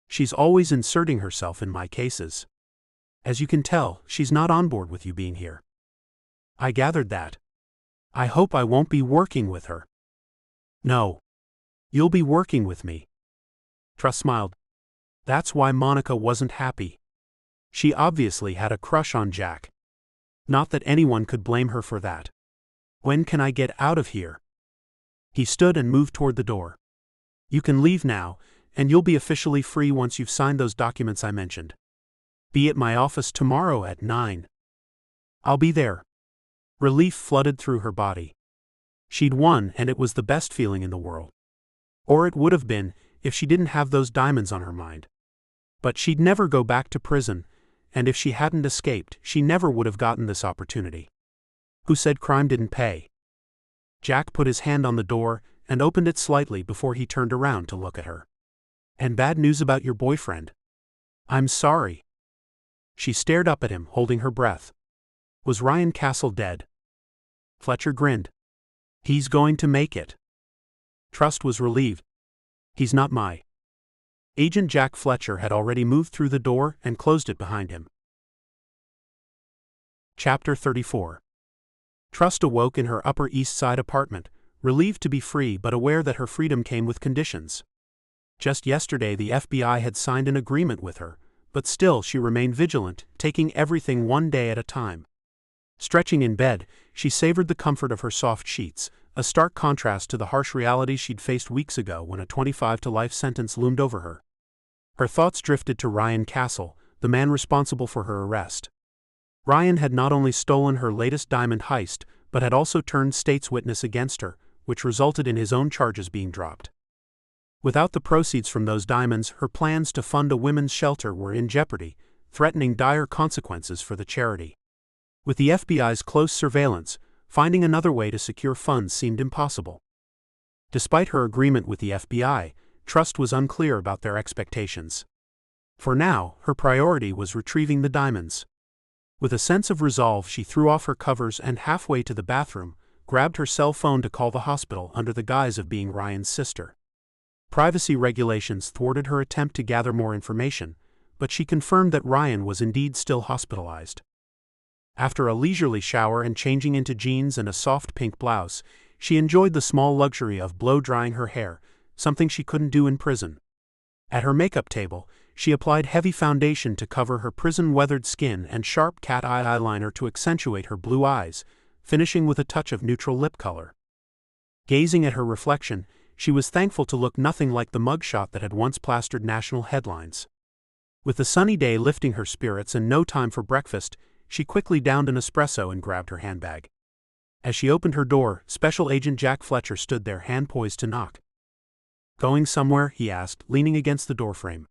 She's always inserting herself in my cases. As you can tell, she's not on board with you being here." "I gathered that. I hope I won't be working with her." "No. You'll be working with me." Trust smiled. That's why Monica wasn't happy. She obviously had a crush on Jack. Not that anyone could blame her for that. "When can I get out of here?" He stood and moved toward the door. "You can leave now, and you'll be officially free once you've signed those documents I mentioned. Be at my office tomorrow at 9. "I'll be there." Relief flooded through her body. She'd won, and it was the best feeling in the world. Or it would have been, if she didn't have those diamonds on her mind. But she'd never go back to prison, and if she hadn't escaped, she never would have gotten this opportunity. Who said crime didn't pay? Jack put his hand on the door and opened it slightly before he turned around to look at her. "And bad news about your boyfriend." "I'm sorry." She stared up at him, holding her breath. "Was Ryan Castle dead?" Fletcher grinned. "He's going to make it." Trust was relieved. "He's not my." Agent Jack Fletcher had already moved through the door and closed it behind him. Chapter 34. Trust awoke in her Upper East Side apartment, relieved to be free but aware that her freedom came with conditions. Just yesterday the FBI had signed an agreement with her, but still she remained vigilant, taking everything one day at a time. Stretching in bed, she savored the comfort of her soft sheets, a stark contrast to the harsh reality she'd faced weeks ago when a 25-to-life sentence loomed over her. Her thoughts drifted to Ryan Castle, the man responsible for her arrest. Ryan had not only stolen her latest diamond heist, but had also turned state's witness against her, which resulted in his own charges being dropped. Without the proceeds from those diamonds, her plans to fund a women's shelter were in jeopardy, threatening dire consequences for the charity. With the FBI's close surveillance, finding another way to secure funds seemed impossible. Despite her agreement with the FBI, Trust was unclear about their expectations. For now, her priority was retrieving the diamonds. With a sense of resolve, she threw off her covers and, halfway to the bathroom, grabbed her cell phone to call the hospital under the guise of being Ryan's sister. Privacy regulations thwarted her attempt to gather more information, but she confirmed that Ryan was indeed still hospitalized. After a leisurely shower and changing into jeans and a soft pink blouse, she enjoyed the small luxury of blow-drying her hair, something she couldn't do in prison. At her makeup table, she applied heavy foundation to cover her prison-weathered skin and sharp cat-eye eyeliner to accentuate her blue eyes, finishing with a touch of neutral lip color. Gazing at her reflection, she was thankful to look nothing like the mugshot that had once plastered national headlines. With the sunny day lifting her spirits and no time for breakfast, she quickly downed an espresso and grabbed her handbag. As she opened her door, Special Agent Jack Fletcher stood there, hand poised to knock. "Going somewhere?" he asked, leaning against the doorframe.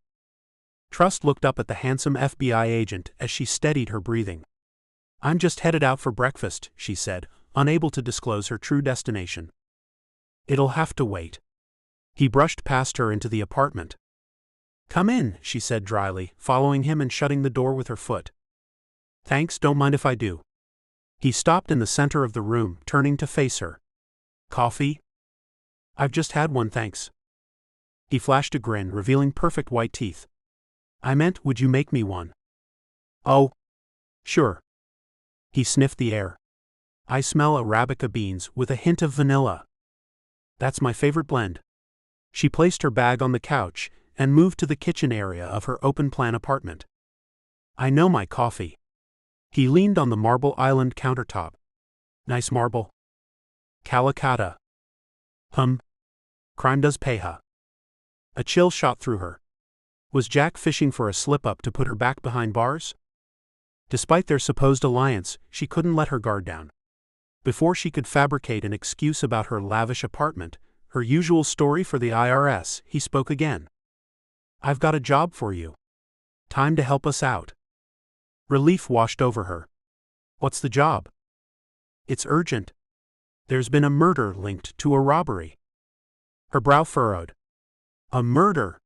Trust looked up at the handsome FBI agent as she steadied her breathing. "I'm just headed out for breakfast," she said, unable to disclose her true destination. "It'll have to wait." He brushed past her into the apartment. Come in, she said dryly, following him and shutting the door with her foot. Thanks, don't mind if I do. He stopped in the center of the room, turning to face her. Coffee? I've just had one, thanks. He flashed a grin, revealing perfect white teeth. I meant, would you make me one? Oh. Sure. He sniffed the air. I smell Arabica beans with a hint of vanilla. That's my favorite blend. She placed her bag on the couch and moved to the kitchen area of her open-plan apartment. I know my coffee. He leaned on the marble island countertop. Nice marble. Calicut. Crime does pay, huh? A chill shot through her. Was Jack fishing for a slip-up to put her back behind bars? Despite their supposed alliance, she couldn't let her guard down. Before she could fabricate an excuse about her lavish apartment, her usual story for the IRS, he spoke again. I've got a job for you. Time to help us out. Relief washed over her. What's the job? It's urgent. There's been a murder linked to a robbery. Her brow furrowed. A murder?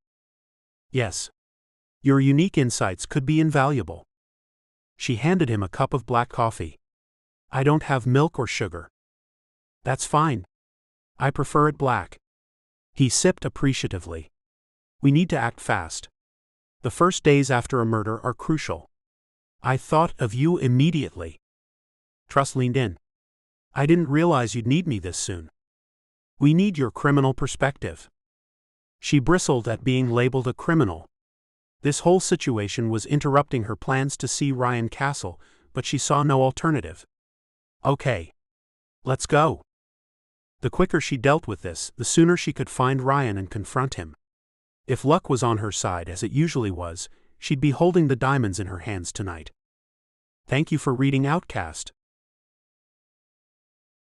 Yes. Your unique insights could be invaluable. She handed him a cup of black coffee. I don't have milk or sugar. That's fine. I prefer it black. He sipped appreciatively. We need to act fast. The first days after a murder are crucial. I thought of you immediately. Trust leaned in. I didn't realize you'd need me this soon. We need your criminal perspective. She bristled at being labeled a criminal. This whole situation was interrupting her plans to see Ryan Castle, but she saw no alternative. Okay. Let's go. The quicker she dealt with this, the sooner she could find Ryan and confront him. If luck was on her side, as it usually was, she'd be holding the diamonds in her hands tonight. Thank you for reading Outcast.